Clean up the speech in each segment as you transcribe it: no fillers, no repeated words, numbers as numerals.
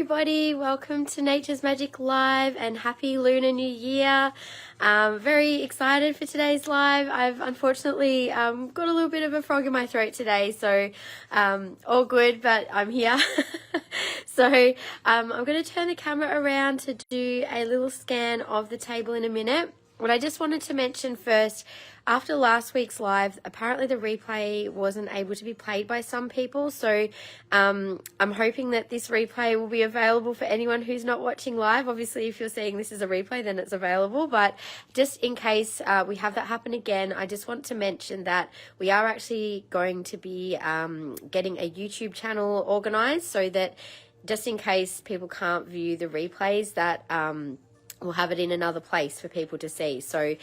everybody, welcome to Nature's Magic Live and happy Lunar New Year. Very excited for today's live. I've unfortunately got a little bit of a frog in my throat today, so all good, but I'm here. So I'm going to turn the camera around to do a little scan of the table in a minute. What I just wanted to mention first, after last week's live, apparently the replay wasn't able to be played by some people. So I'm hoping that this replay will be available for anyone who's not watching live. Obviously, if you're seeing this as a replay, then it's available. But just in case we have that happen again, I just want to mention that we are actually going to be getting a YouTube channel organized so that just in case people can't view the replays, that we'll have it in another place for people to see. So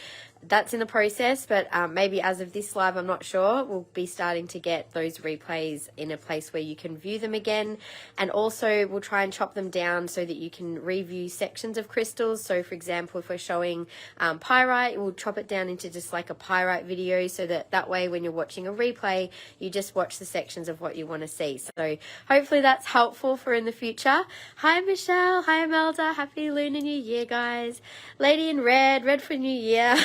that's in the process, but maybe as of this live, I'm not sure. We'll be starting to get those replays in a place where you can view them again. And also we'll try and chop them down so that you can review sections of crystals. So for example, if we're showing pyrite, we'll chop it down into just like a pyrite video so that way when you're watching a replay, you just watch the sections of what you want to see. So hopefully that's helpful for in the future. Hi Michelle, hi Imelda, happy Lunar New Year guys. Lady in red for New Year.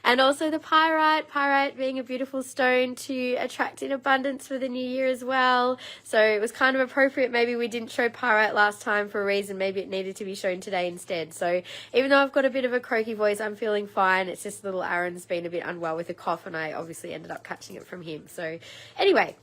And also the pyrite being a beautiful stone to attract in abundance for the new year as well. So it was kind of appropriate. Maybe we didn't show pyrite last time for a reason. Maybe it needed to be shown today instead. So even though I've got a bit of a croaky voice, I'm feeling fine. It's just little Aaron's been a bit unwell with a cough and I obviously ended up catching it from him. So anyway,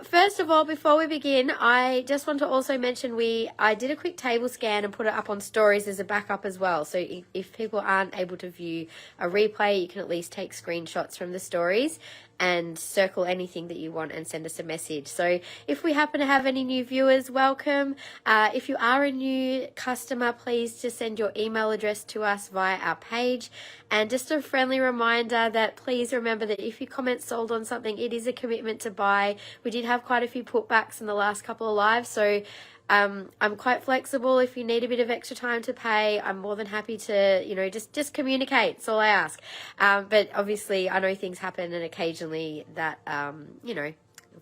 first of all, before we begin, I just want to also mention I did a quick table scan and put it up on stories as a backup as well. So if people aren't able to view a replay, you can at least take screenshots from the stories and circle anything that you want and send us a message. So if we happen to have any new viewers, welcome. If you are a new customer, please just send your email address to us via our page. And just a friendly reminder that please remember that if you comment sold on something, it is a commitment to buy. We did have quite a few putbacks in the last couple of lives, so I'm quite flexible. If you need a bit of extra time to pay, I'm more than happy to, just communicate. That's all I ask. But obviously I know things happen and occasionally that,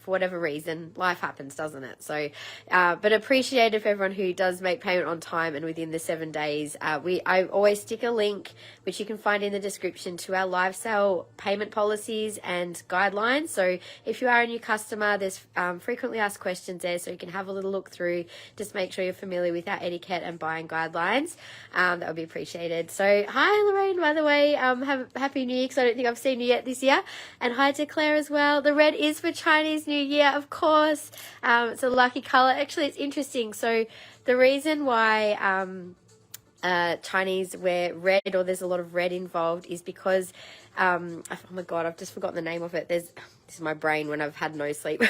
for whatever reason, life happens, doesn't it? So, but appreciate if everyone who does make payment on time and within the 7 days. I always stick a link, which you can find in the description, to our live sale payment policies and guidelines. So if you are a new customer, there's frequently asked questions there, so you can have a little look through. Just make sure you're familiar with our etiquette and buying guidelines. That would be appreciated. So hi Lorraine, by the way, happy New Year, because I don't think I've seen you yet this year. And hi to Claire as well. The red is for Chinese New Year, of course. It's a lucky color. Actually, it's interesting. So the reason why Chinese wear red, or there's a lot of red involved, is because oh my god, I've just forgotten the name of it. This is my brain when I've had no sleep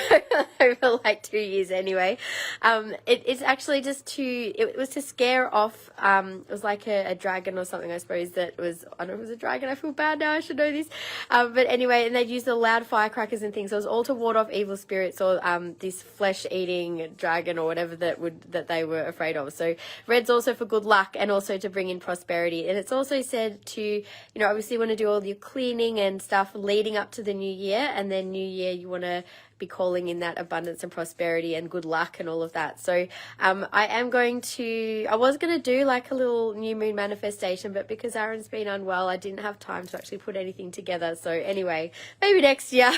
over like 2 years anyway. It's actually just it was to scare off, it was like a dragon or something, I suppose, that was, I don't know if it was a dragon, I feel bad now, I should know this. But anyway, and they'd use the loud firecrackers and things, so it was all to ward off evil spirits or this flesh-eating dragon or whatever that they were afraid of. So red's also for good luck and also to bring in prosperity. And it's also said to, obviously you want to do all your cleaning and stuff leading up to the new year, and then new year you want to be calling in that abundance and prosperity and good luck and all of that. So I was going to do like a little new moon manifestation, but because Aaron's been unwell, I didn't have time to actually put anything together. So anyway, maybe next year.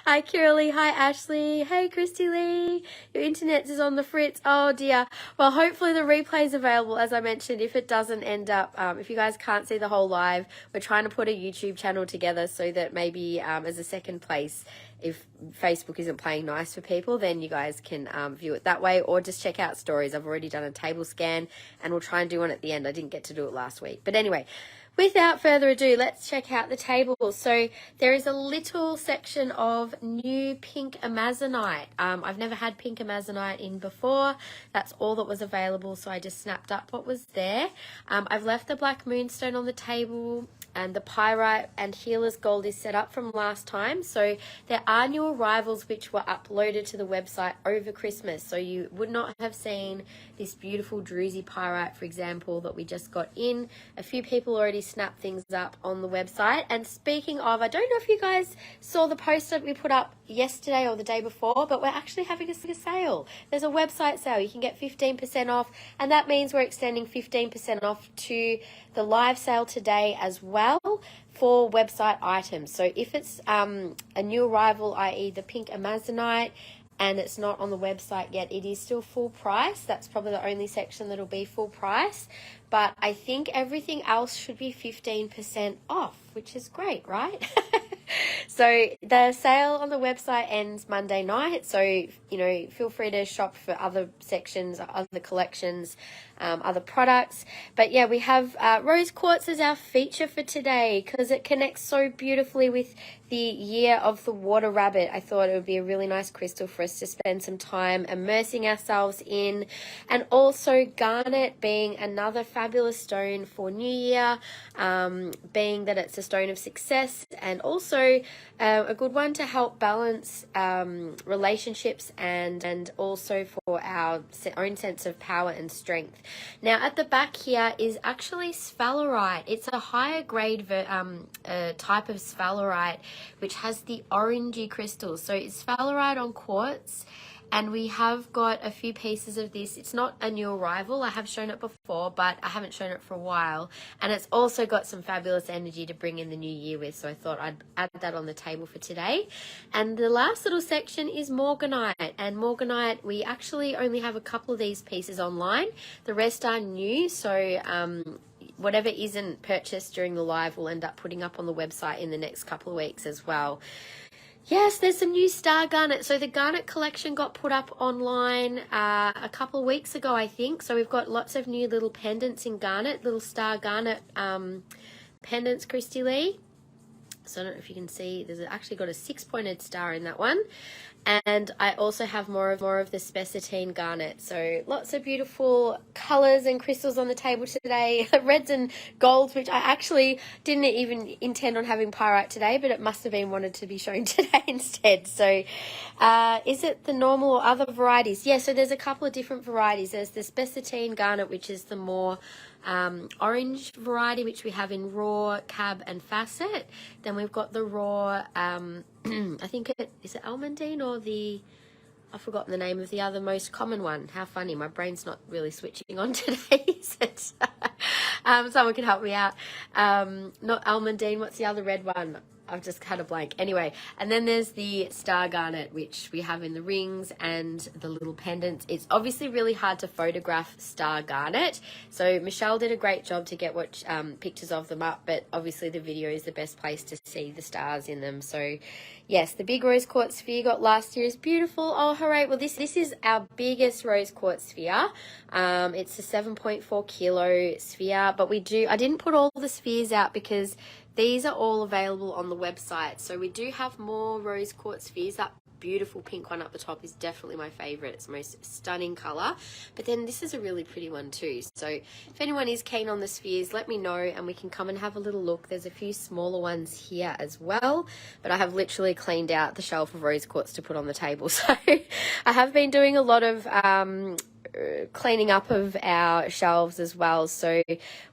Hi Kiralee, hi Ashley, hey Christy Lee, your internet is on the fritz. Oh dear. Well, hopefully the replay is available. As I mentioned, if it doesn't end up, if you guys can't see the whole live, we're trying to put a YouTube channel together so that maybe as a second place, if Facebook isn't playing nice for people, then you guys can view it that way, or just check out stories. I've already done a table scan and we'll try and do one at the end. I didn't get to do it last week. But anyway, without further ado, let's check out the table. So there is a little section of new pink amazonite. I've never had pink amazonite in before. That's all that was available, so I just snapped up what was there. I've left the black moonstone on the table, and the pyrite and healer's gold is set up from last time. So there are new arrivals which were uploaded to the website over Christmas. So you would not have seen this beautiful druzy pyrite, for example, that we just got in. A few people already snapped things up on the website. And speaking of, I don't know if you guys saw the post that we put up yesterday or the day before, but we're actually having a sale. There's a website sale. You can get 15% off, and that means we're extending 15% off to the live sale today as well for website items. So if it's a new arrival, i.e. the pink Amazonite, and it's not on the website yet, it is still full price. That's probably the only section that'll be full price, but I think everything else should be 15% off, which is great, right? So the sale on the website ends Monday night, so feel free to shop for other sections, other collections, other products. But yeah, we have rose quartz as our feature for today because it connects so beautifully with the year of the water rabbit. I thought it would be a really nice crystal for us to spend some time immersing ourselves in. And also garnet being another fabulous stone for New Year, being that it's a stone of success, and also a good one to help balance relationships and also for our own sense of power and strength. Now at the back here is actually sphalerite. It's a higher grade type of sphalerite which has the orangey crystals. So it's sphalerite on quartz, and we have got a few pieces of this. It's not a new arrival. I have shown it before, but I haven't shown it for a while. And it's also got some fabulous energy to bring in the new year with. So I thought I'd add that on the table for today. And the last little section is Morganite. And Morganite, we actually only have a couple of these pieces online. The rest are new. So whatever isn't purchased during the live, we'll end up putting up on the website in the next couple of weeks as well. Yes, there's some new star garnet. So the garnet collection got put up online a couple of weeks ago, I think. So we've got lots of new little pendants in garnet, little star garnet pendants, Christy Lee. So I don't know if you can see, there's actually got a 6-pointed star in that one. And I also have more of the spessartine garnet. So lots of beautiful colors and crystals on the table today. Reds and golds, which I actually didn't even intend on having pyrite today, but it must have been wanted to be shown today instead. So is it the normal or other varieties? Yeah, so there's a couple of different varieties. There's the spessartine garnet, which is the more orange variety, which we have in raw, cab and facet. Then we've got the raw I think is it almandine or I've forgotten the name of the other most common one. How funny, my brain's not really switching on today. Someone can help me out. Not almandine, what's the other red one? I've just had a blank. Anyway, and then there's the star garnet, which we have in the rings and the little pendants. It's obviously really hard to photograph star garnet. So Michelle did a great job to get pictures of them up, but obviously the video is the best place to see the stars in them. So yes, the big rose quartz sphere got last year is beautiful. Oh, hooray. Well, this is our biggest rose quartz sphere. It's a 7.4 kilo sphere, but I didn't put all the spheres out because these are all available on the website. So we do have more rose quartz spheres. That beautiful pink one up the top is definitely my favorite. It's the most stunning color. But then this is a really pretty one too. So if anyone is keen on the spheres, let me know and we can come and have a little look. There's a few smaller ones here as well, but I have literally cleaned out the shelf of rose quartz to put on the table. So I have been doing a lot of cleaning up of our shelves as well. So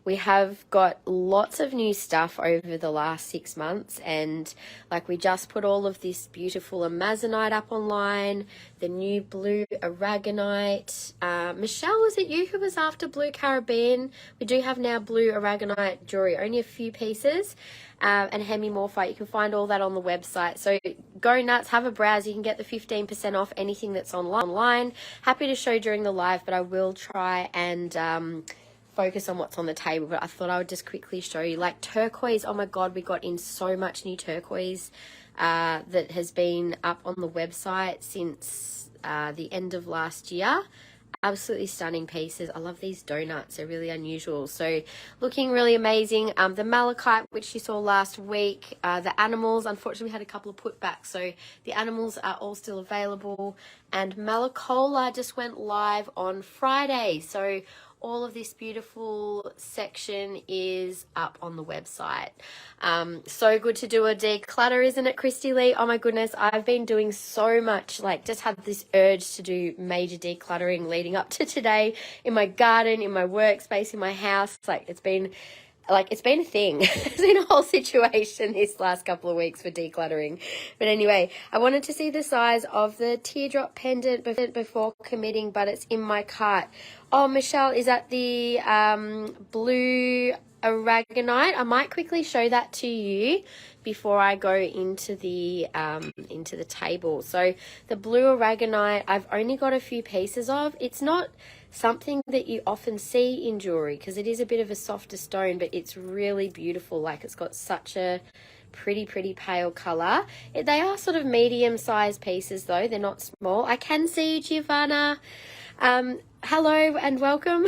we have got lots of new stuff over the last 6 months, and like we just put all of this beautiful Amazonite up online, the new blue aragonite. Michelle, was it you who was after blue Caribbean? We do have now blue aragonite jewelry, only a few pieces. And hemimorphite. You can find all that on the website. So go nuts, have a browse. You can get the 15% off anything that's online. Happy to show during the live, but I will try and focus on what's on the table. But I thought I would just quickly show you. Like turquoise, oh my God, we got in so much new turquoise that has been up on the website since the end of last year. Absolutely stunning pieces. I love these donuts. They're really unusual. So looking really amazing. The malachite, which you saw last week. The animals, unfortunately, we had a couple of putbacks. So the animals are all still available. And Malacola just went live on Friday. So all of this beautiful section is up on the website. So good to do a declutter, isn't it, Christy Lee? Oh my goodness, I've been doing so much, like just had this urge to do major decluttering leading up to today in my garden, in my workspace, in my house. It's been a thing. It's been a whole situation this last couple of weeks for decluttering. But anyway, I wanted to see the size of the teardrop pendant before committing, but it's in my cart. Oh, Michelle, is that the blue aragonite? I might quickly show that to you before I go into the table. So the blue aragonite, I've only got a few pieces of. It's not something that you often see in jewelry because it is a bit of a softer stone, but it's really beautiful. Like, it's got such a pretty pale color. They are sort of medium-sized pieces though, they're not small. I can see you, Giovanna. Hello and welcome.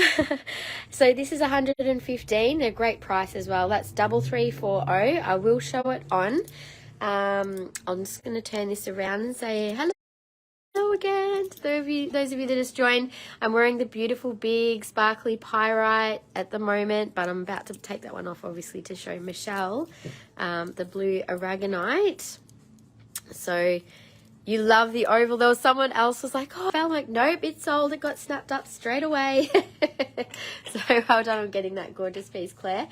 So this is 115. They're great price as well. That's 3340. I will show it on. I'm just going to turn this around and say hello again to those of you that just joined. I'm wearing the beautiful big sparkly pyrite at the moment, but I'm about to take that one off obviously to show Michelle the blue aragonite. So you love the oval. There was someone else was like, oh, I'm like, nope, it's sold. It got snapped up straight away. So well done on getting that gorgeous piece, Claire.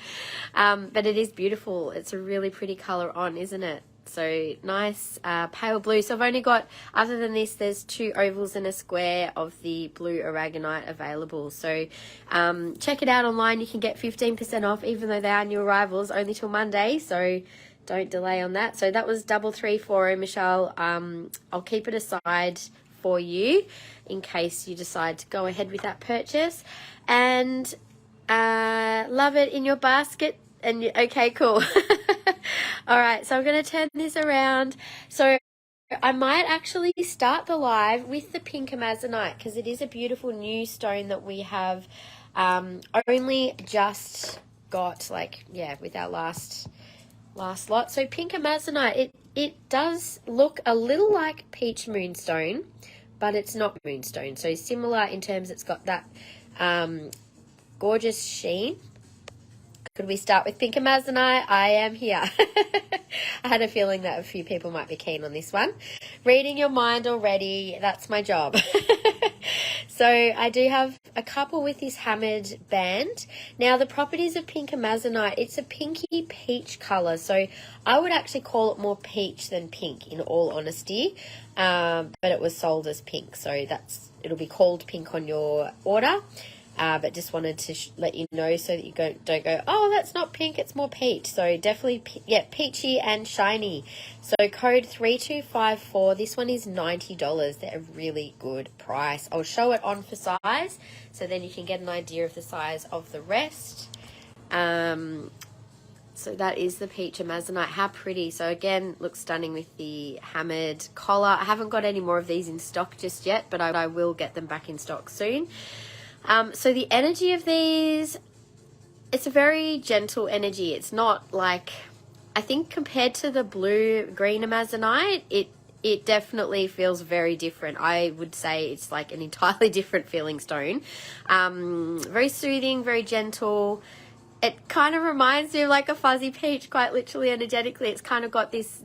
But it is beautiful. It's a really pretty color on, isn't it? So nice pale blue. So I've only got, other than this, there's 2 ovals and a square of the blue aragonite available. So check it out online. You can get 15% off, even though they are new arrivals, only till Monday. So don't delay on that. So that was 3340, Michelle. I'll keep it aside for you in case you decide to go ahead with that purchase. And love it in your basket. And okay, cool. All right, so I'm going to turn this around. So I might actually start the live with the pink amazonite because it is a beautiful new stone that we have only just got, with our last lot. So pink amazonite, it does look a little like peach moonstone, but it's not moonstone. So similar in terms it's got that gorgeous sheen. Could we start with pink amazonite? I am here. I had a feeling that a few people might be keen on this one. Reading your mind already, that's my job. So I do have a couple with this hammered band. Now the properties of pink amazonite, it's a pinky peach color. So I would actually call it more peach than pink in all honesty. But it was sold as pink. So it'll be called pink on your order. But just wanted to let you know so that you don't go, oh, that's not pink, it's more peach. So definitely, peachy and shiny. So code 3254. This one is $90. They're a really good price. I'll show it on for size, so then you can get an idea of the size of the rest. So that is the peach amazonite. How pretty. So again, looks stunning with the hammered collar. I haven't got any more of these in stock just yet, but I will get them back in stock soon. So the energy of these, it's a very gentle energy. It's not like, I think compared to the blue-green amazonite, it definitely feels very different. I would say it's like an entirely different feeling stone. Very soothing, very gentle. It kind of reminds me of like a fuzzy peach, quite literally, energetically. It's kind of got this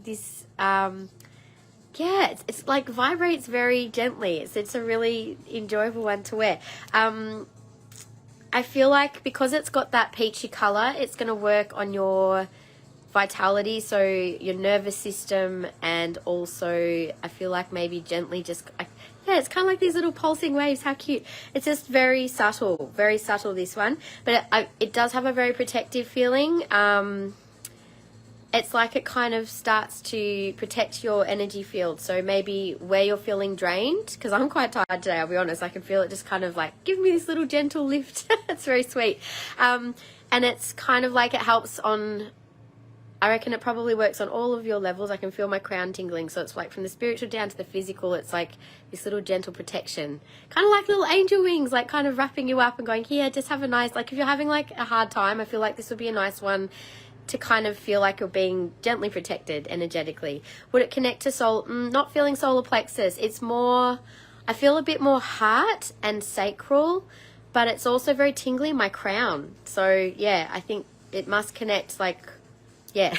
it's like vibrates very gently. It's a really enjoyable one to wear. I feel like because it's got that peachy color, it's going to work on your vitality, so your nervous system, and also I feel like maybe gently just, it's kind of like these little pulsing waves. How cute. It's just very subtle, this one. But it does have a very protective feeling. It's like it kind of starts to protect your energy field. So maybe where you're feeling drained, because I'm quite tired today, I'll be honest, I can feel it just kind of like give me this little gentle lift. It's very sweet. And it's kind of like it helps on, I reckon it probably works on all of your levels. I can feel my crown tingling. So it's like from the spiritual down to the physical, it's like this little gentle protection. Kind of like little angel wings, like kind of wrapping you up and going, here, just have a nice, like if you're having like a hard time, I feel like this would be a nice one to kind of feel like you're being gently protected energetically. Would it connect to soul? Not feeling solar plexus. It's more, I feel a bit more heart and sacral, but it's also very tingly in my crown. So yeah, I think it must connect, like, yeah.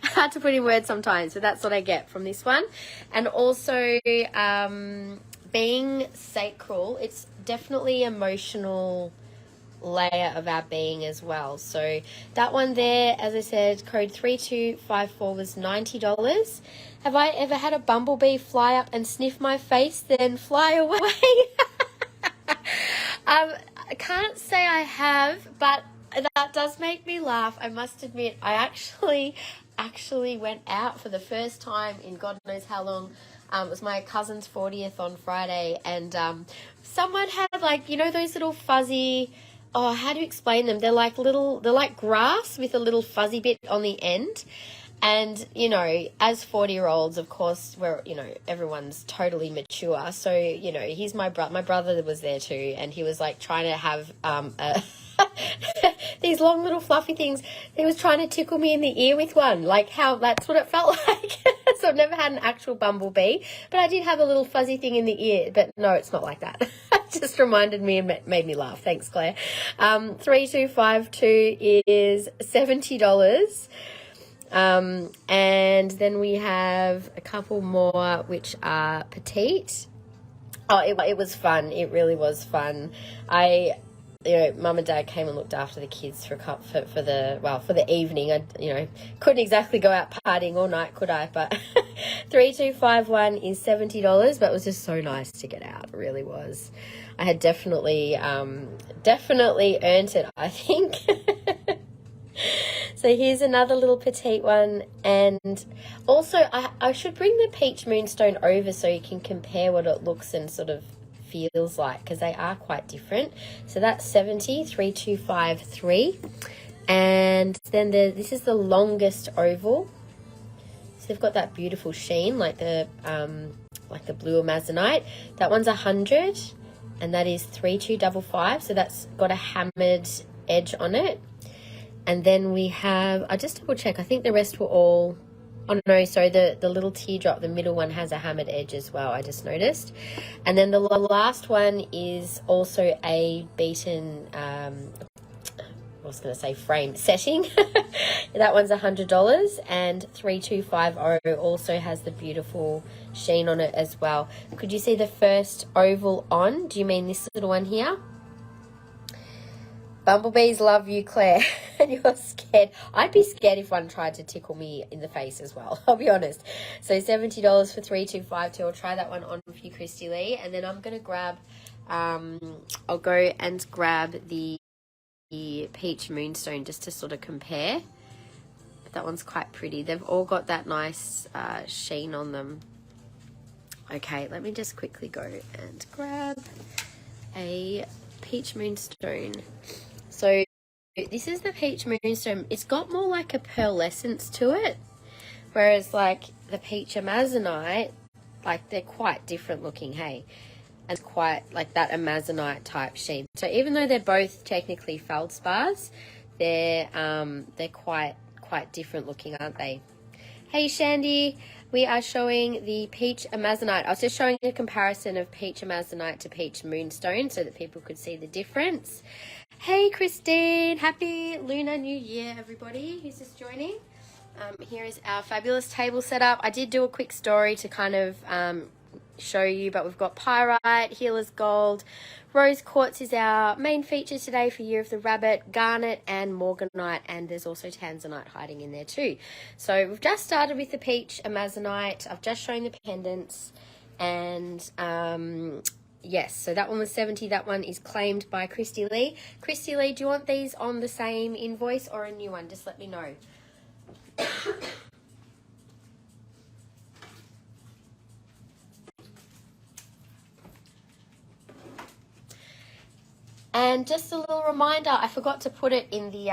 Hard to put in words sometimes, but that's what I get from this one. And also, being sacral, it's definitely emotional layer of our being as well. So that one there, as I said, code 3254 was $90. Have I ever had a bumblebee fly up and sniff my face, then fly away? I can't say I have, but that does make me laugh. I must admit, I actually went out for the first time in God knows how long. It was my cousin's 40th on Friday, and someone had, like, you know, those little fuzzy, oh, how do you explain them? They're like grass with a little fuzzy bit on the end. And, you know, as 40-year-olds, of course, we're, you know, everyone's totally mature. So, you know, my brother was there too, and he was like trying to have these long little fluffy things. He was trying to tickle me in the ear with one, like how that's what it felt like. So I've never had an actual bumblebee, but I did have a little fuzzy thing in the ear. But no, it's not like that. It just reminded me and made me laugh. Thanks, Claire. 3252 is $70. And then we have a couple more, which are petite. Oh, it was fun. It really was fun. You know, Mum and Dad came and looked after the kids for the evening. I, you know, couldn't exactly go out partying all night, could I? But 3251 is $70, but it was just so nice to get out. It really was. I had definitely earned it, I think. So here's another little petite one, and also I should bring the peach moonstone over so you can compare what it looks and sort of feels like, because they are quite different. So that's 3253, and then this is the longest oval. So they've got that beautiful sheen like the blue amazonite. That one's 100, and that is 3255. So that's got a hammered edge on it. And then we have, I just double check, I think the rest were all, oh no, sorry, the little teardrop, the middle one has a hammered edge as well, I just noticed. And then the last one is also a beaten, frame setting. That one's $100, and 3250 also has the beautiful sheen on it as well. Could you see the first oval on? Do you mean this little one here? Bumblebees love you, Claire, and you're scared. I'd be scared if one tried to tickle me in the face as well, I'll be honest. So $70 for 3252. I'll try that one on for you, Christy Lee, and then I'm going to grab, I'll go and grab the peach moonstone just to sort of compare. But that one's quite pretty. They've all got that nice sheen on them. Okay, let me just quickly go and grab a peach moonstone. So this is the peach moonstone. It's got more like a pearlescence to it, whereas like the peach amazonite, like they're quite different looking, hey, and quite like that amazonite type sheen. So even though they're both technically feldspars, they're quite different looking, aren't they? Hey Shandy, we are showing the peach amazonite. I was just showing a comparison of peach amazonite to peach moonstone so that people could see the difference. Hey Christine, happy Lunar New Year everybody who's just joining. Here is our fabulous table setup. I did do a quick story to kind of show you, but we've got Pyrite, Healer's Gold, Rose Quartz is our main feature today for Year of the Rabbit, Garnet and Morganite, and there's also Tanzanite hiding in there too. So we've just started with the peach amazonite. I've just shown the pendants, and yes, so that one was 70. That one is claimed by Christy Lee. Christy Lee, do you want these on the same invoice or a new one? Just let me know. And just a little reminder, I forgot to put it in the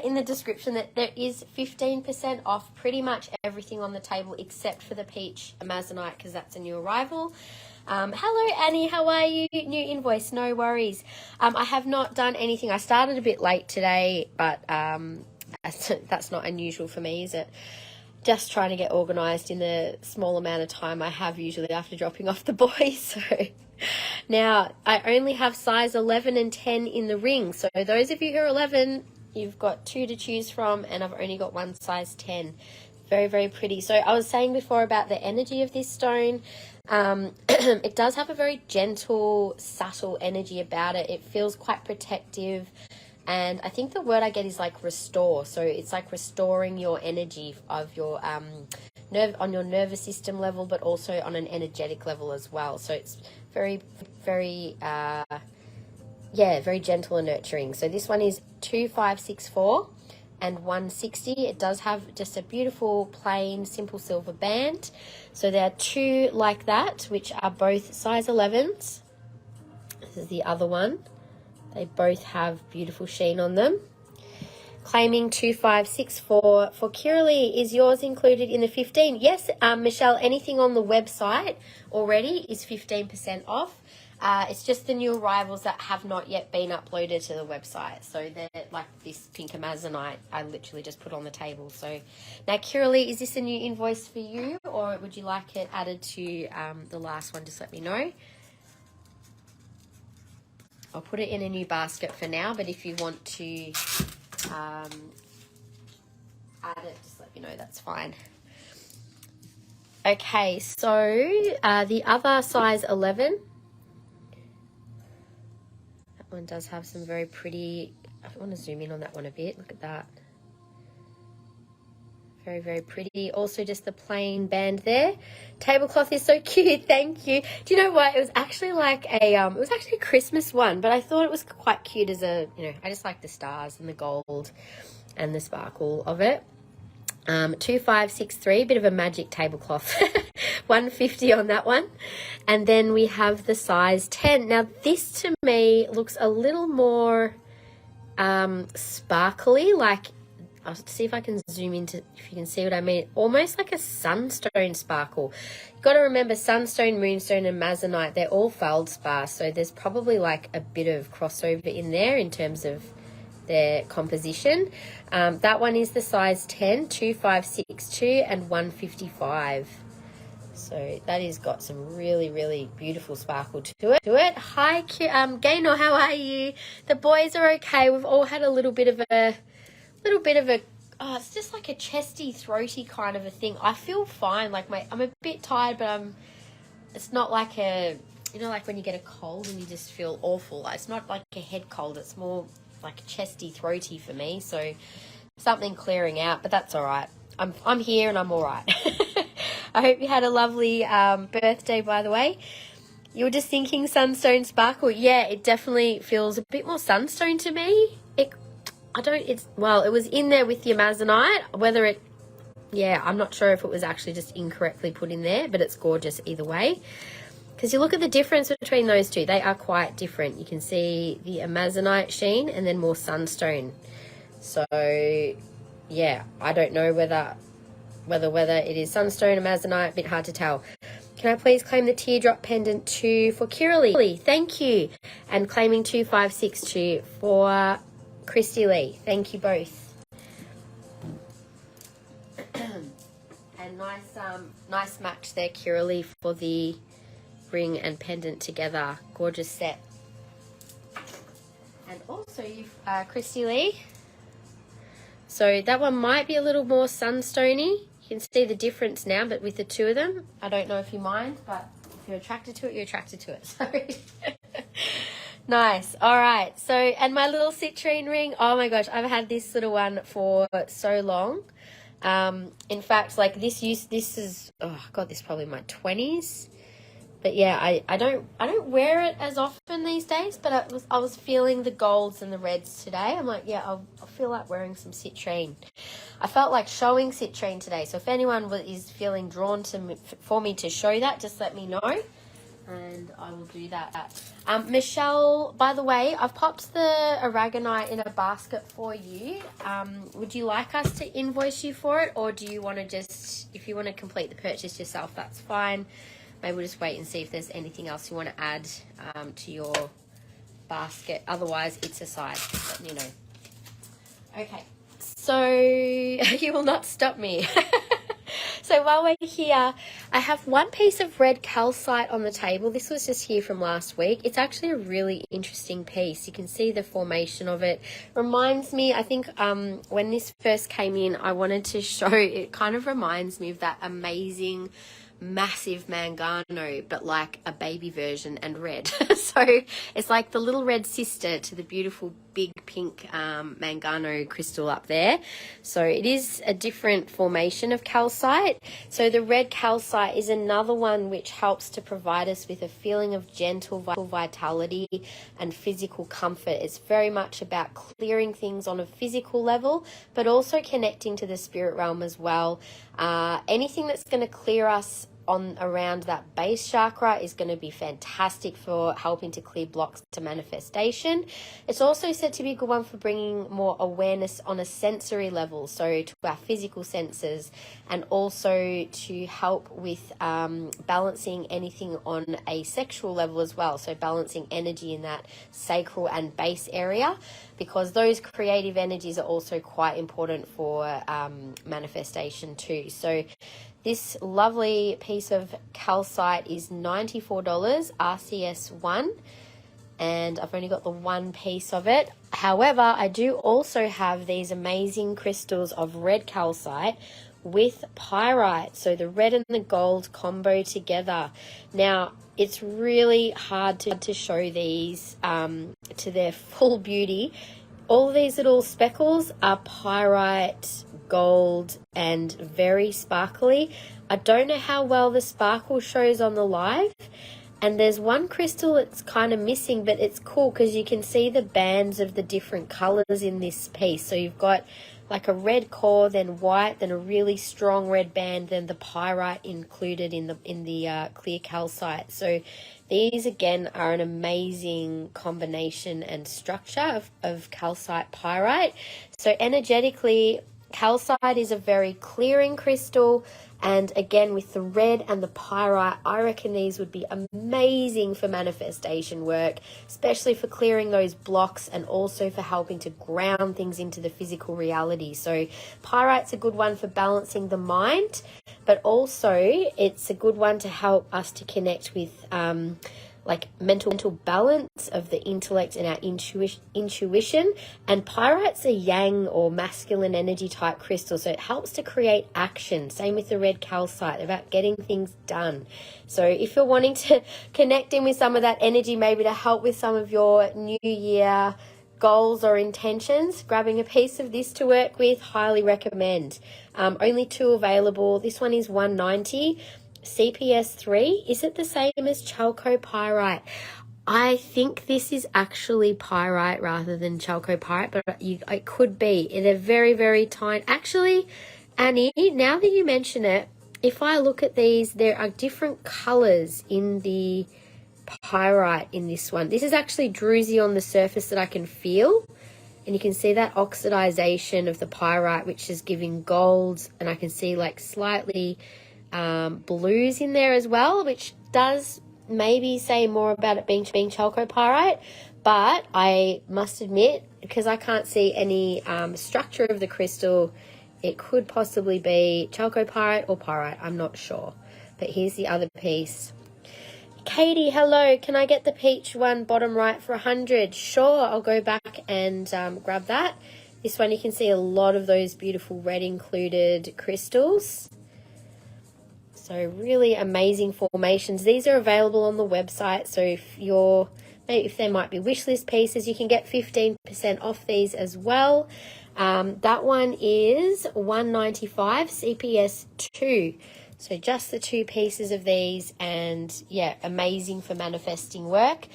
in the description that there is 15% off pretty much everything on the table except for the peach amazonite, because that's a new arrival. Hello Annie, how are you? New invoice, no worries. I have not done anything. I started a bit late today, but that's not unusual for me, is it? Just trying to get organised in the small amount of time I have usually after dropping off the boys. So Now, I only have size 11 and 10 in the ring. So those of you who are 11, you've got 2 to choose from, and I've only got one size 10. Very, very pretty. So I was saying before about the energy of this stone. It does have a very gentle, subtle energy about it. It feels quite protective. And I think the word I get is like restore. So it's like restoring your energy of your on your nervous system level, but also on an energetic level as well. So it's very, very, very gentle and nurturing. So this one is 2564 and 160. It does have just a beautiful, plain, simple silver band. So there are 2 like that, which are both size 11s. This is the other one. They both have beautiful sheen on them. Claiming 2564 for Kiralee. Is yours included in the 15? Yes, Michelle, anything on the website already is 15% off. It's just the new arrivals that have not yet been uploaded to the website. So they're like this pink amazonite I literally just put on the table. So now, Kiralee, is this a new invoice for you, or would you like it added to the last one? Just let me know. I'll put it in a new basket for now, but if you want to add it, just let me know, that's fine. Okay, so the other size 11, that one does have some very pretty, I want to zoom in on that one a bit, look at that. Very, very pretty. Also just the plain band there. Tablecloth is so cute. Thank you. Do you know what? It was actually like a, it was actually a Christmas one, but I thought it was quite cute as a, I just like the stars and the gold and the sparkle of it. 2563, bit of a magic tablecloth. 150 on that one. And then we have the size 10. Now this to me looks a little more sparkly, like, I'll see if I can zoom into, if you can see what I mean. Almost like a sunstone sparkle. You've got to remember, sunstone, moonstone, and amazonite, they're all feldspar. So there's probably like a bit of crossover in there in terms of their composition. That one is the size 10, 2562 and 155. So that has got some really, really beautiful sparkle to it. Hi, Gaynor, how are you? The boys are okay. We've all had a little bit of a, it's just like a chesty, throaty kind of a thing. I feel fine. Like I'm a bit tired, but it's not like a, like when you get a cold and you just feel awful. It's not like a head cold. It's more like chesty, throaty for me. So something clearing out, but that's all right. I'm here and I'm all right. I hope you had a lovely birthday, by the way. You were just thinking sunstone sparkle. Yeah, it definitely feels a bit more sunstone to me. It was in there with the amazonite. I'm not sure if it was actually just incorrectly put in there, but it's gorgeous either way. Because you look at the difference between those two, they are quite different. You can see the amazonite sheen and then more sunstone. So, yeah, I don't know whether it is sunstone, amazonite, a bit hard to tell. Can I please claim the teardrop pendant 2 for Kiralee? Thank you. And claiming 2562 for Christy Lee. Thank you both. And nice match there, Kiralee, for the ring and pendant together. Gorgeous set. And also you've Christy Lee. So that one might be a little more sunstony. You can see the difference now, but with the two of them, I don't know if you mind, but if you're attracted to it, you're attracted to it. Sorry. Nice. All right. So, and my little citrine ring. Oh my gosh, I've had this little one for so long. In fact, like this is, oh God, this is probably my 20s. But yeah, I don't wear it as often these days, but I was feeling the golds and the reds today. I'm like, yeah, I'll feel like wearing some citrine. I felt like showing citrine today. So if anyone is feeling drawn for me to show that, just let me know. And I will do that. Michelle, by the way, I've popped the aragonite in a basket for you. Would you like us to invoice you for it, or do you want to just, if you want to complete the purchase yourself, that's fine. Maybe we'll just wait and see if there's anything else you want to add to your basket. Otherwise, it's aside. Just let me know. Okay, so you will not stop me. So while we're here, I have one piece of red calcite on the table. This was just here from last week. It's actually a really interesting piece. You can see the formation of it. Reminds me, I think when this first came in, I wanted to show, it kind of reminds me of that amazing massive Mangano, but like a baby version and red. So it's like the little red sister to the beautiful big pink Mangano crystal up there. So it is a different formation of calcite. So the red calcite is another one which helps to provide us with a feeling of gentle vitality and physical comfort. It's very much about clearing things on a physical level, but also connecting to the spirit realm as well. Anything that's going to clear us on around that base chakra is going to be fantastic for helping to clear blocks to manifestation. It's also said to be a good one for bringing more awareness on a sensory level, so to our physical senses, and also to help with balancing anything on a sexual level as well, so balancing energy in that sacral and base area, because those creative energies are also quite important for manifestation too. So this lovely piece of calcite is $94 RCS1, and I've only got the one piece of it. However, I do also have these amazing crystals of red calcite with pyrite, so the red and the gold combo together. Now, it's really hard to show these to their full beauty. All these little speckles are pyrite, gold, and very sparkly. I don't know how well the sparkle shows on the live, and there's one crystal that's kind of missing, but it's cool because you can see the bands of the different colors in this piece. So you've got like a red core, then white, then a really strong red band, then the pyrite included in the clear calcite. So these again are an amazing combination and structure of calcite pyrite. So energetically, calcite is a very clearing crystal, and again with the red and the pyrite, I reckon these would be amazing for manifestation work, especially for clearing those blocks and also for helping to ground things into the physical reality. So pyrite's a good one for balancing the mind, but also it's a good one to help us to connect with like mental balance of the intellect and our intuition. And pyrite's a yang or masculine energy type crystal, so it helps to create action. Same with the red calcite, about getting things done. So if you're wanting to connect in with some of that energy, maybe to help with some of your new year goals or intentions, grabbing a piece of this to work with, highly recommend. Only two available. This one is $190. CPS 3, is it the same as chalcopyrite? I think this is actually pyrite rather than chalcopyrite, but it could be. They're very, very tiny. Actually, Annie, now that you mention it, if I look at these, there are different colors in the pyrite in this one. This is actually druzy on the surface that I can feel, and you can see that oxidization of the pyrite, which is giving golds, and I can see like slightly blues in there as well, which does maybe say more about it being chalcopyrite, but I must admit, because I can't see any structure of the crystal, it could possibly be chalcopyrite or pyrite. I'm not sure, but here's the other piece. Katie, hello, can I get the peach one bottom right for 100? Sure, I'll go back and grab that. This one, you can see a lot of those beautiful red included crystals. So really amazing formations. These are available on the website. So if there might be wish list pieces, you can get 15% off these as well. That one is $195 CPS 2. So just the two pieces of these, and yeah, amazing for manifesting work.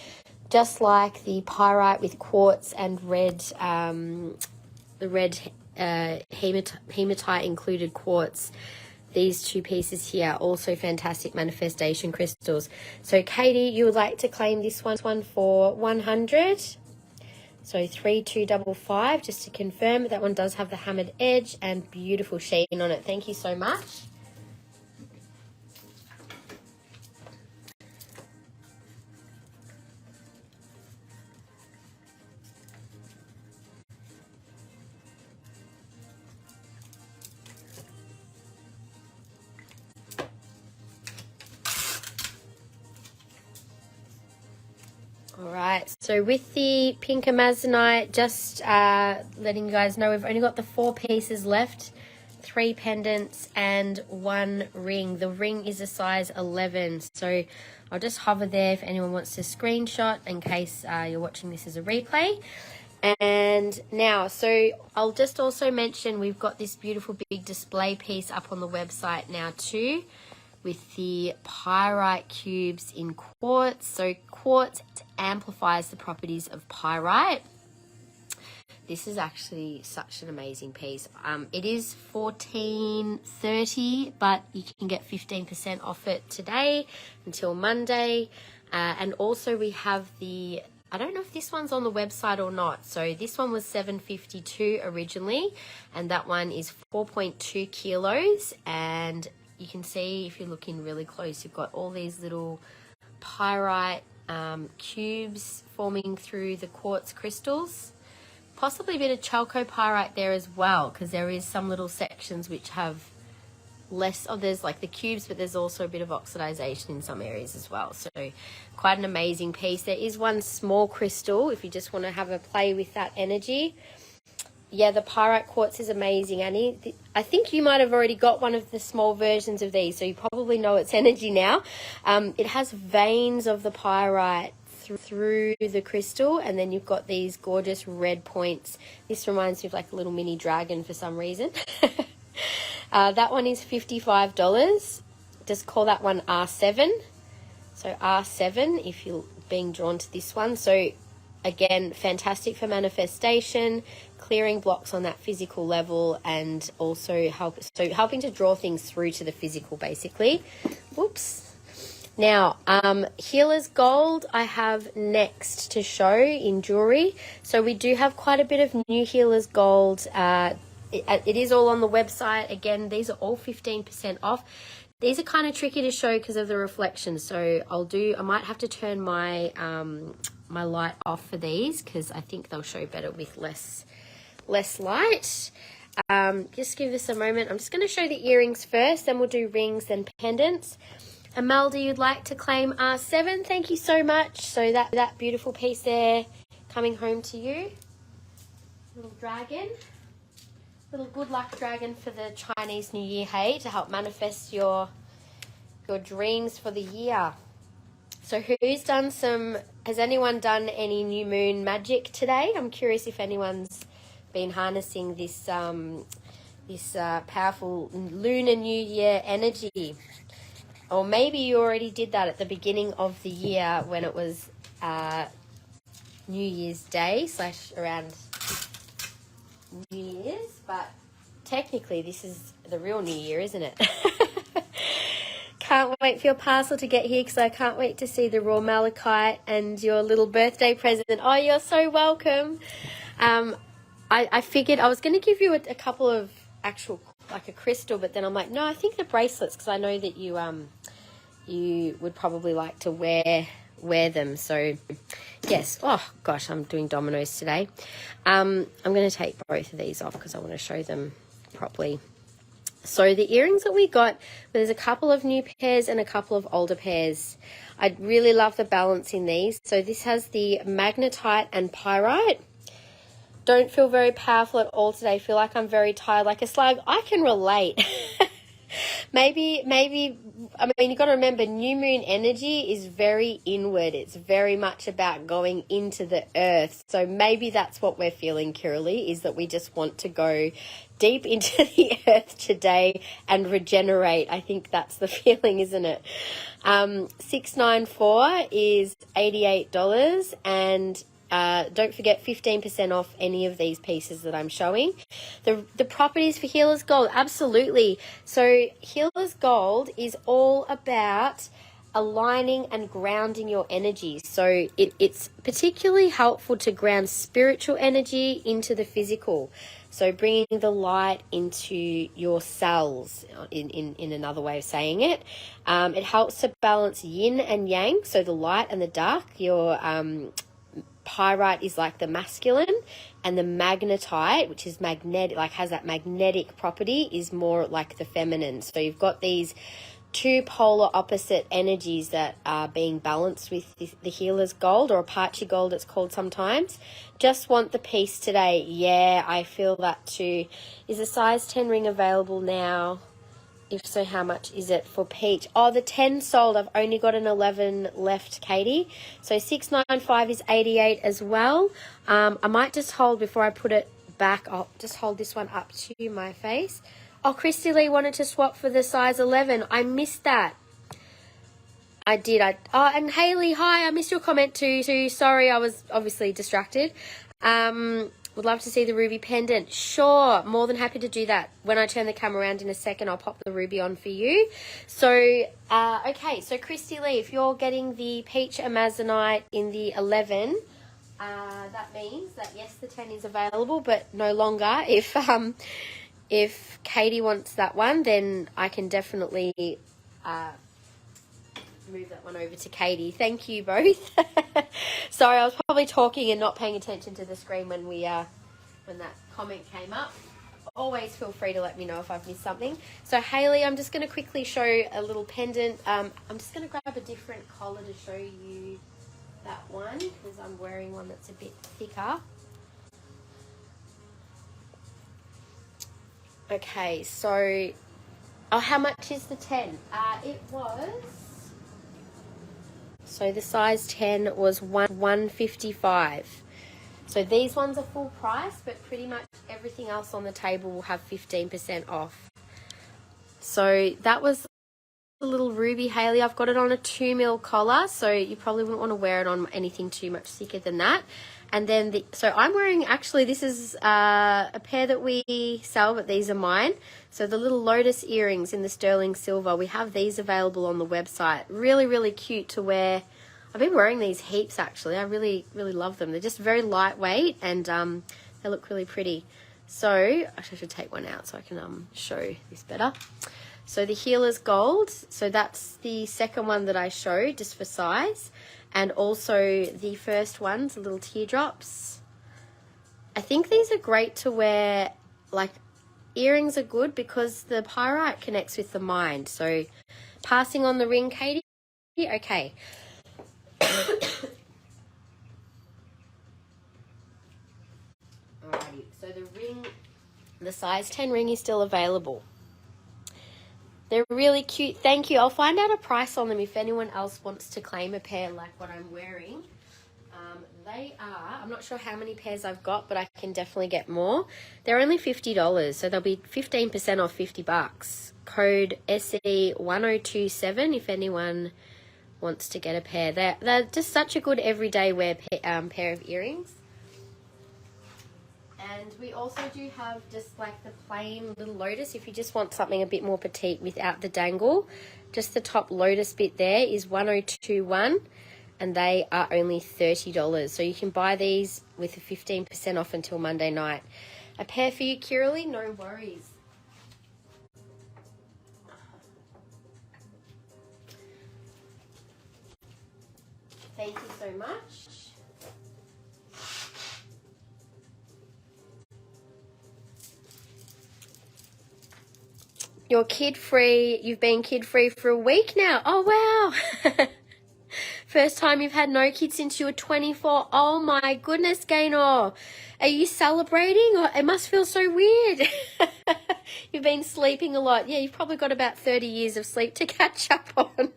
Just like the pyrite with quartz and red, the red hematite included quartz. These two pieces here, also fantastic manifestation crystals. So Katie, you would like to claim this one for 100. So 3255, just to confirm. That one does have the hammered edge and beautiful sheen on it. Thank you so much. Right, so with the pink amazonite, just letting you guys know, we've only got the 4 pieces left, 3 pendants and 1 ring. The ring is a size 11, so I'll just hover there if anyone wants to screenshot in case you're watching this as a replay. And now, so I'll just also mention we've got this beautiful big display piece up on the website now too, with the pyrite cubes in quartz. So quartz amplifies the properties of pyrite. This is actually such an amazing piece. It is $14.30, but you can get 15% off it today until Monday. And also we have the, I don't know if this one's on the website or not. So this one was $7.52 originally, and that one is 4.2 kilos. And you can see if you're looking really close, you've got all these little pyrite cubes forming through the quartz crystals. Possibly a bit of chalcopyrite there as well, because there is some little sections which have less, there's like the cubes, but there's also a bit of oxidization in some areas as well. So quite an amazing piece. There is one small crystal if you just want to have a play with that energy. Yeah, the pyrite quartz is amazing, Annie. I think you might have already got one of the small versions of these, so you probably know its energy now. It has veins of the pyrite through the crystal, and then you've got these gorgeous red points. This reminds me of like a little mini dragon for some reason. That one is $55. Just call that one R7. So R7 if you're being drawn to this one. So again, fantastic for manifestation, clearing blocks on that physical level, and also helping to draw things through to the physical, basically. Whoops. Now, Healer's Gold I have next to show in jewelry. So we do have quite a bit of new Healer's Gold. It is all on the website. Again, these are all 15% off. These are kind of tricky to show because of the reflection. So I might have to turn my my light off for these, because I think they'll show better with less light. Just give this a moment. I'm just going to show the earrings first, then we'll do rings and pendants. Imelda, you'd like to claim R7. Thank you so much. So that beautiful piece there coming home to you. Little dragon. Little good luck dragon for the Chinese New Year, hey, to help manifest your dreams for the year. So has anyone done any new moon magic today? I'm curious if anyone's been harnessing this powerful Lunar New Year energy. Or maybe you already did that at the beginning of the year when it was New Year's Day / around New Year's. But technically this is the real New Year, isn't it? Can't wait for your parcel to get here, because I can't wait to see the raw malachite and your little birthday present. Oh, you're so welcome. I figured I was going to give you a couple of actual, like a crystal, but then I'm like, no, I think the bracelets, because I know that you would probably like to wear them. So yes. Oh gosh, I'm doing dominoes today. I'm going to take both of these off because I want to show them properly. So the earrings that we got, there's a couple of new pairs and a couple of older pairs. I really love the balance in these. So this has the magnetite and pyrite. Don't feel very powerful at all today. Feel like I'm very tired, like a slug. I can relate. maybe, I mean, you've got to remember, new moon energy is very inward. It's very much about going into the earth. So maybe that's what we're feeling, Kiralee, is that we just want to go deep into the earth today and regenerate. I think that's the feeling, isn't it? 694 is $88, and don't forget 15% off any of these pieces that I'm showing. The properties for Healer's Gold, absolutely. So Healer's Gold is all about aligning and grounding your energy. So it's particularly helpful to ground spiritual energy into the physical. So bringing the light into your cells, in another way of saying it. It helps to balance yin and yang, so the light and the dark. Your pyrite is like the masculine, and the magnetite, which is magnetic, like has that magnetic property, is more like the feminine. So you've got these two polar opposite energies that are being balanced with the healer's gold, or Apache gold it's called sometimes. Just want the piece today. Yeah, I feel that too. Is a size 10 ring available now? If so, how much is it for peach? Oh, the 10 sold. I've only got an 11 left, Katie. So 695 is 88 as well. I might just hold before I put it back. I'll just hold this one up to my face. Oh, Christy Lee wanted to swap for the size 11. I missed that. I did. Oh, and Haley, hi. I missed your comment too. Sorry, I was obviously distracted. Would love to see the ruby pendant. Sure, more than happy to do that. When I turn the camera around in a second, I'll pop the ruby on for you. So, okay, so Christy Lee, if you're getting the peach amazonite in the 11, that means that yes, the 10 is available, but no longer. If Katie wants that one, then I can definitely move that one over to Katie. Thank you both. Sorry, I was probably talking and not paying attention to the screen when that comment came up. Always feel free to let me know if I've missed something. So Haley, I'm just going to quickly show a little pendant. I'm just going to grab a different collar to show you that one, because I'm wearing one that's a bit thicker. Okay, so how much is the 10? It was, so the size 10 was 155. So these ones are full price, but pretty much everything else on the table will have 15% off. So that was a little ruby, Haley. I've got it on a 2mm collar, so you probably wouldn't want to wear it on anything too much thicker than that. And then so I'm wearing, actually this is a pair that we sell, but these are mine. So the little lotus earrings in the sterling silver, we have these available on the website. Really, really cute to wear. I've been wearing these heaps actually. I really, really love them. They're just very lightweight and they look really pretty. So actually I should take one out so I can show this better. So the healer's gold, so that's the second one that I showed just for size. And also the first ones, the little teardrops. I think these are great to wear, like earrings are good because the pyrite connects with the mind. So passing on the ring, Katie. Okay. Alrighty, so the ring, the size 10 ring is still available. They're really cute. Thank you. I'll find out a price on them if anyone else wants to claim a pair like what I'm wearing. They are, I'm not sure how many pairs I've got, but I can definitely get more. They're only $50, so they'll be 15% off $50. Code SE1027 if anyone wants to get a pair. They're just such a good everyday wear pair of earrings. And we also do have just like the plain little lotus if you just want something a bit more petite without the dangle. Just the top lotus bit there is 1021 and they are only $30. So you can buy these with a 15% off until Monday night. A pair for you, Kiralee? No worries. Thank you so much. You're kid-free. You've been kid-free for a week now. Oh, wow. First time you've had no kids since you were 24. Oh, my goodness, Gaynor. Are you celebrating? Or it must feel so weird. You've been sleeping a lot. Yeah, you've probably got about 30 years of sleep to catch up on.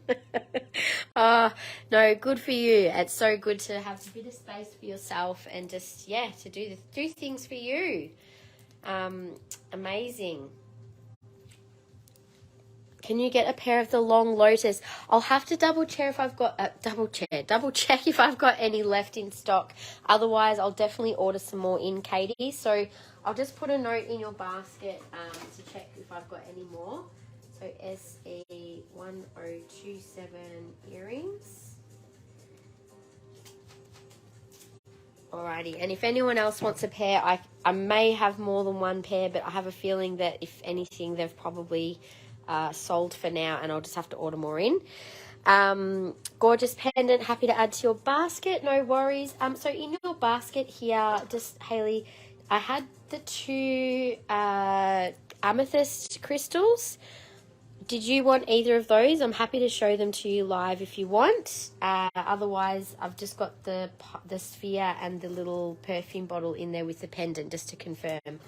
No, good for you. It's so good to have a bit of space for yourself and just, yeah, to do things for you. Amazing. Can you get a pair of the long lotus? I'll have to double check if I've got if I've got any left in stock. Otherwise, I'll definitely order some more in, Katie. So I'll just put a note in your basket to check if I've got any more. So SE1027 earrings. Alrighty, and if anyone else wants a pair, I may have more than one pair, but I have a feeling that if anything, they've probably sold for now and I'll just have to order more in. Gorgeous pendant, happy to add to your basket, no worries. So in your basket here, just Haley, I had the two amethyst crystals. did you want either of those? I'm happy to show them to you live if you want. Otherwise, I've just got the sphere and the little perfume bottle in there with the pendant, just to confirm.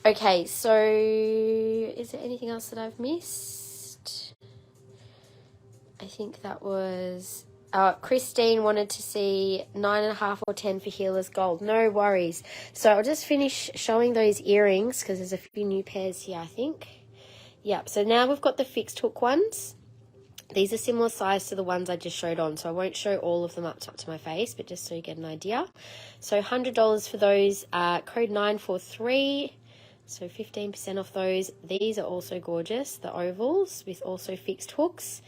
Okay, so is there anything else that I've missed? I think that was... Christine wanted to see 9.5 or 10 for Healer's Gold. No worries. So I'll just finish showing those earrings because there's a few new pairs here, I think. Yep, so now we've got the fixed hook ones. These are similar size to the ones I just showed on, so I won't show all of them up to my face, but just so you get an idea. So $100 for those, code 943, so 15% off those. These are also gorgeous, the ovals with also fixed hooks.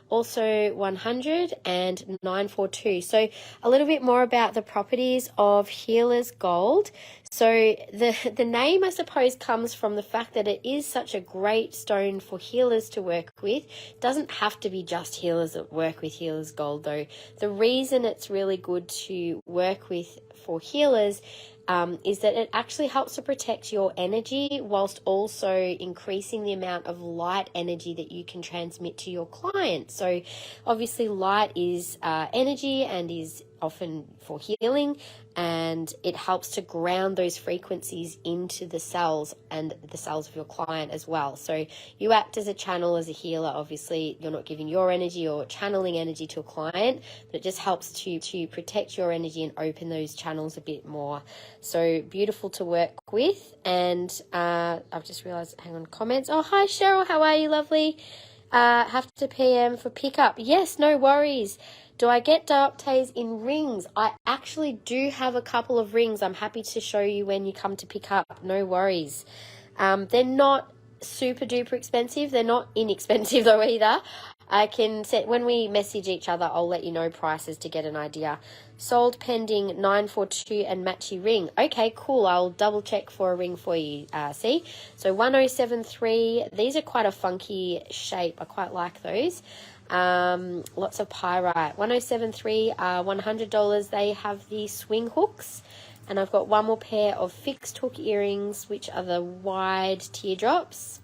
Also 100 and 942. So a little bit more about the properties of Healer's Gold. So the name, I suppose, comes from the fact that it is such a great stone for healers to work with. It doesn't have to be just healers that work with Healer's Gold, though. The reason it's really good to work with for healers is that it actually helps to protect your energy whilst also increasing the amount of light energy that you can transmit to your client. So obviously light is energy and is often for healing, and it helps to ground those frequencies into the cells and the cells of your client as well. So you act as a channel, as a healer. Obviously you're not giving your energy or channeling energy to a client, but it just helps to protect your energy and open those channels a bit more. So beautiful to work with. And I've just realized, hang on, comments. Oh, hi Cheryl, how are you, lovely? Have to PM for pickup. Yes, no worries. Do I get dioptase in rings? I actually do have a couple of rings. I'm happy to show you when you come to pick up. No worries. They're not super duper expensive. They're not inexpensive though either. I can set, when we message each other, I'll let you know prices to get an idea. Sold pending 942 and matchy ring. Okay, cool. I'll double check for a ring for you. See? So 1073. These are quite a funky shape. I quite like those. Lots of pyrite. 1073 are $100. They have the swing hooks. And I've got one more pair of fixed hook earrings, which are the wide teardrops.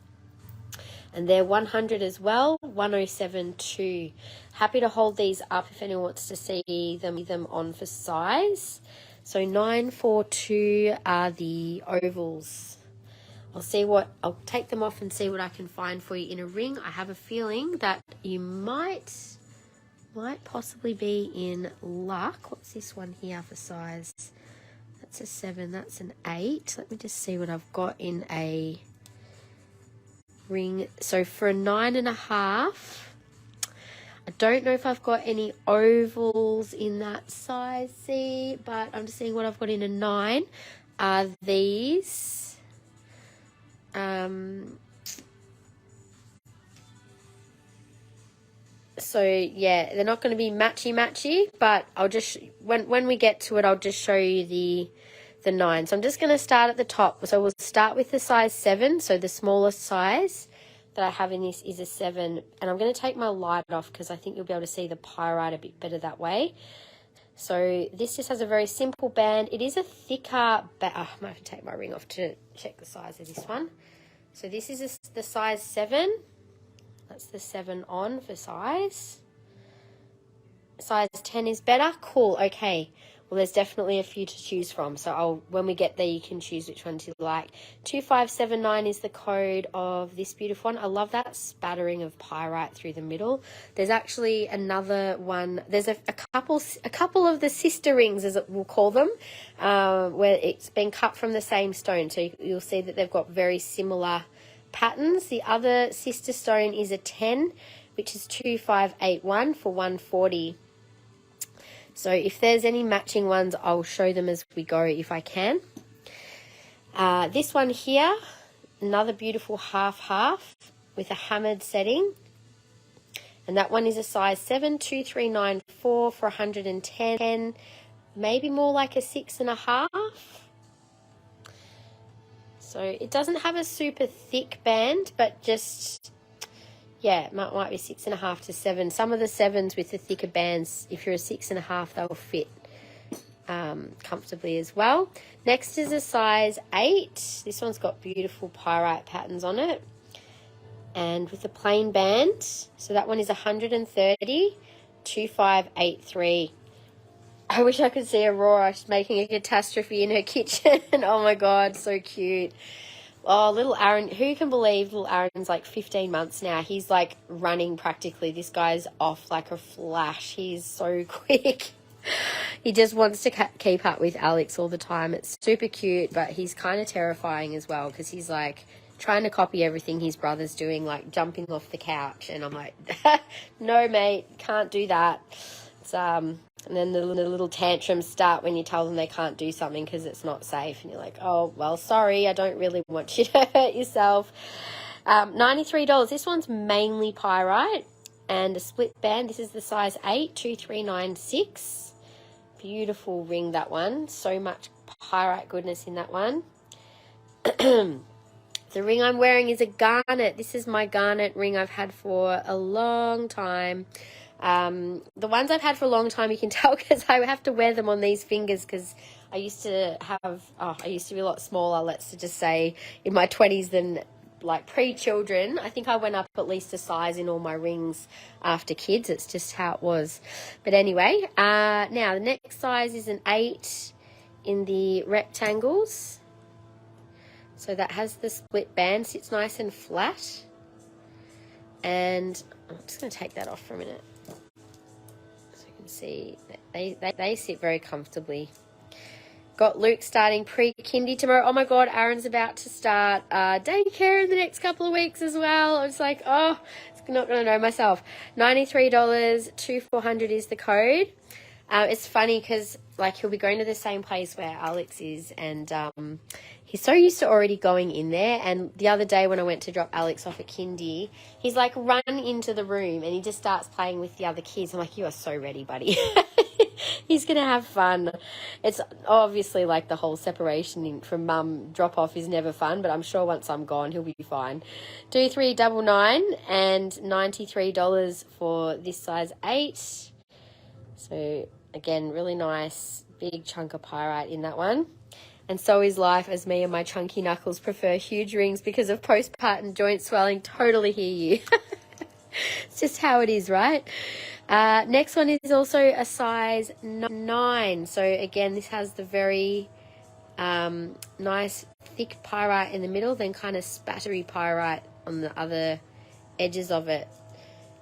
And they're 100 as well, 1072. Happy to hold these up if anyone wants to see them on for size. So 942 are the ovals. I'll take them off and see what I can find for you in a ring. I have a feeling that you might possibly be in luck. What's this one here for size? That's a 7, that's an 8. Let me just see what I've got in a ring. So for a 9.5, I don't know if I've got any ovals in that size, see, but I'm just seeing what I've got in a 9 are these. So yeah, they're not going to be matchy, but I'll just, when we get to it, I'll just show you the 9. So I'm just going to start at the top. So we'll start with the size 7. So the smallest size that I have in this is a 7. And I'm going to take my light off because I think you'll be able to see the pyrite a bit better that way. So this just has a very simple band. It is a thicker band. I might have to take my ring off to check the size of this one. So this is the size 7. That's the 7 on for size. Size 10 is better. Cool. Okay. Well, there's definitely a few to choose from. So when we get there, you can choose which ones you like. 2579 is the code of this beautiful one. I love that spattering of pyrite through the middle. There's actually another one. There's a couple of the sister rings, as we'll call them, where it's been cut from the same stone. So you'll see that they've got very similar patterns. The other sister stone is a 10, which is 2581 for 140. So if there's any matching ones, I'll show them as we go if I can. This one here, another beautiful half with a hammered setting. And that one is a size 7, 2394 for 110, maybe more like a 6.5. So it doesn't have a super thick band, but just, yeah, it might be 6.5 to 7. Some of the 7s with the thicker bands, if you're a 6.5, they'll fit comfortably as well. Next is a size 8. This one's got beautiful pyrite patterns on it. And with the plain band, so that one is 130, 2583. I wish I could see Aurora. She's making a catastrophe in her kitchen. Oh my God, so cute. Oh, little Aaron, who can believe little Aaron's like 15 months now? He's like running practically. This guy's off like a flash. He's so quick. He just wants to keep up with Alex all the time. It's super cute, but he's kind of terrifying as well because he's like trying to copy everything his brother's doing, like jumping off the couch. And I'm like, no, mate, can't do that. It's, and then the little tantrums start when you tell them they can't do something because it's not safe. And you're like, oh, well, sorry, I don't really want you to hurt yourself. $93. This one's mainly pyrite and a split band. This is the size 8, 2396. Beautiful ring, that one. So much pyrite goodness in that one. The ring I'm wearing is a garnet. This is my garnet ring I've had for a long time. The ones I've had for a long time, you can tell because I have to wear them on these fingers because I used to be a lot smaller, let's just say, in my 20s than like pre-children. I think I went up at least a size in all my rings after kids. It's just how it was. But anyway, now the next size is an 8 in the rectangles. So that has the split band, sits nice and flat. And I'm just going to take that off for a minute. So you can see they sit very comfortably. Got Luke starting pre-kindy tomorrow. Oh my God, Aaron's about to start daycare in the next couple of weeks as well. I was like, oh, it's not going to know myself. $93, 2400 is the code. It's funny because like he'll be going to the same place where Alex is, and he's so used to already going in there. And the other day when I went to drop Alex off at kindy, he's like run into the room and he just starts playing with the other kids. I'm like, you are so ready, buddy. He's going to have fun. It's obviously like the whole separation from mum drop off is never fun, but I'm sure once I'm gone, he'll be fine. 2399 and $93 for this size 8. So again, really nice big chunk of pyrite in that one. And so is life, as me and my chunky knuckles prefer huge rings because of postpartum joint swelling. Totally hear you. It's just how it is, right? Next one is also a size 9. So again, this has the very nice thick pyrite in the middle, then kind of spattery pyrite on the other edges of it.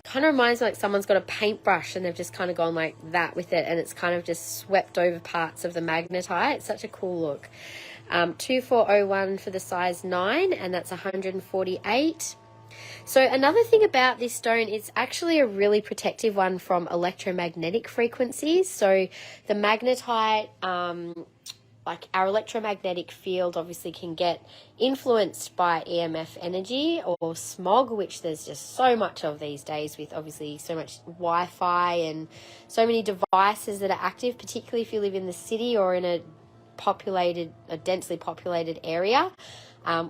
Kind of reminds me like someone's got a paintbrush and they've just kind of gone like that with it, and it's kind of just swept over parts of the magnetite. It's such a cool look. 2401 for the size 9, and that's 148. So another thing about this stone, it's actually a really protective one from electromagnetic frequencies. So the magnetite, like our electromagnetic field obviously can get influenced by EMF energy or smog, which there's just so much of these days with obviously so much Wi-Fi and so many devices that are active, particularly if you live in the city or in a densely populated area.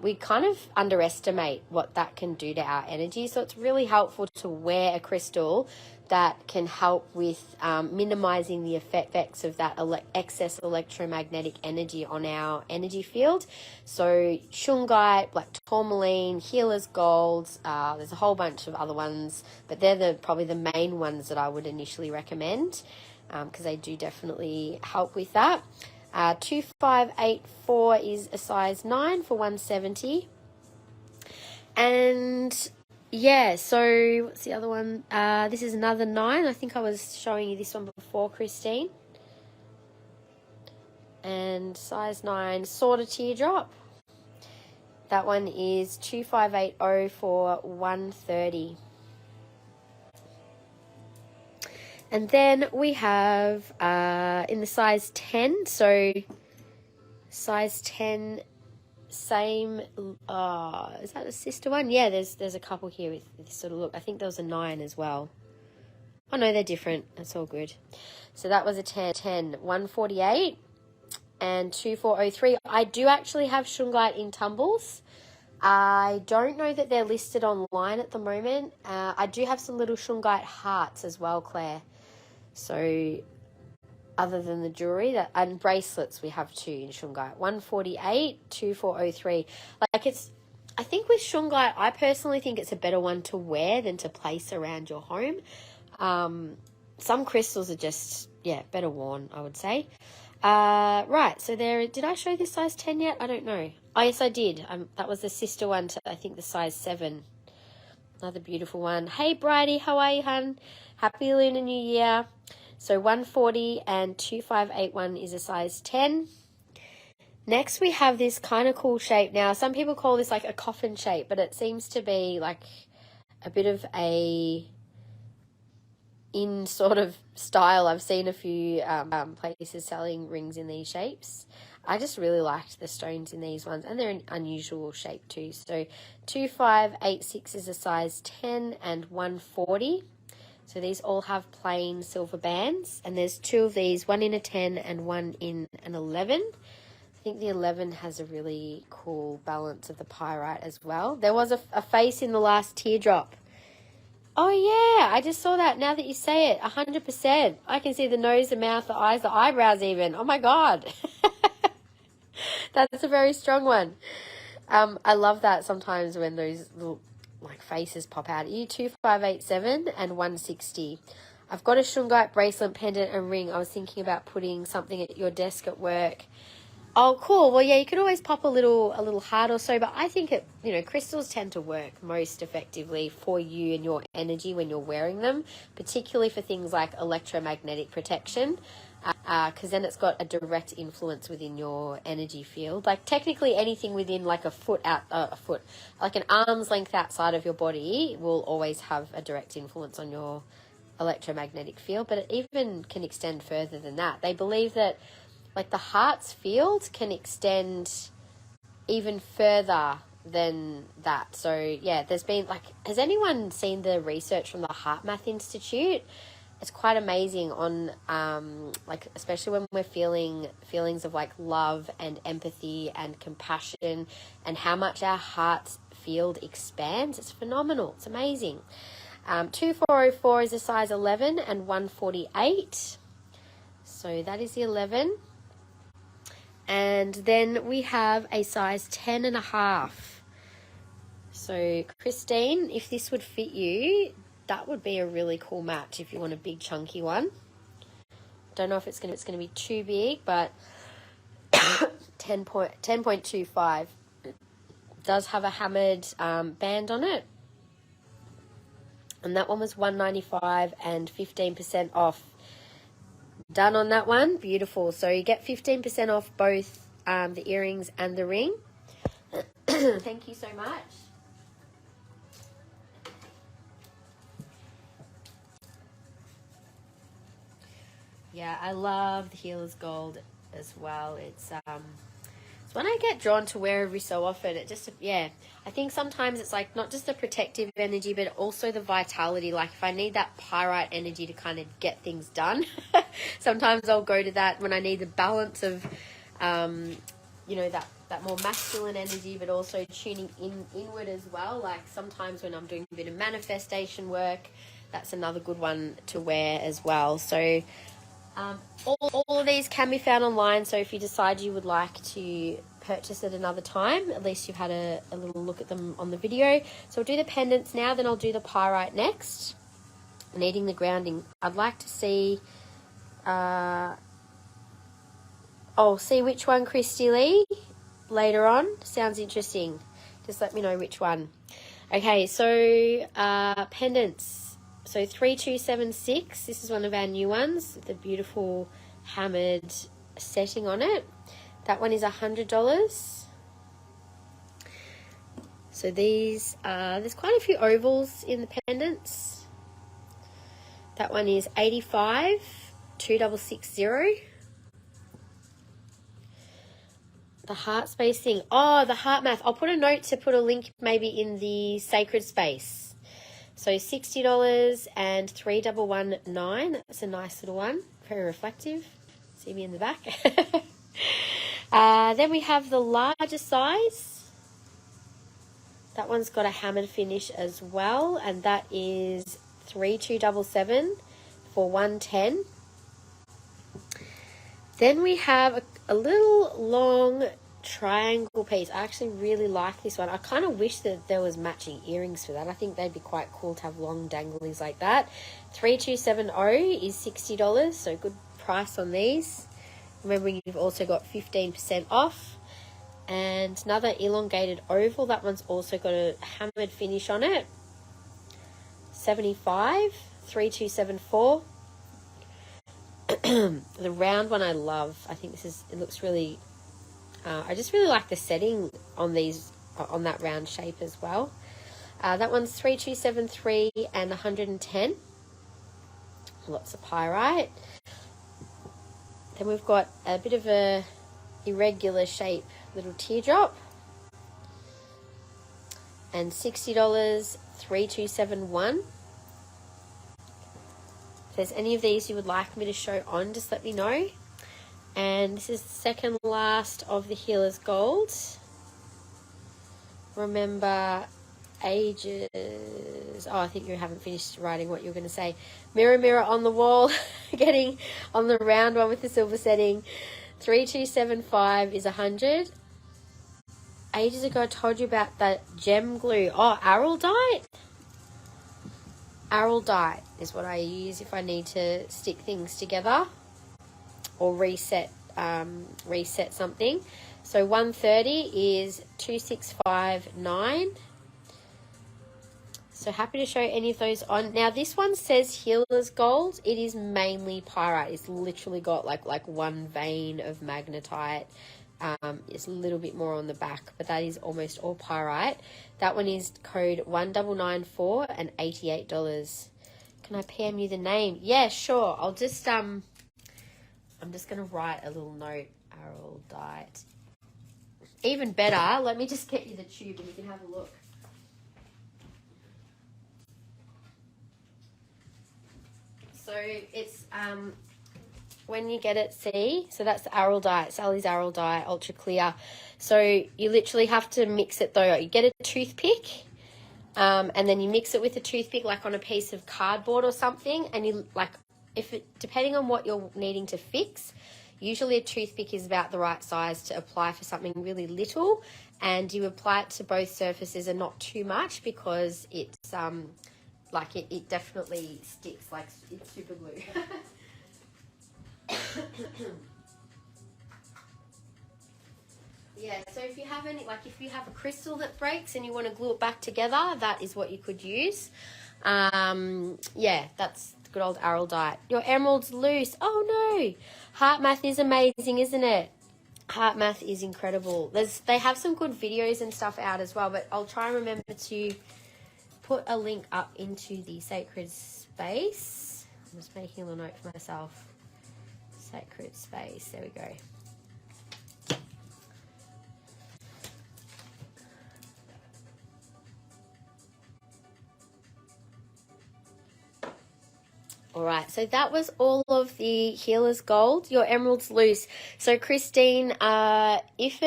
We kind of underestimate what that can do to our energy. So it's really helpful to wear a crystal that can help with minimizing the effects of that excess electromagnetic energy on our energy field. So shungite, black tourmaline, healer's golds, there's a whole bunch of other ones, but they're probably the main ones that I would initially recommend because they do definitely help with that. 2584 is a size 9 for 170. And yeah, so what's the other one? This is another 9. I think I was showing you this one before, Christine. And size 9, sort of teardrop. That one is 2580 for 130. And then we have in the size 10, so size 10, same, is that the sister one? Yeah, there's a couple here with this sort of look. I think there was a 9 as well. Oh no, they're different. That's all good. So that was a 10, 148 and 2403. I do actually have shungite in tumbles. I don't know that they're listed online at the moment. I do have some little shungite hearts as well, Claire. So other than the jewelry and bracelets, we have 2 in shungite. 148, 2403. Like I think with shungite, I personally think it's a better one to wear than to place around your home. Some crystals are just, yeah, better worn, I would say. Right, so there, did I show this size 10 yet? I don't know. Oh, yes, I did. That was the sister one to, I think, the size 7. Another beautiful one. Hey, Bridie, how are you, hun? Happy Lunar New Year. So 140 and 2581 is a size 10. Next, we have this kind of cool shape. Now, some people call this like a coffin shape, but it seems to be like a bit of a in sort of style. I've seen a few places selling rings in these shapes. I just really liked the stones in these ones, and they're an unusual shape too. So 2586 is a size 10 and 140. So these all have plain silver bands, and there's 2 of these, one in a 10 and one in an 11. I think the 11 has a really cool balance of the pyrite as well. There was a face in the last teardrop. Oh, yeah, I just saw that now that you say it, 100%. I can see the nose, the mouth, the eyes, the eyebrows even. Oh, my God. That's a very strong one. I love that sometimes when those little like faces pop out at you. 2587 and 160. I've got a shungite bracelet, pendant, and ring. I was thinking about putting something at your desk at work. Oh, cool. Well, yeah, you could always pop a little heart or so, but I think crystals tend to work most effectively for you and your energy when you're wearing them, particularly for things like electromagnetic protection, because then it's got a direct influence within your energy field. Like technically anything within like like an arm's length outside of your body will always have a direct influence on your electromagnetic field, but it even can extend further than that. They believe that like the heart's field can extend even further than that. So yeah, there's been like, has anyone seen the research from the Heart Math Institute? It's quite amazing on like especially when we're feeling feelings of like love and empathy and compassion and how much our heart's field expands. It's phenomenal. It's amazing. 2404 is a size 11 and 148. So that is the 11. And then we have a size 10 and a half. So Christine, if this would fit you, that would be a really cool match if you want a big chunky one. Don't know if it's going to be too big, but 10.25 does have a hammered band on it. And that one was $195 and 15% off. Done on that one. Beautiful. So you get 15% off both the earrings and the ring. Thank you so much. Yeah, I love the healer's gold as well. It's when I get drawn to wear every so often, it just, yeah, I think sometimes it's like not just the protective energy, but also the vitality. Like if I need that pyrite energy to kind of get things done, sometimes I'll go to that when I need the balance of, that more masculine energy, but also tuning inward as well. Like sometimes when I'm doing a bit of manifestation work, that's another good one to wear as well. So all of these can be found online, so if you decide you would like to purchase at another time, at least you've had a little look at them on the video. So I'll do the pendants now, then I'll do the pyrite next. Needing the grounding. I'd like to see see which one, Christy Lee, later on. Sounds interesting. Just let me know which one. Okay, so pendants. So 3276, this is one of our new ones, the beautiful hammered setting on it. That one is $100. So these, there's quite a few ovals in the pendants. That one is $85, 2660. The heart space thing. Oh, the heart math. I'll put a note to put a link maybe in the sacred space. So $60 and 3119. That's a nice little one. Very reflective. See me in the back. Then we have the larger size. That one's got a hammered finish as well, and that is 3277 for 110. Then we have a little long triangle piece. I actually really like this one. I kind of wish that there was matching earrings for that. I think they'd be quite cool to have long danglies like that. 3270 is $60, so good price on these. Remember, you've also got 15% off. And another elongated oval. That one's also got a hammered finish on it. 75, 3274. The round one I love. I think this is, it looks really, I just really like the setting on these, on that round shape as well. That one's 3273 and 110. Lots of pyrite. Then we've got a bit of a irregular shape little teardrop. And $60, 3271. If there's any of these you would like me to show on, just let me know. And this is the second last of the Healer's Gold. Remember ages. Oh, I think you haven't finished writing what you were going to say. Mirror, mirror on the wall. Getting on the round one with the silver setting. 3275 is 100. Ages ago I told you about that gem glue. Oh, araldite. Araldite is what I use if I need to stick things together or reset something. So 130 is 2659. So happy to show any of those on. Now this one says Healer's Gold. It is mainly pyrite. It's literally got like one vein of magnetite. It's a little bit more on the back, but that is almost all pyrite. That one is code 1994 and $88. Can I PM you the name? Yeah, sure. I'll just I'm just gonna write a little note. Araldite. Even better, let me just get you the tube and you can have a look. So it's when you get it, see, so that's the araldite, Sally's araldite, ultra clear. So you literally have to mix it though. You get a toothpick, and then you mix it with a toothpick, like on a piece of cardboard or something, and you like, depending on what you're needing to fix, usually a toothpick is about the right size to apply for something really little, and you apply it to both surfaces and not too much because it's like it definitely sticks, like it's super glue. Yeah, so if you have any, like if you have a crystal that breaks and you want to glue it back together, that is what you could use. Yeah, that's good old araldite. Your emerald's loose. Oh no. Heart math is amazing, isn't it? Heart math is incredible. They have some good videos and stuff out as well, but I'll try and remember to put a link up into the sacred space. I'm just making a little note for myself. Sacred space. There we go. All right, so that was all of the Healer's Gold. Your emerald's loose. So Christine, if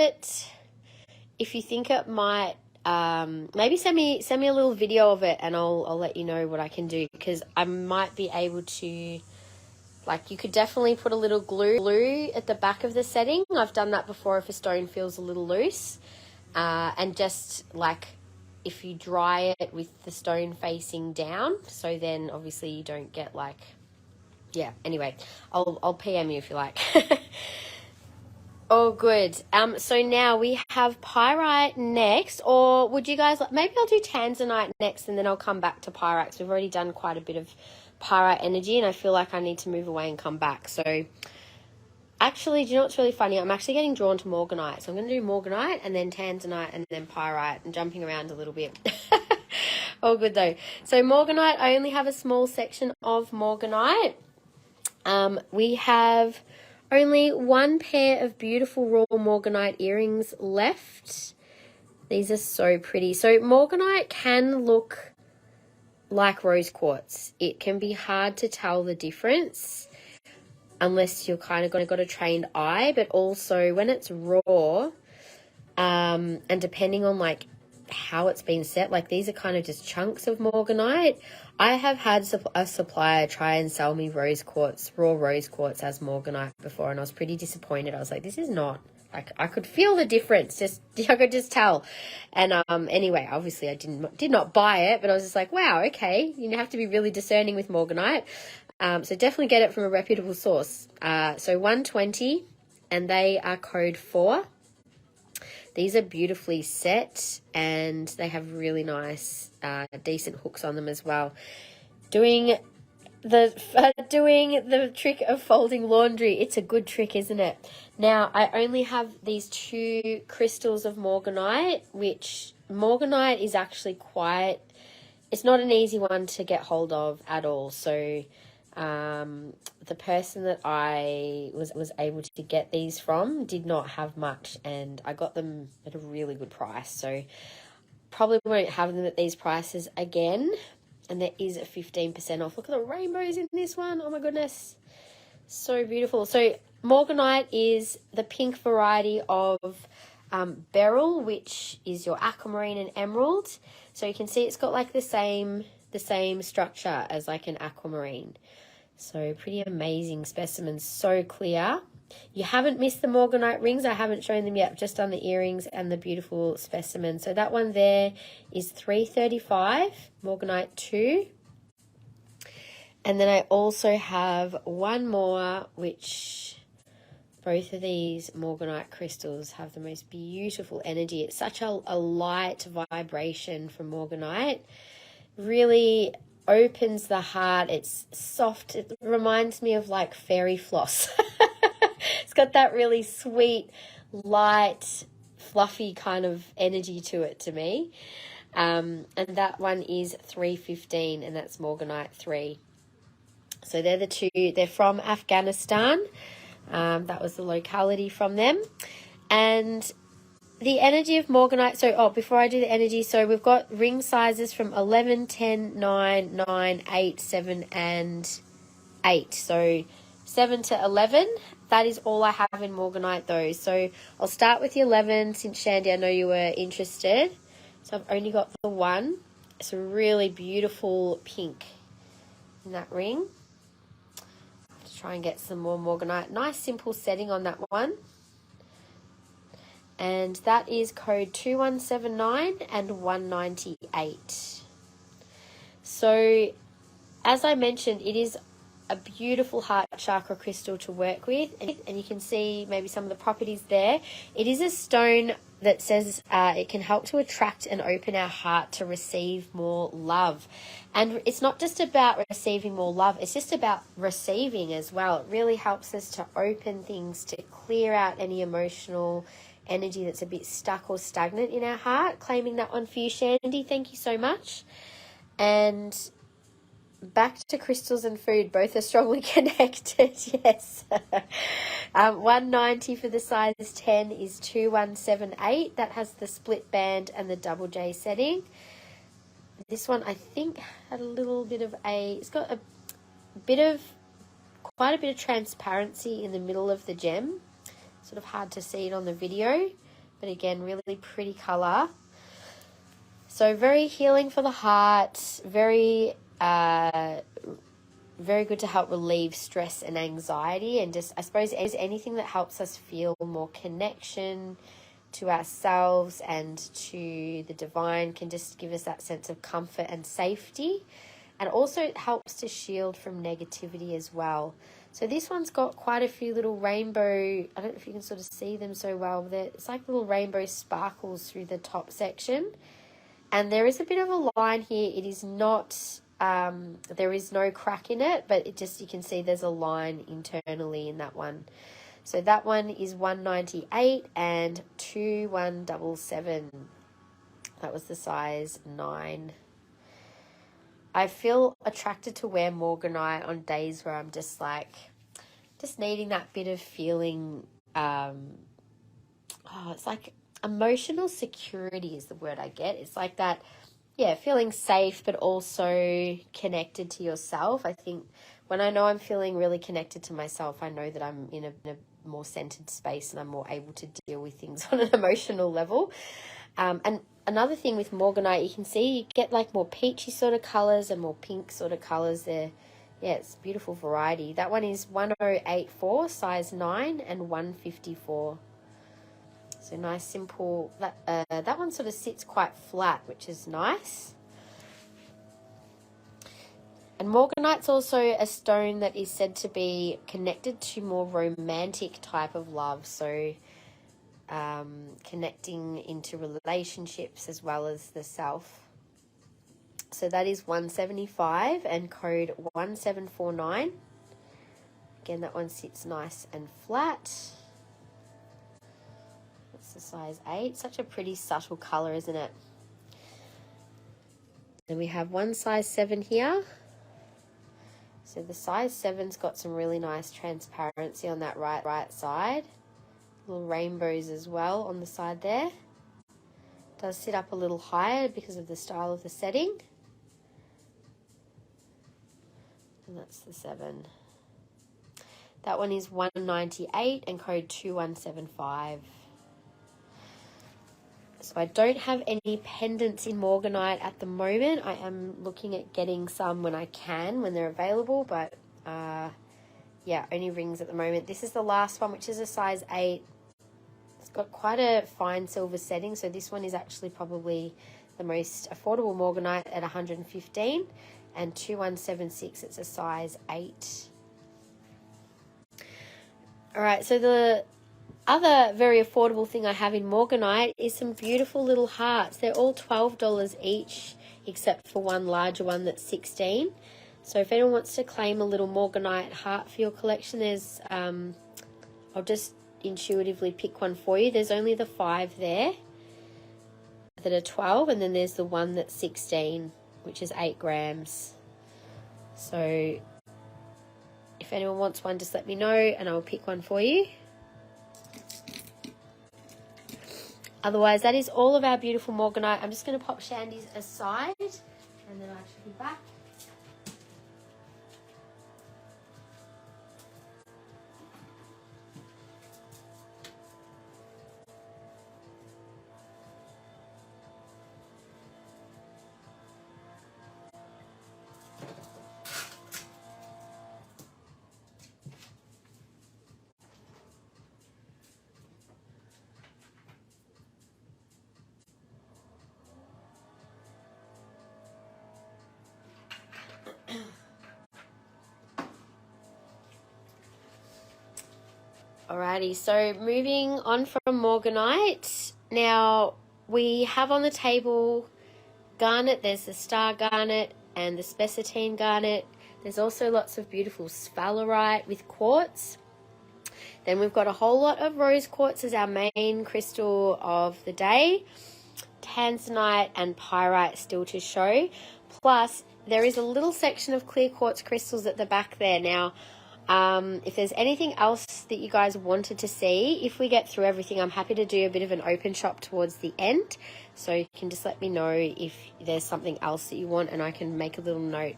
you think it might, maybe send me a little video of it, and I'll let you know what I can do, because I might be able to, like, you could definitely put a little glue at the back of the setting. I've done that before if a stone feels a little loose, and just like, if you dry it with the stone facing down, so then obviously you don't get like, yeah, anyway, I'll PM you if you like. Oh, good. So now we have pyrite next, or would you guys, maybe I'll do tanzanite next and then I'll come back to pyrite, 'cause we've already done quite a bit of pyrite energy and I feel like I need to move away and come back. So actually, do you know what's really funny? I'm actually getting drawn to Morganite. So I'm going to do Morganite and then Tanzanite and then Pyrite, and jumping around a little bit. All good though. So Morganite, I only have a small section of Morganite. We have only one pair of beautiful raw Morganite earrings left. These are so pretty. So Morganite can look like rose quartz. It can be hard to tell the difference unless you're kind of got a trained eye, but also when it's raw, and depending on like how it's been set, like these are kind of just chunks of Morganite. I have had a supplier try and sell me rose quartz, raw rose quartz as Morganite before, and I was pretty disappointed. I was like, this is not I could feel the difference. I could just tell. And anyway, obviously I did not buy it, but I was just like, wow, okay, you have to be really discerning with Morganite. So definitely get it from a reputable source. So 120, and they are code 4. These are beautifully set, and they have really nice, decent hooks on them as well. Doing the trick of folding laundry. It's a good trick, isn't it? Now, I only have these 2 crystals of Morganite, which Morganite is actually it's not an easy one to get hold of at all. So the person that I was able to get these from did not have much, and I got them at a really good price. So probably won't have them at these prices again. And there is a 15% off. Look at the rainbows in this one. Oh my goodness. So beautiful. So Morganite is the pink variety of beryl, which is your aquamarine and emerald. So you can see it's got like the same structure as like an aquamarine. So pretty amazing specimens. So clear. You haven't missed the Morganite rings. I haven't shown them yet. I've just done the earrings and the beautiful specimen. So that one there is $335, Morganite 2. And then I also have one more, which both of these Morganite crystals have the most beautiful energy. It's such a light vibration from Morganite. Really opens the heart. It's soft. It reminds me of like fairy floss. It's got that really sweet, light, fluffy kind of energy to it to me. And that one is $315, and that's Morganite 3. So they're the 2. They're from Afghanistan. That was the locality from them. And the energy of Morganite, so before I do the energy, so we've got ring sizes from 11, 10, 9, 9, 8, 7, and 8. So 7 to 11, that is all I have in Morganite though. So I'll start with the 11, since Shandy, I know you were interested. So I've only got the 1. It's a really beautiful pink in that ring. Let's try and get some more Morganite. Nice simple setting on that one. And that is code 2179 and 198. So as I mentioned, it is a beautiful heart chakra crystal to work with, and you can see maybe some of the properties there. It is a stone that says it can help to attract and open our heart to receive more love. And it's not just about receiving more love, it's just about receiving as well. It really helps us to open things, to clear out any emotional energy that's a bit stuck or stagnant in our heart. Claiming that one for you, Shandy. Thank you so much. And back to crystals and food, both are strongly connected. Yes. 190 for the size 10 is 2178. That has the split band and the double J setting. This one I think had a little bit of it's got quite a bit of transparency in the middle of the gem. Sort of hard to see it on the video, but again, really pretty color. So very healing for the heart, very good to help relieve stress and anxiety, and just, I suppose, anything that helps us feel more connection to ourselves and to the divine can just give us that sense of comfort and safety. And also it helps to shield from negativity as well. So this one's got quite a few little rainbow, I don't know if you can sort of see them so well, it's like little rainbow sparkles through the top section. And there is a bit of a line here. It is not, there is no crack in it, but you can see there's a line internally in that one. So that one is 198 and 2177. That was the size 9. I feel attracted to wear Morganite on days where I'm just needing that bit of feeling. It's like emotional security is the word I get. It's like that, feeling safe, but also connected to yourself. I think when I know I'm feeling really connected to myself, I know that I'm in a more centered space and I'm more able to deal with things on an emotional level. And another thing with Morganite, you can see you get like more peachy sort of colours and more pink sort of colours there. Yeah, it's a beautiful variety. That one is 1084, size 9, and 154. So nice, simple. That one sort of sits quite flat, which is nice. And Morganite's also a stone that is said to be connected to more romantic type of love. So connecting into relationships as well as the self. So that is $175 and code 1749. Again, that one sits nice and flat. That's the size 8. Such a pretty subtle colour, isn't it? Then we have one size 7 here. So the size 7's got some really nice transparency on that right side. Little rainbows as well on the side there. Does sit up a little higher because of the style of the setting. And that's the 7. That one is $198 and code 2175. So I don't have any pendants in Morganite at the moment. I am looking at getting some when I can, when they're available. But yeah, only rings at the moment. This is the last one, which is a size 8. It's got quite a fine silver setting. So this one is actually probably the most affordable Morganite at $115 and 2176. It's a size 8. All right, so the other very affordable thing I have in Morganite is some beautiful little hearts. They're all $12 each, except for one larger one that's $16. So if anyone wants to claim a little Morganite heart for your collection, there's I'll just intuitively pick one for you. There's only the 5 there that are 12, and then there's the one that's 16, which is 8 grams. So if anyone wants one, just let me know and I'll pick one for you. Otherwise, that is all of our beautiful Morganite. I'm just going to pop Shandy's aside and then I should be back. Alrighty, so moving on from Morganite. Now, we have on the table Garnet. There's the Star Garnet and the Spessartine Garnet. There's also lots of beautiful Sphalerite with quartz. Then we've got a whole lot of rose quartz as our main crystal of the day. Tanzanite and Pyrite still to show. Plus, there is a little section of clear quartz crystals at the back there. Now, if there's anything else that you guys wanted to see, if we get through everything, I'm happy to do a bit of an open shop towards the end. So you can just let me know if there's something else that you want and I can make a little note.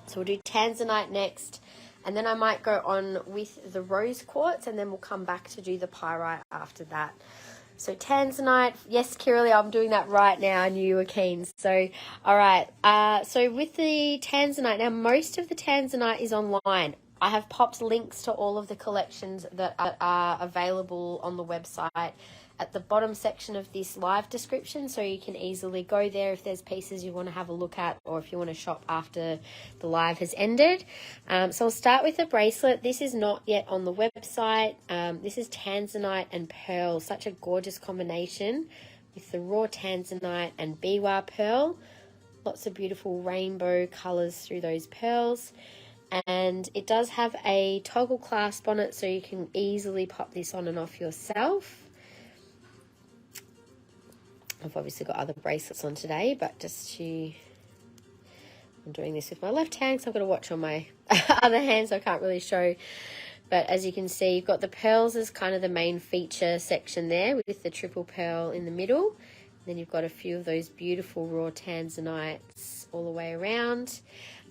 So we'll do Tanzanite next. And then I might go on with the rose quartz and then we'll come back to do the pyrite after that. So Tanzanite, yes, Kiralee, I'm doing that right now. I knew you were keen. So, all right. So with the Tanzanite, now most of the Tanzanite is online. I have popped links to all of the collections that are available on the website at the bottom section of this live description, so you can easily go there if there's pieces you want to have a look at or if you want to shop after the live has ended. So I'll start with the bracelet. This is not yet on the website. This is Tanzanite and pearl, such a gorgeous combination with the raw Tanzanite and biwa pearl. Lots of beautiful rainbow colours through those pearls. And it does have a toggle clasp on it, so you can easily pop this on and off yourself. I've obviously got other bracelets on today, but I'm doing this with my left hand, so I've got to watch on my other hand, so I can't really show. But as you can see, you've got the pearls as kind of the main feature section there with the triple pearl in the middle. Then you've got a few of those beautiful raw Tanzanites all the way around.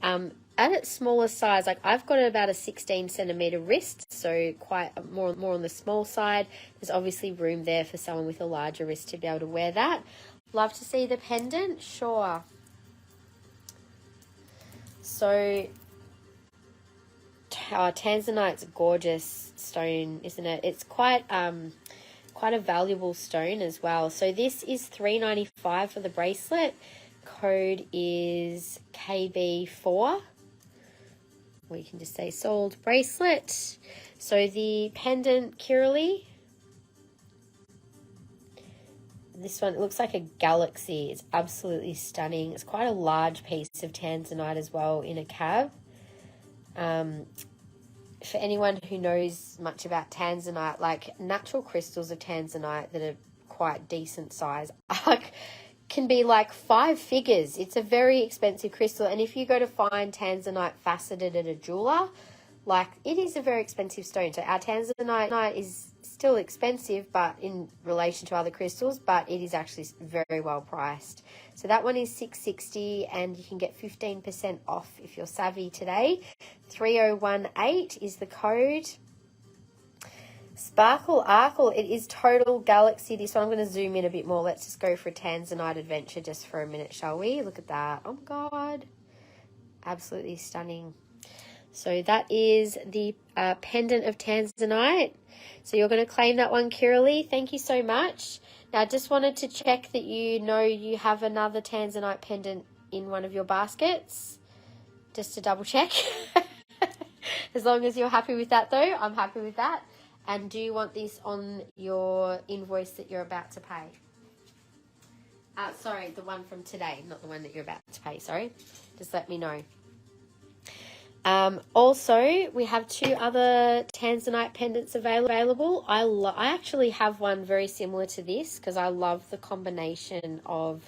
At its smaller size, like I've got about a 16 centimeter wrist, so quite more on the small side. There's obviously room there for someone with a larger wrist to be able to wear that. Love to see the pendant, sure. So Tanzanite's a gorgeous stone, isn't it? It's quite quite a valuable stone as well. So this is $3.95 for the bracelet. Code is KB4. Or you can just say sold bracelet. So the pendant Kiralee. This one, it looks like a galaxy. It's absolutely stunning. It's quite a large piece of Tanzanite as well in a cab. For anyone who knows much about Tanzanite, like natural crystals of Tanzanite that are quite decent size can be like 5 figures. It's a very expensive crystal. And if you go to find Tanzanite faceted at a jeweler, like it is a very expensive stone. So our Tanzanite is still expensive, but in relation to other crystals, but it is actually very well priced. So that one is $6.60 and you can get 15% off if you're savvy today. 3018 is the code. Sparkle Arkle, it is total galaxy. This one I'm going to zoom in a bit more. Let's just go for a Tanzanite adventure just for a minute, shall we? Look at that. Oh my God. Absolutely stunning. So that is the pendant of Tanzanite. So you're going to claim that one, Kiralee. Thank you so much. Now, I just wanted to check that you know you have another Tanzanite pendant in one of your baskets. Just to double check. As long as you're happy with that, though, I'm happy with that. And do you want this on your invoice that you're about to pay? Sorry, the one from today, not the one that you're about to pay, sorry. Just let me know. Also, we have 2 other Tanzanite pendants available. I actually have one very similar to this because I love the combination of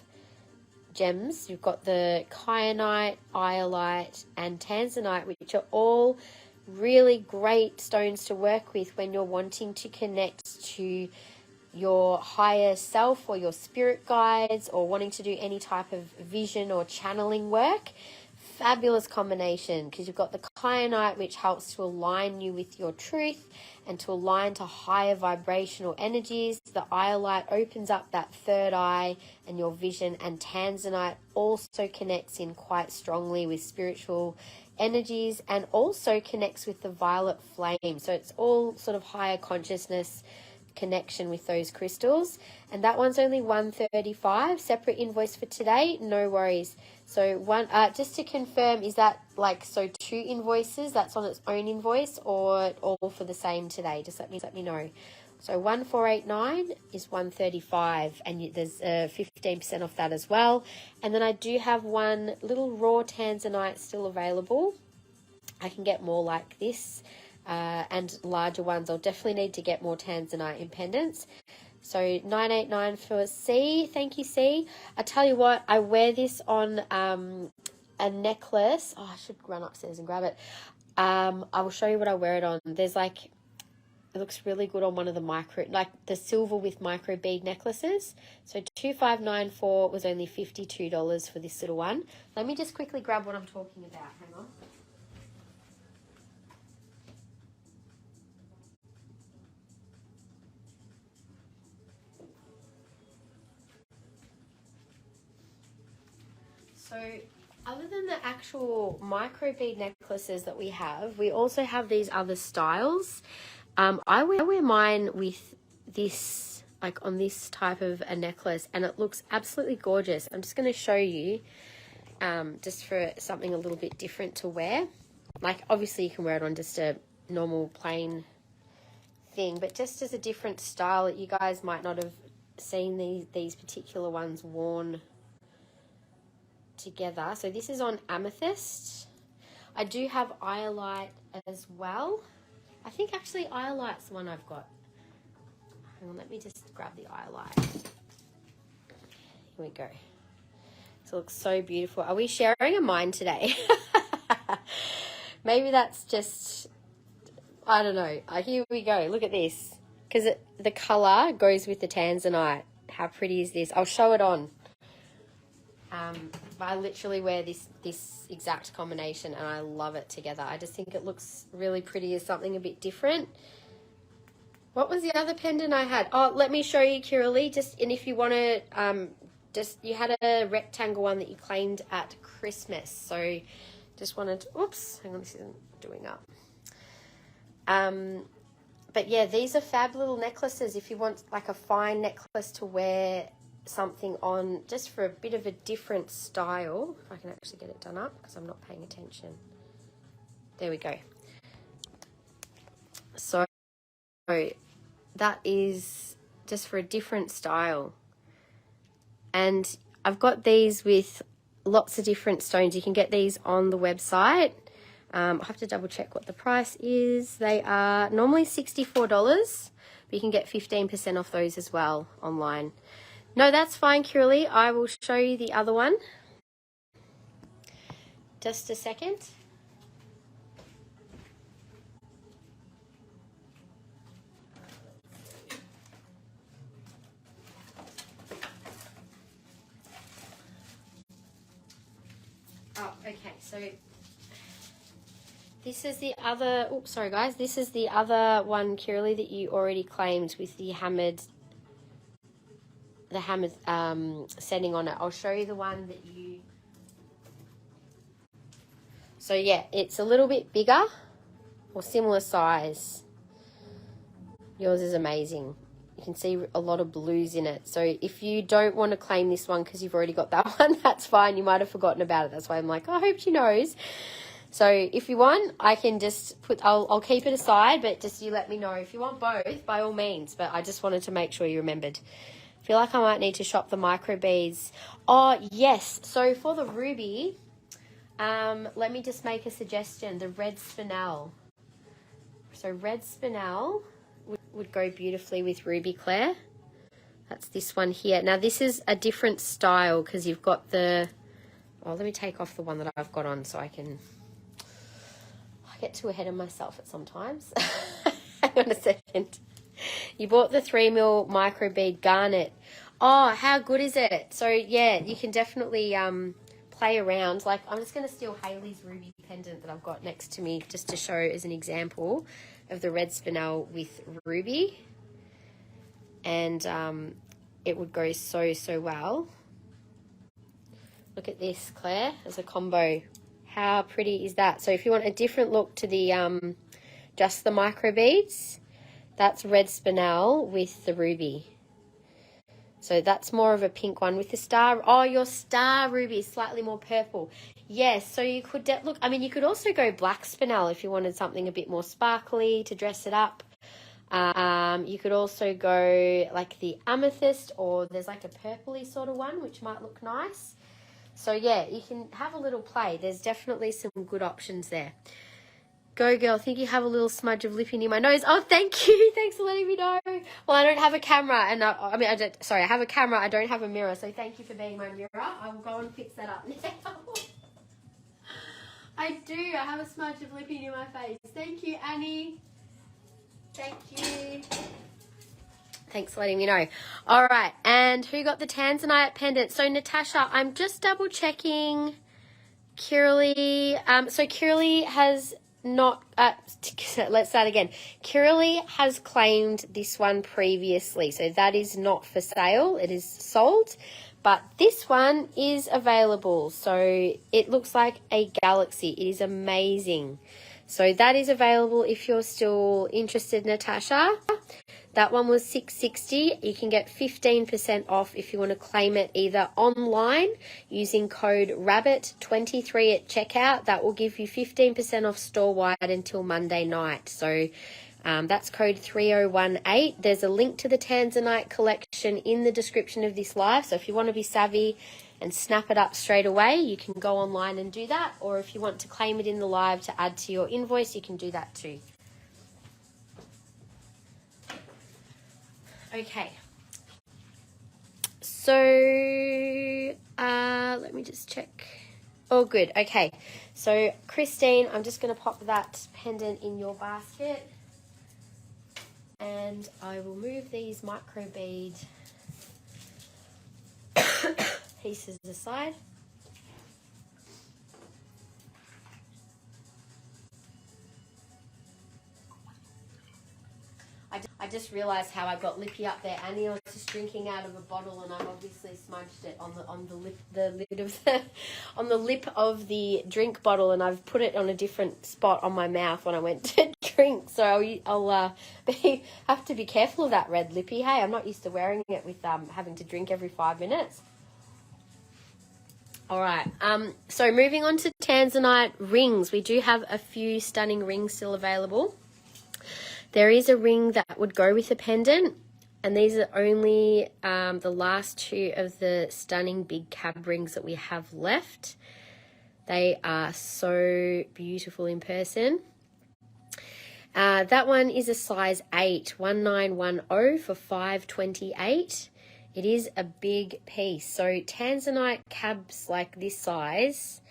gems. You've got the kyanite, iolite, and Tanzanite, which are all really great stones to work with when you're wanting to connect to your higher self or your spirit guides or wanting to do any type of vision or channeling work. Fabulous combination because you've got the kyanite, which helps to align you with your truth and to align to higher vibrational energies. The iolite opens up that third eye and your vision, and Tanzanite also connects in quite strongly with spiritual energies and also connects with the violet flame. So it's all sort of higher consciousness connection with those crystals, and that one's only $135. Separate invoice for today, no worries. So one, just to confirm, is that like 2 invoices? That's on its own invoice, or all for the same today? Just let me know. So 1489 is 135, and there's 15% off that as well. And then I do have one little raw Tanzanite still available. I can get more like this. And larger ones. I'll definitely need to get more Tanzanite in pendants. So 989 for C. Thank you, C. I tell you what, I wear this on a necklace. Oh, I should run upstairs and grab it. I will show you what I wear it on. There's it looks really good on one of the the silver with micro bead necklaces. So 2594 was only $52 for this little one. Let me just quickly grab what I'm talking about. Hang on. So other than the actual micro bead necklaces that we have, we also have these other styles. I wear mine with this, on this type of a necklace, and it looks absolutely gorgeous. I'm just going to show you just for something a little bit different to wear. Obviously you can wear it on just a normal plain thing, but just as a different style that you guys might not have seen these particular ones worn together. So this is on amethyst. I do have iolite as well. I think actually iolite's the one I've got. Hang on, let me just grab the iolite. Here we go. So it looks so beautiful. Are we sharing a mind today? Maybe that's just, I don't know. Here we go. Look at this. Because the colour goes with the Tanzanite. How pretty is this? I'll show it on. I literally wear this exact combination and I love it together. I just think it looks really pretty as something a bit different. What was the other pendant I had? Oh, let me show you, Kiralee. And if you want to, you had a rectangle one that you claimed at Christmas. So just wanted to, oops, hang on, this isn't doing up. But yeah, these are fab little necklaces if you want like a fine necklace to wear something on just for a bit of a different style. If I can actually get it done up because I'm not paying attention. There we go. So that is just for a different style. And I've got these with lots of different stones. You can get these on the website. I'll have to double check what the price is. They are normally $64, but you can get 15% off those as well online. No, that's fine, Curly. I will show you the other one. Just a second. Oh, okay, so this is the other, oops, sorry guys, this is the other one, Curly, that you already claimed with the hammered setting on it. I'll show you the one that you, so yeah, it's a little bit bigger or similar size. Yours is amazing. You can see a lot of blues in it. So if you don't want to claim this one because you've already got that one, that's fine. You might have forgotten about it. That's why I'm like, oh, I hope she knows. So if you want, I can just put, I'll keep it aside, but just you let me know. If you want both, by all means. But I just wanted to make sure you remembered. I feel like I might need to shop the micro beads. Oh, yes. So for the ruby, let me just make a suggestion. The red spinel. So red spinel would go beautifully with ruby, Claire. That's this one here. Now this is a different style because you've got the, oh, let me take off the one that I've got on so I get too ahead of myself at sometimes. Hang on a second. You bought the 3mm micro bead garnet. Oh, how good is it? So yeah, you can definitely play around. Like I'm just going to steal Hayley's ruby pendant that I've got next to me just to show as an example of the red spinel with ruby. And it would go so well. Look at this, Claire, as a combo. How pretty is that? So if you want a different look to the just the micro beads, that's red spinel with the ruby. So that's more of a pink one with the star. Oh, your star ruby is slightly more purple. Yes, so you could look. I mean, you could also go black spinel if you wanted something a bit more sparkly to dress it up. You could also go like the amethyst, or there's like a purpley sort of one which might look nice. So yeah, you can have a little play. There's definitely some good options there. Go girl, I think you have a little smudge of lipping in my nose. Oh, thank you. Thanks for letting me know. Well, I don't have a camera, and I have a camera. I don't have a mirror, so thank you for being my mirror. I will go and fix that up now. I do. I have a smudge of lipping in my face. Thank you, Annie. Thank you. Thanks for letting me know. All right, and who got the Tanzanite pendant? So Natasha, I'm just double checking. Kirli, so Kirli has not, let's start again. Kirli has claimed this one previously, so that is not for sale. It is sold, but this one is available. So it looks like a galaxy. It is amazing. So that is available if you're still interested, Natasha. That one was $6.60. You can get 15% off if you want to claim it either online using code RABBIT23 at checkout. That will give you 15% off store-wide until Monday night. So that's code 3018. There's a link to the Tanzanite collection in the description of this live. So if you want to be savvy and snap it up straight away, you can go online and do that. Or if you want to claim it in the live to add to your invoice, you can do that too. Okay, so let me just check. Oh, good. Okay, so Christine, I'm just going to pop that pendant in your basket, and I will move these micro bead pieces aside. I just realised how I got lippy up there, Annie. I was just drinking out of a bottle, and I've obviously smudged it on the lid of the lip of the drink bottle, and I've put it on a different spot on my mouth when I went to drink, so I'll have to be careful of that red lippy. Hey, I'm not used to wearing it with having to drink every 5 minutes. All right, so moving on to Tanzanite rings. We do have a few stunning rings still available. There is a ring that would go with a pendant, and these are only the last two of the stunning big cab rings that we have left. They are so beautiful in person. That one is a size 8, 1910 for $5.28. It is a big piece. So Tanzanite cabs like this size,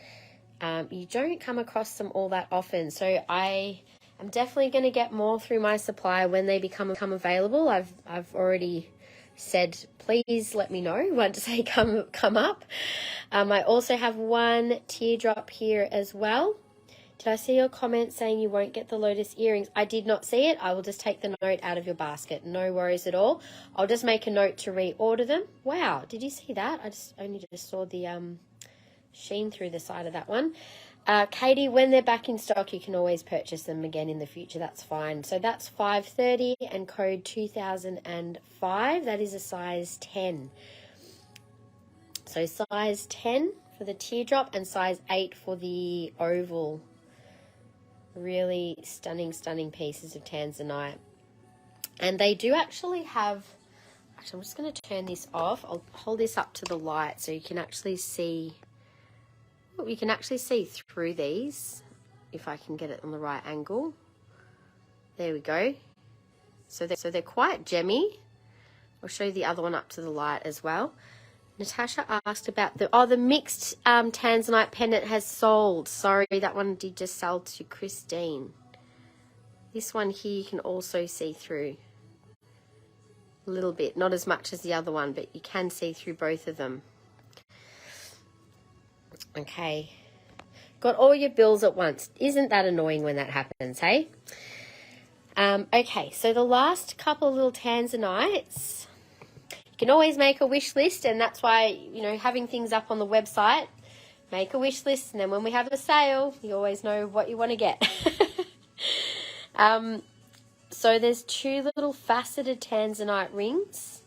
you don't come across them all that often. So I am definitely going to get more through my supply when they become available. I've already said, please let me know once they come up. I also have one teardrop here as well. Did I see your comment saying you won't get the lotus earrings? I did not see it. I will just take the note out of your basket. No worries at all. I'll just make a note to reorder them. Wow, did you see that? I only just saw the sheen through the side of that one. Katie, when they're back in stock, you can always purchase them again in the future. That's fine. So that's $5.30 and code 2005. That is a size 10. So size 10 for the teardrop and size 8 for the oval. Really stunning pieces of Tanzanite. And they do actually have, actually I'm just going to turn this off. I'll hold this up to the light so you can actually see, you can actually see through these if I can get it on the right angle. There we go. So they're quite gemmy. I'll show you the other one up to the light as well. Natasha asked about the mixed Tanzanite pendant has sold. Sorry, that one did just sell to Christine. This one here you can also see through a little bit, not as much as the other one, but you can see through both of them. Okay, got all your bills at once. Isn't that annoying when that happens, hey? Okay, so the last couple of little Tanzanites. You can always make a wish list, and that's why, you know, having things up on the website, make a wish list, and then when we have a sale, you always know what you want to get. So there's two little faceted Tanzanite rings.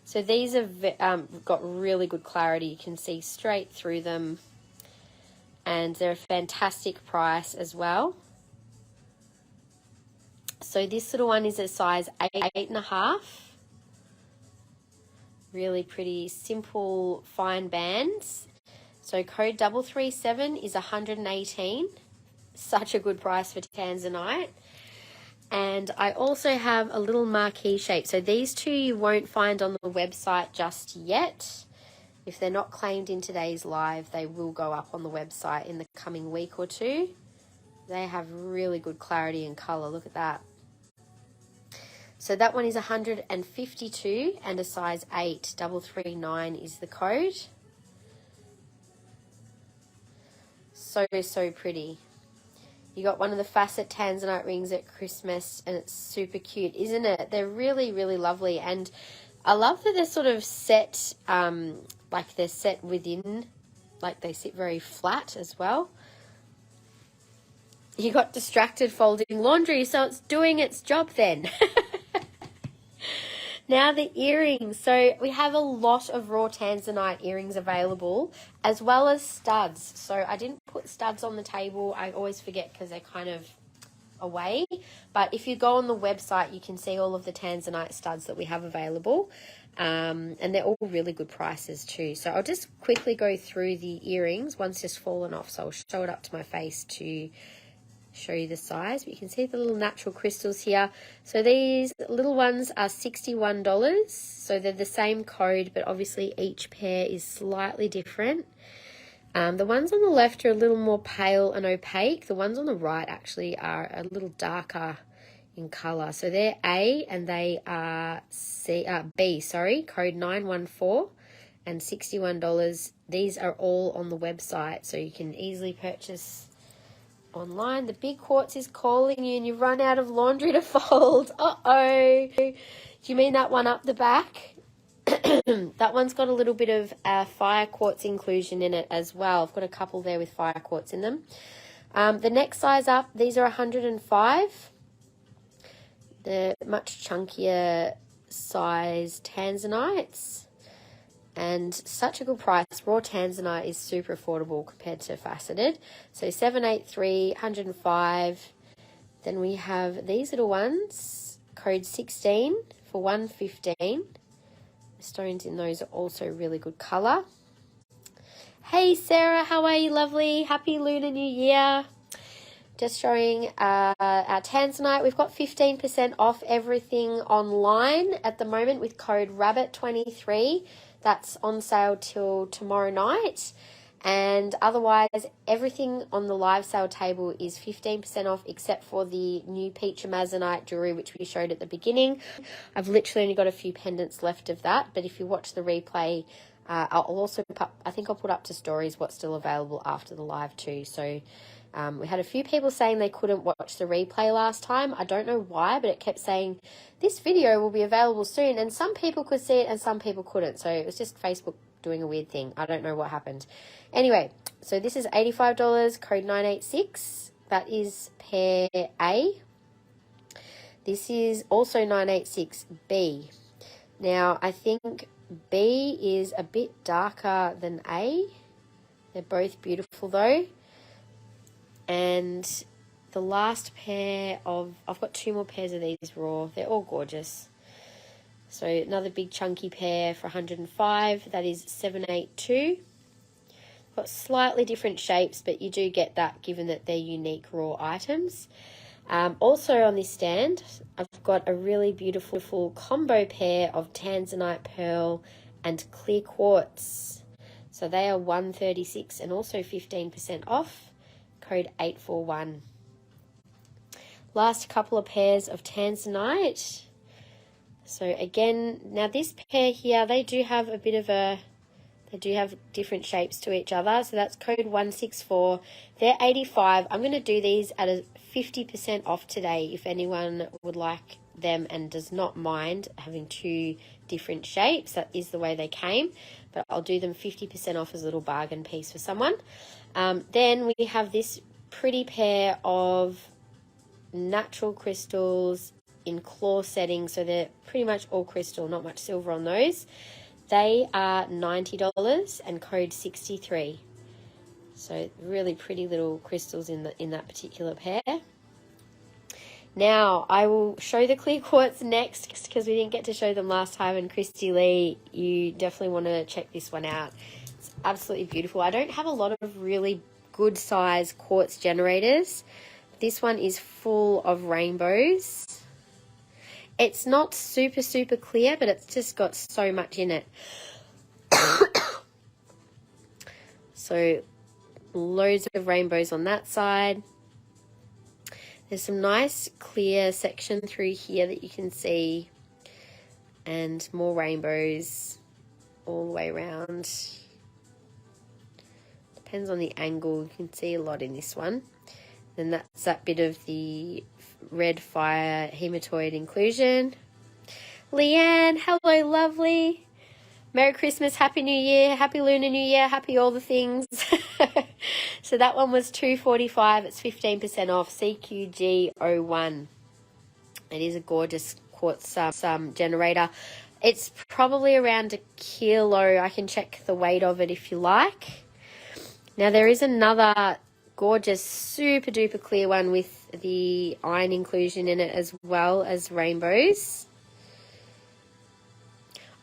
So these have got really good clarity. You can see straight through them, and they're a fantastic price as well. So this little one is a size 8.5. Really pretty, simple, fine bands. So code 337 is 118. Such a good price for Tanzanite. And I also have a little marquee shape. So these two you won't find on the website just yet. If they're not claimed in today's live, they will go up on the website in the coming week or two. They have really good clarity and color. Look at that. So that one is 152 and a size 8, 339 is the code. So pretty. You got one of the facet Tanzanite rings at Christmas, and it's super cute, isn't it? They're really lovely, and I love that they're sort of set, like they're set within, like they sit very flat as well. You got distracted folding laundry, so it's doing its job then. Now the earrings. So we have a lot of raw Tanzanite earrings available, as well as studs. So I didn't put studs on the table. I always forget because they're kind of away. But if you go on the website, you can see all of the Tanzanite studs that we have available. And they're all really good prices too. So I'll just quickly go through the earrings. One's just fallen off, so I'll show it up to my face to show you the size. But you can see the little natural crystals here. So these little ones are $61. So they're the same code, but obviously each pair is slightly different. The ones on the left are a little more pale and opaque. The ones on the right actually are a little darker in color. So they're A and they are B, code 914 and $61. These are all on the website, so you can easily purchase online. The big quartz is calling you and you run out of laundry to fold. Uh-oh. Do you mean that one up the back? That one's got a little bit of fire quartz inclusion in it as well. I've got a couple there with fire quartz in them. The next size up, these are 105. They're much chunkier size Tanzanites and such a good price. Raw Tanzanite is super affordable compared to faceted. So 783, 105. Then we have these little ones, code 16 for 115. The stones in those are also really good colour. Hey Sarah, how are you, lovely? Happy Lunar New Year. Just showing our Tanzanite. We've got 15% off everything online at the moment with code RABBIT23. That's on sale till tomorrow night. And otherwise, everything on the live sale table is 15% off except for the new peach amazonite jewelry, which we showed at the beginning. I've literally only got a few pendants left of that. But if you watch the replay, I'll also I think I'll put up to stories what's still available after the live too. So we had a few people saying they couldn't watch the replay last time. I don't know why, but it kept saying this video will be available soon, and some people could see it and some people couldn't. So it was just Facebook doing a weird thing. I don't know what happened. Anyway, so this is $85, code 986. That is pair A. This is also 986B. Now, I think B is a bit darker than A. They're both beautiful though. And the last pair of, I've got two more pairs of these raw. They're all gorgeous. So another big chunky pair for 105. That is 782. Got slightly different shapes, but you do get that given that they're unique raw items. Also on this stand, I've got a really beautiful combo pair of Tanzanite pearl and clear quartz. So they are 136 and also 15% off, code 841. Last couple of pairs of Tanzanite. So again, now this pair here, they do have a bit of a, they do have different shapes to each other. So that's code 164. They're 85. I'm going to do these at a 50% off today if anyone would like them and does not mind having two different shapes. That is the way they came, but I'll do them 50% off as a little bargain piece for someone. Then we have this pretty pair of natural crystals in claw setting, so they're pretty much all crystal, not much silver on those. They are $90 and code 63. So really pretty little crystals in that particular pair. Now I will show the clear quartz next because we didn't get to show them last time, and Christy Lee, you definitely want to check this one out. It's absolutely beautiful. I don't have a lot of really good size quartz generators. This one is full of rainbows. It's not super clear, but it's just got so much in it. So loads of rainbows on that side. There's some nice clear section through here that you can see, and more rainbows all the way around. Depends on the angle. You can see a lot in this one. Then that's that bit of the red fire hematoid inclusion. Leanne, hello lovely. Merry Christmas, Happy New Year, Happy Lunar New Year, happy all the things. So that one was $245. It's 15% off, CQG01. It is a gorgeous quartz generator. It's probably around a kilo. I can check the weight of it if you like. Now there is another gorgeous super duper clear one with the iron inclusion in it as well as rainbows.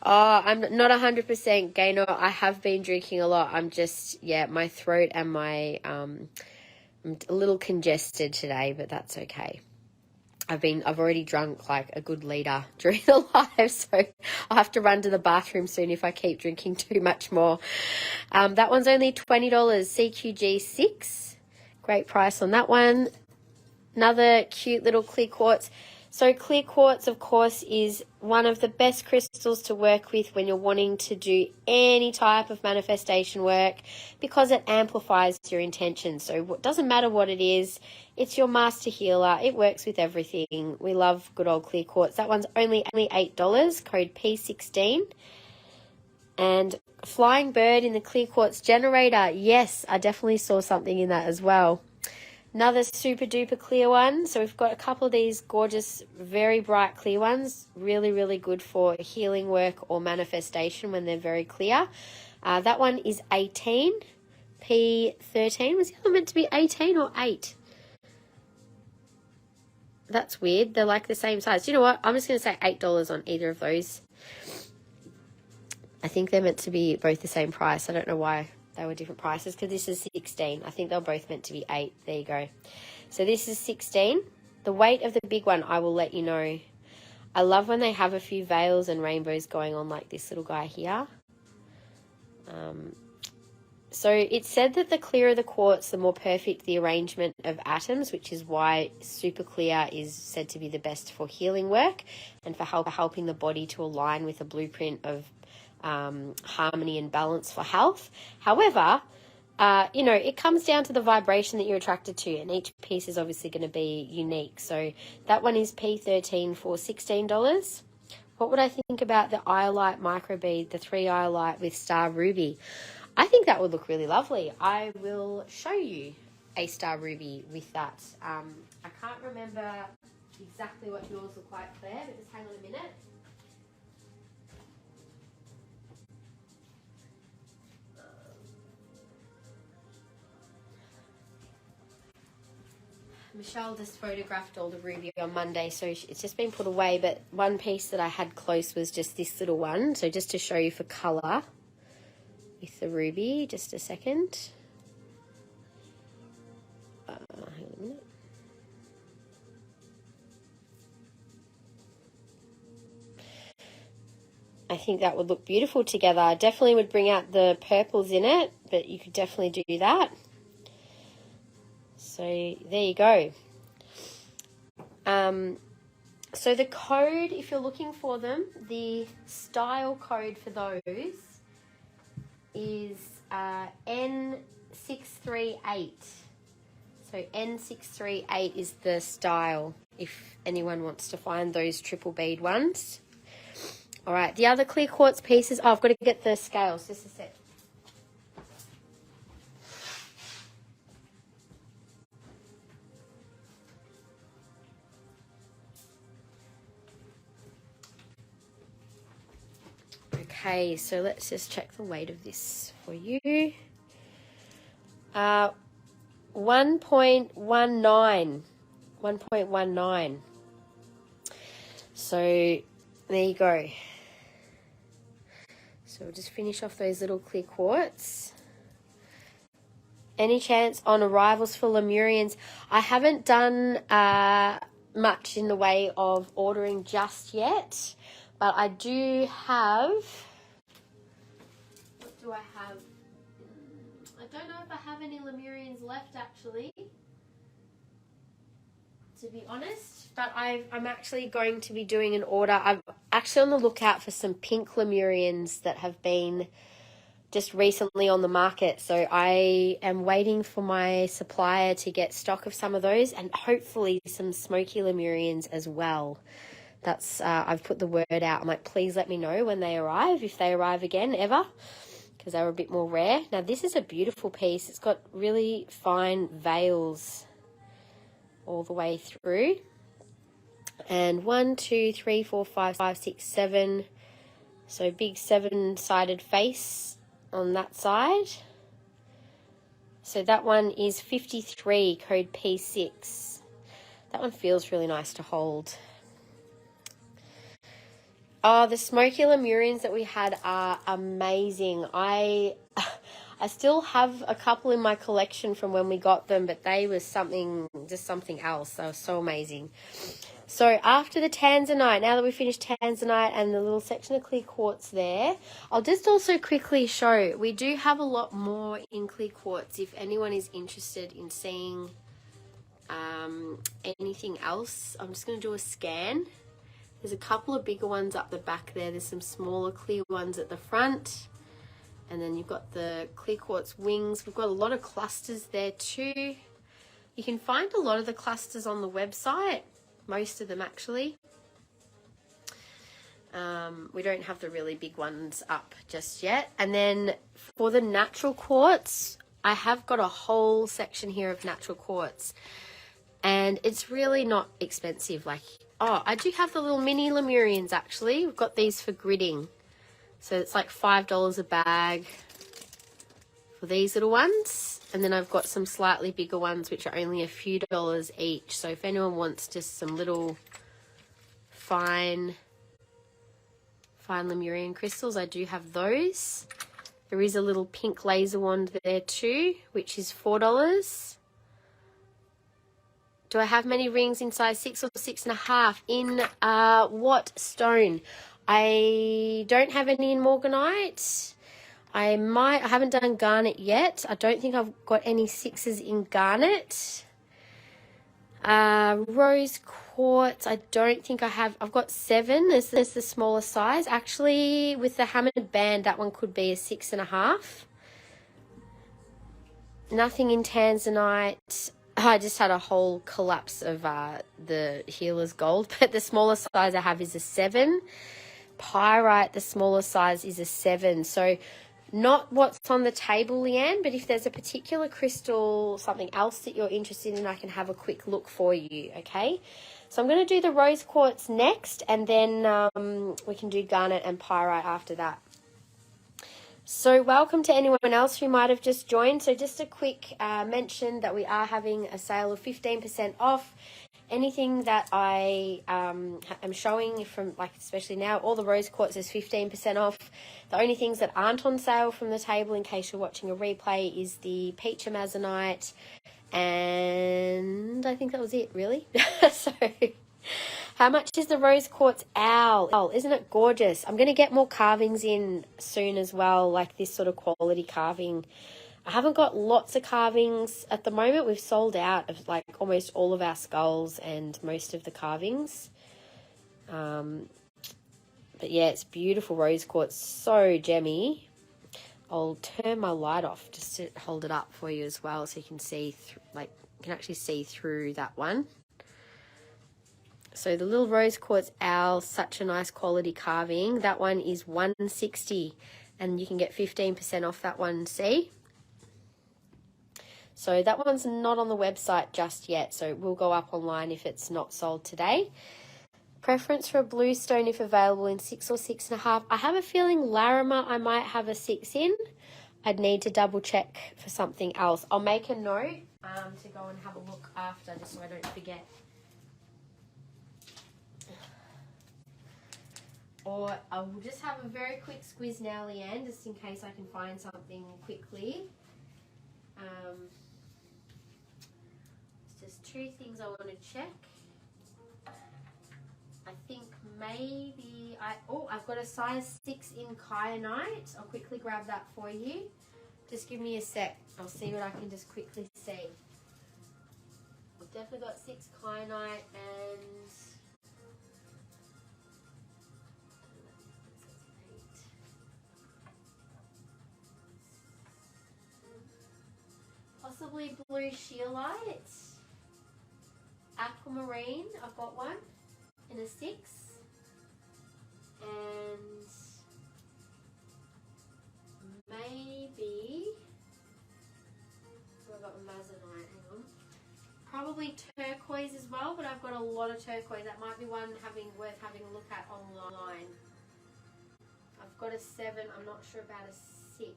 Oh, I'm not 100% Gaynor. I have been drinking a lot. I'm just, yeah, my throat and my, I'm a little congested today, but that's okay. I've already drunk like a good liter during the live, so I'll have to run to the bathroom soon if I keep drinking too much more. That one's only $20, CQG6. Great price on that one. Another cute little clear quartz. So clear quartz, of course, is one of the best crystals to work with when you're wanting to do any type of manifestation work because it amplifies your intention. So it doesn't matter what it is. It's your master healer. It works with everything. We love good old clear quartz. That one's only $8, code P16. And Flying Bird in the clear quartz generator. Yes, I definitely saw something in that as well. Another super duper clear one. So we've got a couple of these gorgeous, very bright clear ones. Really, really good for healing work or manifestation when they're very clear. That one is 18, P13. Was the other meant to be 18 or 8? That's weird. They're like the same size. You know what? I'm just going to say $8 on either of those. I think they're meant to be both the same price. I don't know why they were different prices, because this is 16. I think they're both meant to be 8. There you go. So this is 16. The weight of the big one, I will let you know. I love when they have a few veils and rainbows going on, like this little guy here. So it said that the clearer the quartz, the more perfect the arrangement of atoms, which is why super clear is said to be the best for healing work and for helping the body to align with a blueprint of harmony and balance for health. However, you know, it comes down to the vibration that you're attracted to, and each piece is obviously going to be unique. So that one is P13 for $16. What would I think about the iolite microbead, the 3 iolite with star ruby? I think that would look really lovely. I will show you a star ruby with that. I can't remember exactly what yours look like, Claire, but just hang on a minute. Michelle just photographed all the ruby on Monday, so it's just been put away, but one piece that I had close was just this little one. So just to show you for colour with the ruby, just a second. Hang on a minute. I think that would look beautiful together. I definitely would bring out the purples in it, but you could definitely do that. So there you go. So the code, if you're looking for them, the style code for those is N638. So N638 is the style, if anyone wants to find those triple bead ones. All right, the other clear quartz pieces, I've got to get the scales, just a sec. Okay, so let's just check the weight of this for you. 1.19. 1.19. So there you go. So we'll just finish off those little clear quartz. Any chance on arrivals for Lemurians? I haven't done much in the way of ordering just yet, but I do have... What do I have? I don't know if I have any Lemurians left, actually, to be honest, but I'm actually going to be doing an order. I'm actually on the lookout for some pink Lemurians that have been just recently on the market, so I am waiting for my supplier to get stock of some of those, and hopefully some smoky Lemurians as well. That's I've put the word out. I'm like, please let me know when they arrive, if they arrive again ever, because they were a bit more rare. Now this is a beautiful piece. It's got really fine veils all the way through, and 1, 2, 3, 4, 5, 6, 7. So big 7-sided face on that side. So that one is 53, code P6. That one feels really nice to hold. Oh, the smoky Lemurians that we had are amazing. I still have a couple in my collection from when we got them, but they were just something else. They were so amazing. So after the Tanzanite, now that we've finished Tanzanite and the little section of clear quartz there, I'll just also quickly show, we do have a lot more in clear quartz if anyone is interested in seeing anything else. I'm just going to do a scan. There's a couple of bigger ones up the back there. There's some smaller clear ones at the front. And then you've got the clear quartz wings. We've got a lot of clusters there too. You can find a lot of the clusters on the website. Most of them actually. We don't have the really big ones up just yet. And then for the natural quartz, I have got a whole section here of natural quartz, and it's really not expensive. Like, oh, I do have the little mini Lemurians actually. We've got these for gridding. So it's like $5 a bag for these little ones. And then I've got some slightly bigger ones, which are only a few dollars each. So if anyone wants just some little fine Lemurian crystals, I do have those. There is a little pink laser wand there too, which is $4. Do I have many rings in size 6 or 6.5? In what stone? I don't have any in Morganite. I haven't done Garnet yet. I don't think I've got any 6s in Garnet. Rose quartz, I don't think I have. I've got 7. This is the smaller size. Actually, with the hammered band, that one could be a 6.5. Nothing in Tanzanite. I just had a whole collapse of the healer's gold, but the smaller size I have is a 7. Pyrite, the smaller size is a 7. So not what's on the table, Leanne, but if there's a particular crystal, something else that you're interested in, I can have a quick look for you, okay? So I'm going to do the rose quartz next, and then we can do garnet and pyrite after that. So welcome to anyone else who might have just joined. So just a quick mention that we are having a sale of 15% off. Anything that I am showing from, like, especially now, all the rose quartz is 15% off. The only things that aren't on sale from the table, in case you're watching a replay, is the peach amazonite, and I think that was it, really. So how much is the rose quartz owl? Oh, isn't it gorgeous? I'm going to get more carvings in soon as well, like this sort of quality carving. I haven't got lots of carvings at the moment. We've sold out of like almost all of our skulls and most of the carvings. But yeah, it's beautiful rose quartz, so gemmy. I'll turn my light off just to hold it up for you as well, so you can see, you can actually see through that one. So the little rose quartz owl, such a nice quality carving. That one is $160, and you can get 15% off that one, see? So that one's not on the website just yet, so it will go up online if it's not sold today. Preference for a blue stone if available in 6 or 6.5. I have a feeling Larimer I might have a 6 in. I'd need to double check for something else. I'll make a note to go and have a look after, just so I don't forget. Or I will just have a very quick squiz now, Leanne, just in case I can find something quickly. There's just 2 things I want to check. I think maybe I've got a size 6 in kyanite. I'll quickly grab that for you. Just give me a sec. I'll see what I can just quickly see. I've definitely got 6 kyanite and possibly blue sheolite. Aquamarine, I've got one in a 6. And maybe I've got amazonite, hang on. Probably turquoise as well, but I've got a lot of turquoise. That might be one worth having a look at online. I've got a 7, I'm not sure about a 6.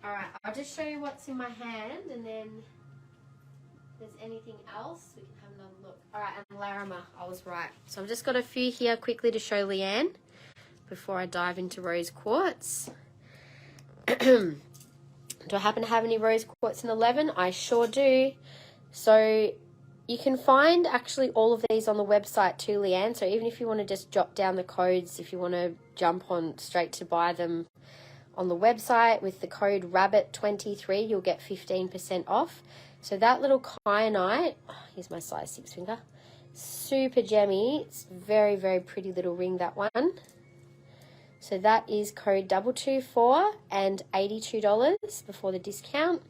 Alright, I'll just show you what's in my hand, and then if there's anything else, we can have another look. Alright, and Larimer, I was right. So I've just got a few here quickly to show Leanne before I dive into rose quartz. Do I happen to have any rose quartz in 11? I sure do. So you can find actually all of these on the website too, Leanne. So even if you want to just jot down the codes, if you want to jump on straight to buy them on the website with the code RABBIT23, you'll get 15% off. So that little kyanite, here's my size 6 finger, super gemmy. It's very, very pretty little ring, that one. So that is code 224 and $82 before the discount.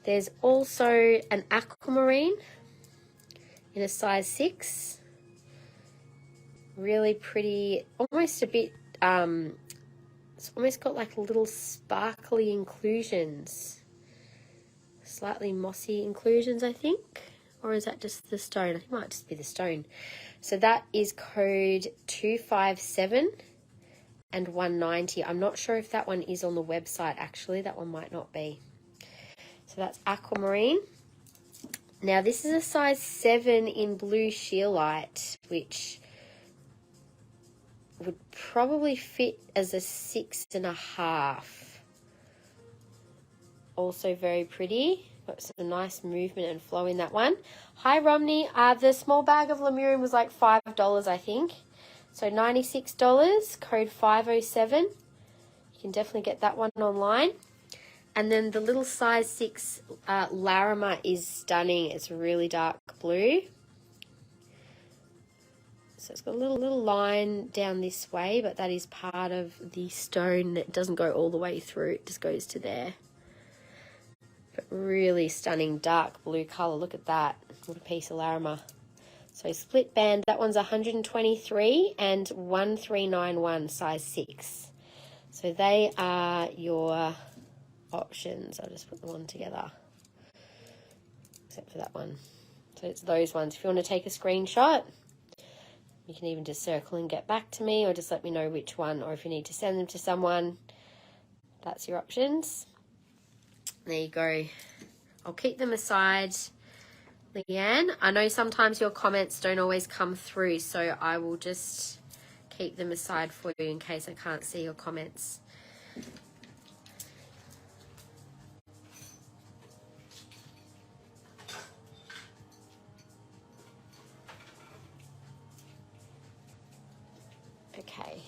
There's also an aquamarine in a size 6. Really pretty, almost a bit It's almost got like little sparkly inclusions. Slightly mossy inclusions, I think. Or is that just the stone? I think it might just be the stone. So that is code 257 and 190. I'm not sure if that one is on the website, actually. That one might not be. So that's aquamarine. Now, this is a size 7 in blue shearlight, which would probably fit as a 6.5. Also very pretty. Got some nice movement and flow in that one. Hi, Romney. The small bag of Lemurin was like $5, I think. So $96, code 507. You can definitely get that one online. And then the little size 6 Larimer is stunning. It's really dark blue. So it's got a little line down this way, but that is part of the stone that doesn't go all the way through. It just goes to there. But really stunning dark blue colour. Look at that. What a piece of Larimer. So split band, that one's 123 and 1391 size 6. So they are your options. I'll just put them on together. Except for that one. So it's those ones. If you want to take a screenshot, you can even just circle and get back to me, or just let me know which one, or if you need to send them to someone, that's your options. There you go. I'll keep them aside, Leanne. I know sometimes your comments don't always come through, so I will just keep them aside for you in case I can't see your comments. Okay.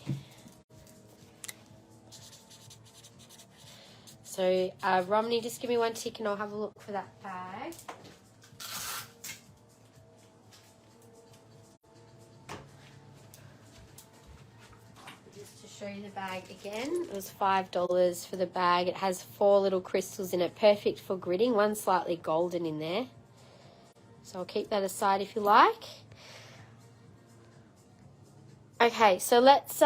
So, Romney, just give me one tick and I'll have a look for that bag. Just to show you the bag again, it was $5 for the bag. It has 4 little crystals in it, perfect for gridding. One slightly golden in there. So I'll keep that aside if you like. Okay, so let's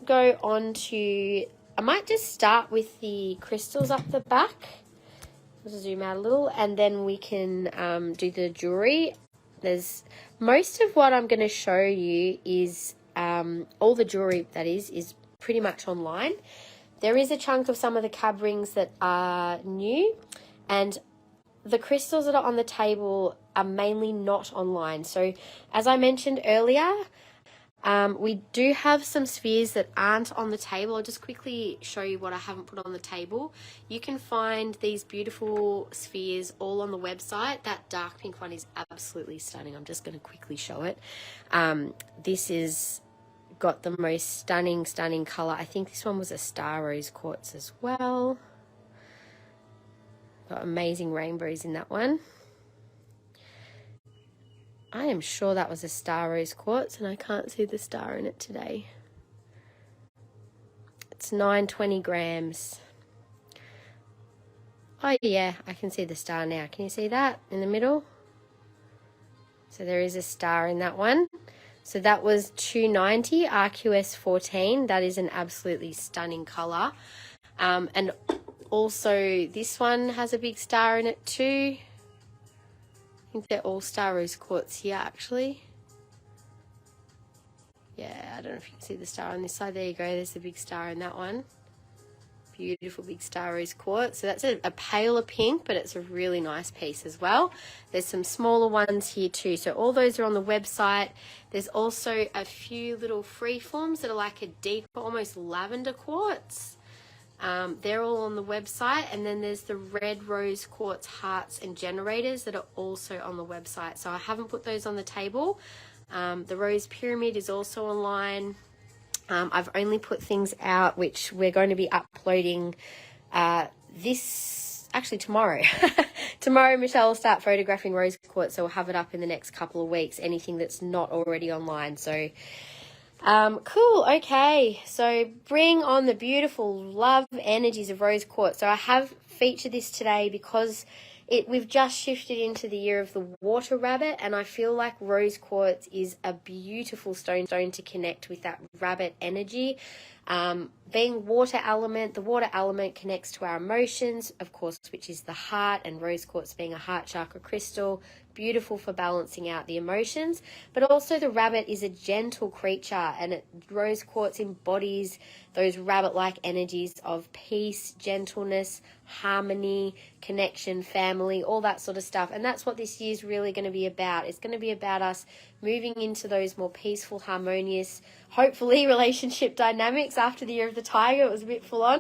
go on to, I might just start with the crystals up the back. Let's zoom out a little, and then we can do the jewelry. There's most of what I'm going to show you is all the jewelry that is pretty much online. There is a chunk of some of the cab rings that are new, and the crystals that are on the table are mainly not online. So as I mentioned earlier, we do have some spheres that aren't on the table. I'll just quickly show you what I haven't put on the table. You can find these beautiful spheres all on the website. That dark pink one is absolutely stunning. I'm just going to quickly show it. This is got the most stunning colour. I think this one was a star rose quartz as well. Got amazing rainbows in that one. I am sure that was a star rose quartz, and I can't see the star in it today. It's 920 grams. Oh yeah, I can see the star now. Can you see that in the middle? So there is a star in that one. So that was 290 RQS 14. That is an absolutely stunning colour. And also this one has a big star in it too. I think they're all star rose quartz here, actually. Yeah, I don't know if you can see the star on this side. There you go. There's the big star in that one. Beautiful big star rose quartz. So that's a paler pink, but it's a really nice piece as well. There's some smaller ones here too. So all those are on the website. There's also a few little free forms that are like a deeper, almost lavender quartz. They're all on the website, and then there's the red rose quartz hearts and generators that are also on the website. So I haven't put those on the table. The rose pyramid is also online. I've only put things out which we're going to be uploading tomorrow. Tomorrow Michelle will start photographing rose quartz, so we'll have it up in the next couple of weeks, anything that's not already online. So cool. Okay, so bring on the beautiful love energies of rose quartz. So I have featured this today because we've just shifted into the year of the water rabbit, and I feel like rose quartz is a beautiful stone to connect with that rabbit energy. Being water element, the water element connects to our emotions, of course, which is the heart, and rose quartz being a heart chakra crystal, beautiful for balancing out the emotions. But also the rabbit is a gentle creature, and rose quartz embodies those rabbit-like energies of peace, gentleness, harmony, connection, family, all that sort of stuff. And that's what this year is really going to be about. It's going to be about us moving into those more peaceful, harmonious, hopefully relationship dynamics. After the year of the tiger, it was a bit full on.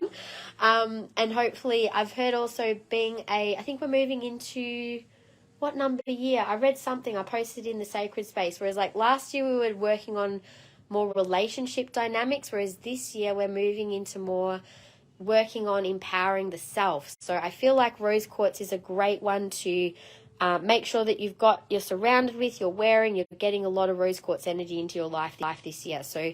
And hopefully I've heard also I think we're moving into, what number year? I read something, I posted in the sacred space, whereas like last year we were working on more relationship dynamics, whereas this year we're moving into more working on empowering the self. So I feel like rose quartz is a great one to make sure that you're surrounded with, you're wearing, you're getting a lot of rose quartz energy into your life this year. So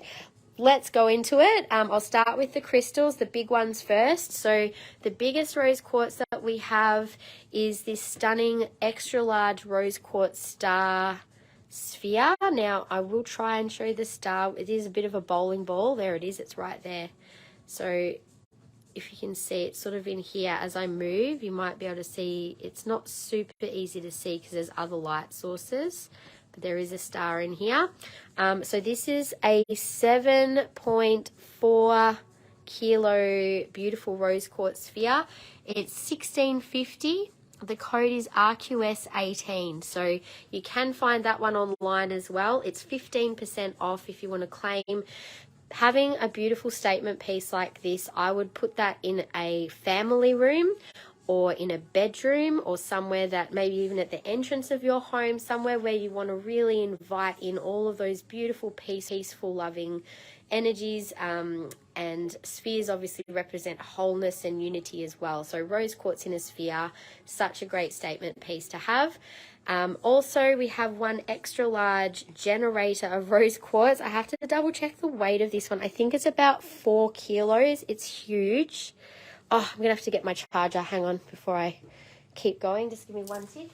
let's go into it. I'll start with the crystals, the big ones first. So the biggest rose quartz that we have is this stunning extra large rose quartz star sphere. Now I will try and show the star. It is a bit of a bowling ball. There it is. It's right there. So if you can see, it's sort of in here. As I move, you might be able to see. It's not super easy to see because there's other light sources, but there is a star in here. So this is a 7.4 kilo beautiful rose quartz sphere. It's 1650. The code is RQS18, so you can find that one online as well. It's 15% off if you want to claim. Having a beautiful statement piece like this, I would put that in a family room or in a bedroom or somewhere that maybe even at the entrance of your home, somewhere where you want to really invite in all of those beautiful, peaceful, loving energies. And spheres obviously represent wholeness and unity as well. So rose quartz in a sphere, such a great statement piece to have. Also, we have one extra large generator of rose quartz. I have to double check the weight of this one. I think it's about 4 kilos. It's huge. Oh, I'm going to have to get my charger. Hang on before I keep going. Just give me one sec.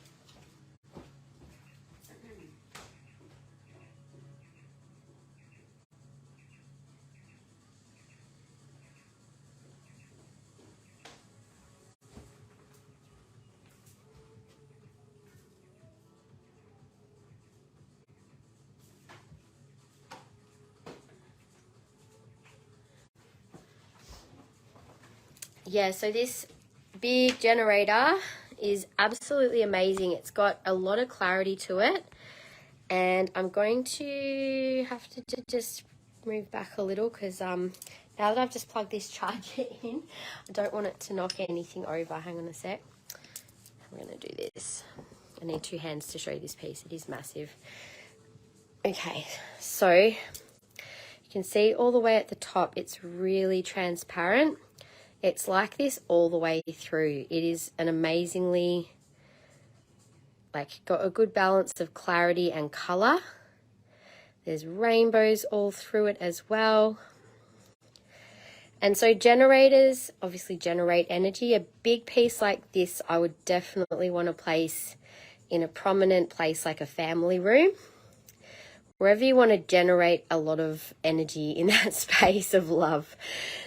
Yeah, so this big generator is absolutely amazing. It's got a lot of clarity to it. And I'm going to have to just move back a little because now that I've just plugged this charger in, I don't want it to knock anything over. Hang on a sec. I'm going to do this. I need 2 hands to show this piece. It is massive. Okay, so you can see all the way at the top, it's really transparent. It's like this all the way through. It is an amazingly, got a good balance of clarity and color. There's rainbows all through it as well. And so generators obviously generate energy. A big piece like this, I would definitely want to place in a prominent place like a family room. Wherever you want to generate a lot of energy in that space of love.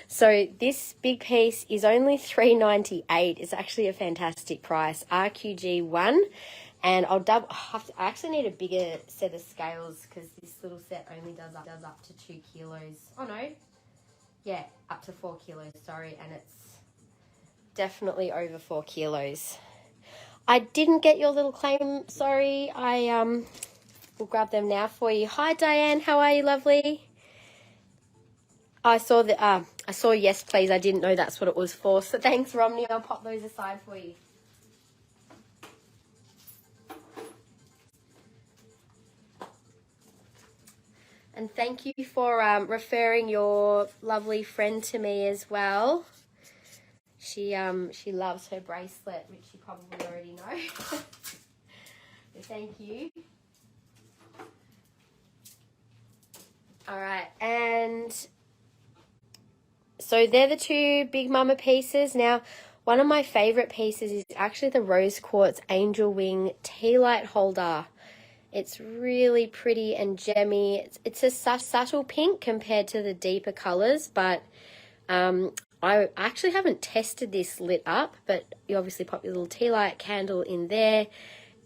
So this big piece is only $3.98. It's actually a fantastic price. RQG1. And I actually need a bigger set of scales because this little set only does up to 2 kilos. Oh no. Yeah, up to 4 kilos, sorry. And it's definitely over 4 kilos. I didn't get your little claim, sorry. We'll grab them now for you. Hi, Diane. How are you, lovely? I saw yes, please. I didn't know that's what it was for. So thanks, Romney. I'll pop those aside for you. And thank you for referring your lovely friend to me as well. She loves her bracelet, which you probably already know. So thank you. All right, and so they're the 2 big mama pieces. Now, one of my favorite pieces is actually the rose quartz angel wing tea light holder. It's really pretty and gemmy. It's a subtle pink compared to the deeper colors, but I actually haven't tested this lit up, but you obviously pop your little tea light candle in there,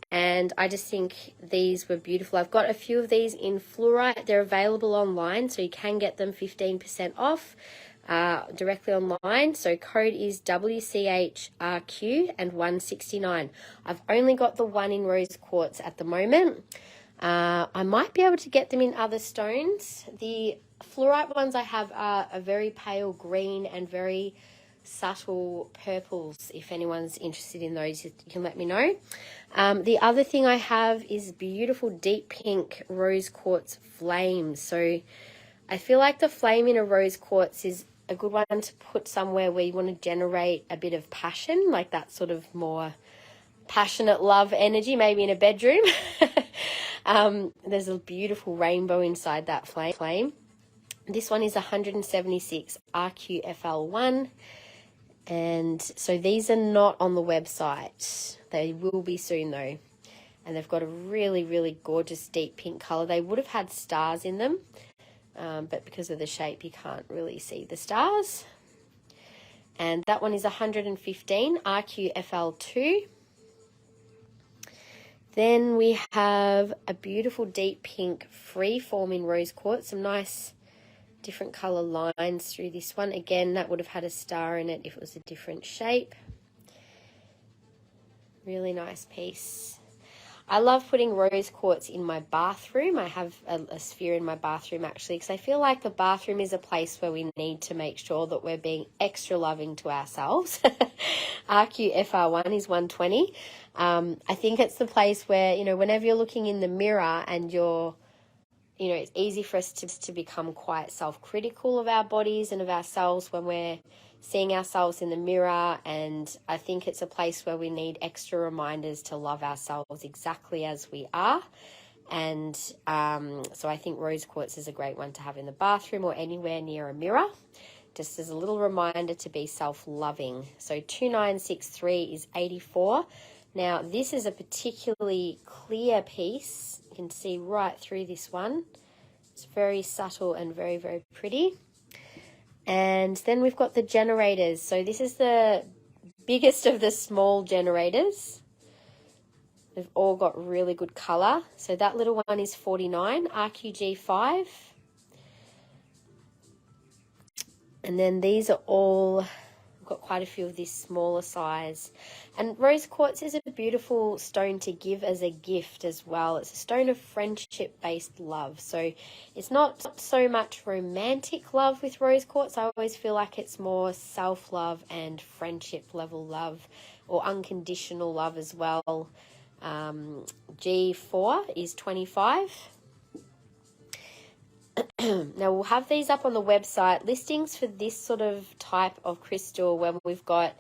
and I just think these were beautiful. I've got a few of these in fluorite. They're available online, so you can get them 15% off directly online. So code is WCHRQ and 169. I've only got the one in rose quartz at the moment. I might be able to get them in other stones. The fluorite ones I have are a very pale green and very subtle purples. If anyone's interested in those, you can let me know. The other thing I have is beautiful deep pink rose quartz flames. So I feel like the flame in a rose quartz is a good one to put somewhere where you want to generate a bit of passion, like that sort of more passionate love energy, maybe in a bedroom. There's a beautiful rainbow inside that flame. This one is 176 RQFL1. And so these are not on the website. They will be soon though. And they've got a really, really gorgeous deep pink color. They would have had stars in them, but because of the shape, you can't really see the stars. And that one is 115 RQFL2. Then we have a beautiful deep pink free-forming rose quartz. Some nice different color lines through this one. Again, that would have had a star in it if it was a different shape. Really nice piece. I love putting rose quartz in my bathroom. I have a sphere in my bathroom actually, because I feel like the bathroom is a place where we need to make sure that we're being extra loving to ourselves. RQFR1 is 120. I think it's the place where, you know, whenever you're looking in the mirror and it's easy for us to become quite self-critical of our bodies and of ourselves when we're seeing ourselves in the mirror, and I think it's a place where we need extra reminders to love ourselves exactly as we are. And so I think rose quartz is a great one to have in the bathroom or anywhere near a mirror, just as a little reminder to be self-loving. So 2963 is 84. Now this is a particularly clear piece. You can see right through this one. It's very subtle and very, very pretty. And then we've got the generators. So this is the biggest of the small generators. They've all got really good color. So that little one is 49, RQG5. And then these are all, I've got quite a few of this smaller size. And rose quartz is a beautiful stone to give as a gift as well. It's a stone of friendship-based love. So it's not so much romantic love with rose quartz. I always feel like it's more self-love and friendship level love, or unconditional love as well. G4 is 25. Now we'll have these up on the website, listings for this sort of type of crystal when we've got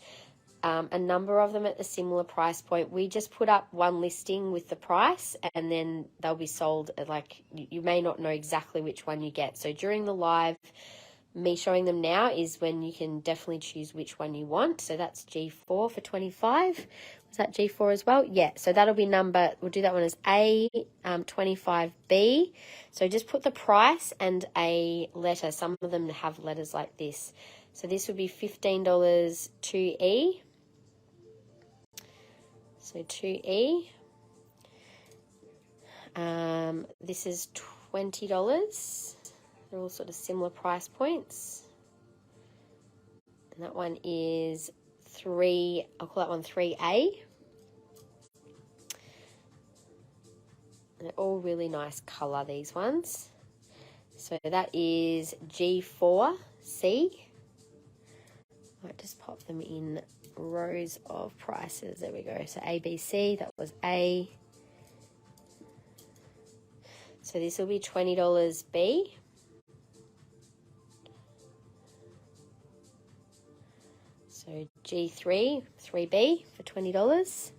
a number of them at a similar price point. We just put up one listing with the price, and then they'll be sold at, like, you may not know exactly which one you get. So during the live, me showing them now is when you can definitely choose which one you want. So that's G4 for 25. Was that G4 as well? Yeah, so that'll be number, we'll do that one as A25B. So just put the price and a letter. Some of them have letters like this. So this would be $15 2E. So 2E. This is $20. They're all sort of similar price points. And that one is 3, I'll call that one 3A. They're all really nice colour, these ones. So that is G4C. Might just pop them in rows of prices. There we go. So ABC, that was A. So this will be $20 B. So G3, 3B for $20.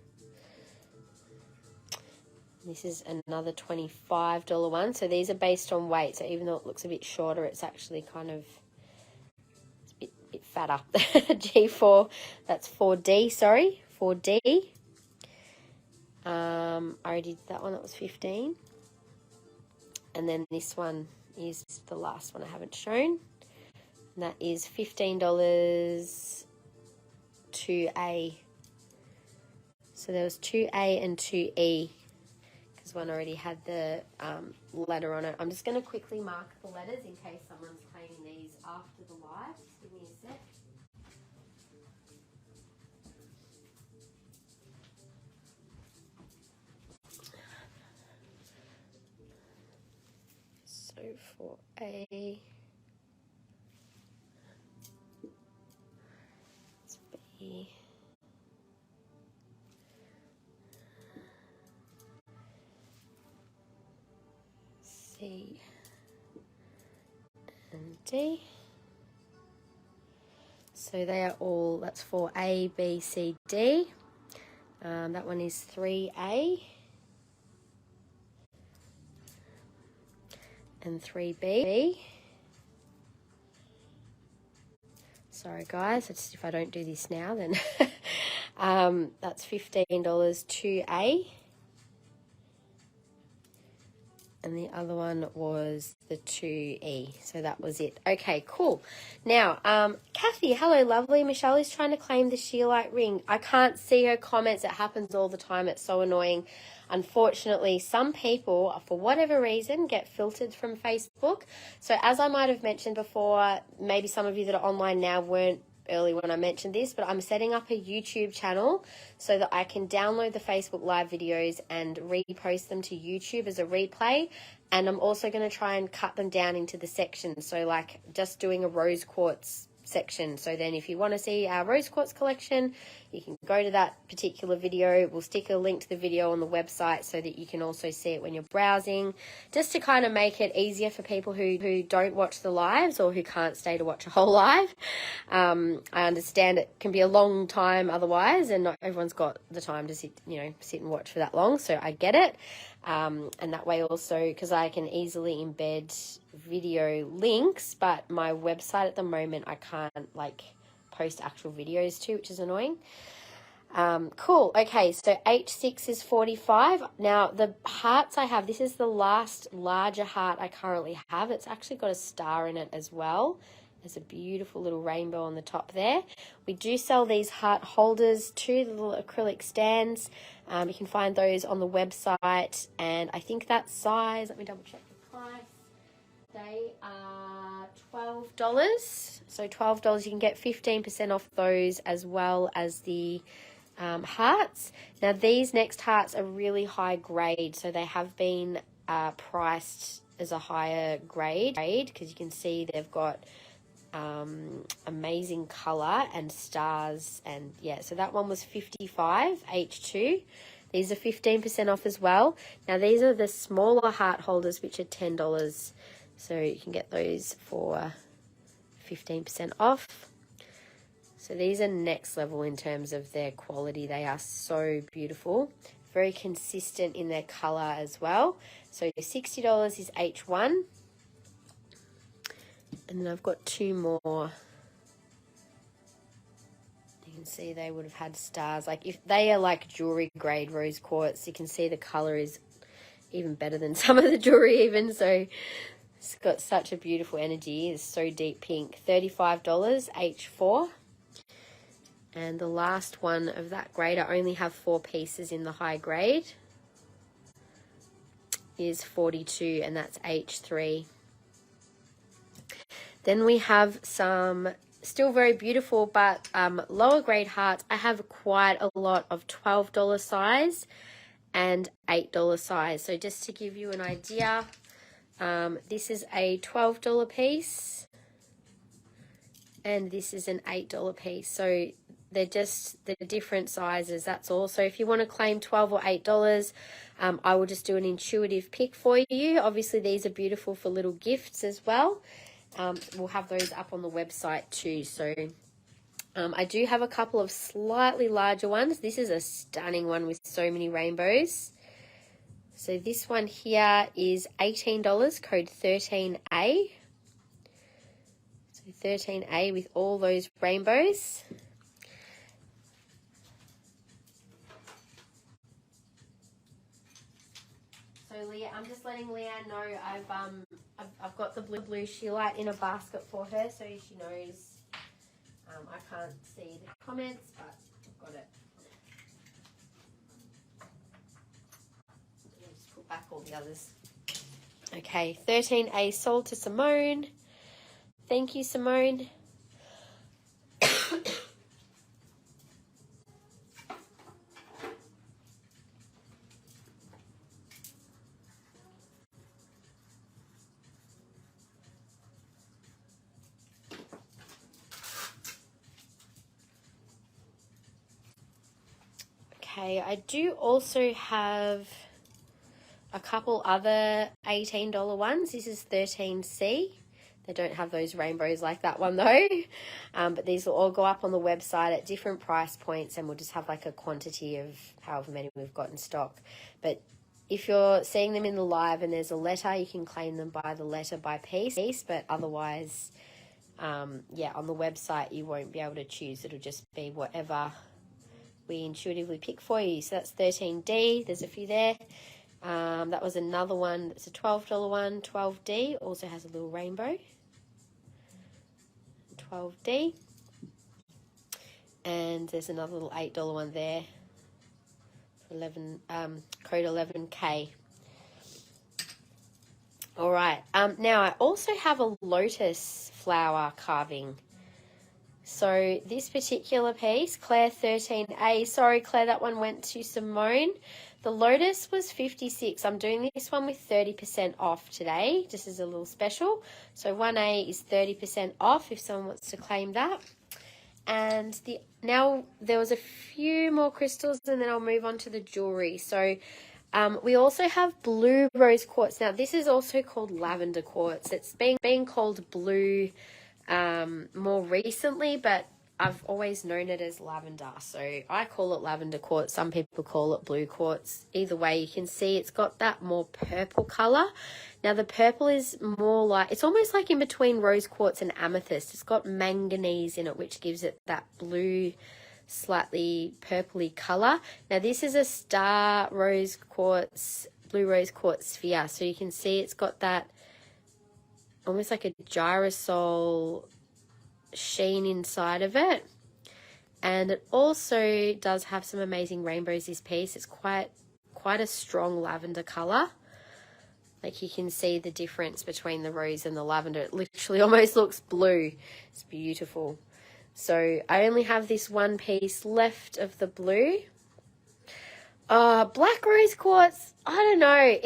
This is another $25 one. So these are based on weight. So even though it looks a bit shorter, it's actually kind of a bit fatter. G4, that's 4D, sorry, 4D. I already did that one, that was 15. And then this one is the last one I haven't shown. And that is $15 2A. So there was 2A and 2E because one already had the letter on it. I'm just going to quickly mark the letters in case someone's claiming these after the live. Just give me a sec. So for A, it's B, C, and D. So they are all, that's for A, B, C, D. That one is 3A and 3B. Sorry guys, it's, if I don't do this now then that's $15 2A. And the other one was the 2E. So that was it. Okay, cool. Now, Kathy, hello, lovely. Michelle is trying to claim the Shearlight ring. I can't see her comments. It happens all the time. It's so annoying. Unfortunately, some people, for whatever reason, get filtered from Facebook. So as I might have mentioned before, maybe some of you that are online now weren't early when I mentioned this, but I'm setting up a YouTube channel so that I can download the Facebook live videos and repost them to YouTube as a replay. And I'm also going to try and cut them down into the sections. So like just doing a rose quartz section. So then if you want to see our rose quartz collection, you can go to that particular video. We'll stick a link to the video on the website so that you can also see it when you're browsing, just to kind of make it easier for people who don't watch the lives or who can't stay to watch a whole live. I understand it can be a long time otherwise, and not everyone's got the time to sit and watch for that long, so I get it. And that way also, because I can easily embed video links, but my website at the moment I can't like post actual videos to, which is annoying. Cool. Okay, so H6 is 45. Now the hearts I have, this is the last larger heart I currently have. It's actually got a star in it as well. There's a beautiful little rainbow on the top there. We do sell these heart holders too, the little acrylic stands. You can find those on the website, and I think that size, let me double check the price. They are $12. So $12, you can get 15% off those as well as the hearts. Now these next hearts are really high grade, so they have been priced as a higher grade because you can see they've got amazing color and stars, and yeah, so that one was 55 H2. These are 15% off as well. Now these are the smaller heart holders, which are $10, so you can get those for 15% off. So these are next level in terms of their quality. They are so beautiful, very consistent in their color as well. So $60 is H1. And then I've got two more. You can see they would have had stars. Like if they are like jewelry grade rose quartz, you can see the color is even better than some of the jewelry even. So it's got such a beautiful energy. It's so deep pink. $35 H4. And the last one of that grade, I only have 4 pieces in the high grade, is 42, and that's H3. Then we have some still very beautiful but lower grade hearts. I have quite a lot of $12 size and $8 size. So just to give you an idea, this is a $12 piece and this is an $8 piece. So they're just the different sizes, that's all. So if you want to claim $12 or $8, I will just do an intuitive pick for you. Obviously these are beautiful for little gifts as well. We'll have those up on the website too. So I do have a couple of slightly larger ones. This is a stunning one with so many rainbows. So this one here is $18, code 13A. So 13A with all those rainbows. Leah, I'm just letting Leanne know I've got the blue sheelite in a basket for her, so she knows. I can't see the comments, but I've got it. I'll just put back all the others. Okay, 13A sold to Simone. Thank you, Simone. Okay, I do also have a couple other $18 ones. This is 13C. They don't have those rainbows like that one though. But these will all go up on the website at different price points, and we'll just have like a quantity of however many we've got in stock. But if you're seeing them in the live and there's a letter, you can claim them by the letter by piece. But otherwise, yeah, on the website you won't be able to choose. It'll just be whatever we intuitively pick for you. So that's 13D. There's a few there. That was another one. It's a $12 one. 12D also has a little rainbow. 12D. And there's another little $8 one there. For 11, code 11K. All right. Now I also have a lotus flower carving. So this particular piece, Claire 13A, sorry Claire, that one went to Simone. The lotus was 56. I'm doing this one with 30% off today, just as a little special. So 1A is 30% off if someone wants to claim that. And now there was a few more crystals, and then I'll move on to the jewelry. So we also have blue rose quartz. Now this is also called lavender quartz. It's been called blue more recently, but I've always known it as lavender, so I call it lavender quartz. Some people call it blue quartz. Either way, you can see it's got that more purple color. Now the purple is more like, it's almost like in between rose quartz and amethyst. It's got manganese in it, which gives it that blue, slightly purpley color. Now this is a star rose quartz, blue rose quartz sphere, so you can see it's got that almost like a gyrosol sheen inside of it, and it also does have some amazing rainbows. This piece, it's quite a strong lavender color. Like you can see the difference between the rose and the lavender. It literally almost looks blue. It's beautiful. So I only have this one piece left of the blue. Black rose quartz, I don't know,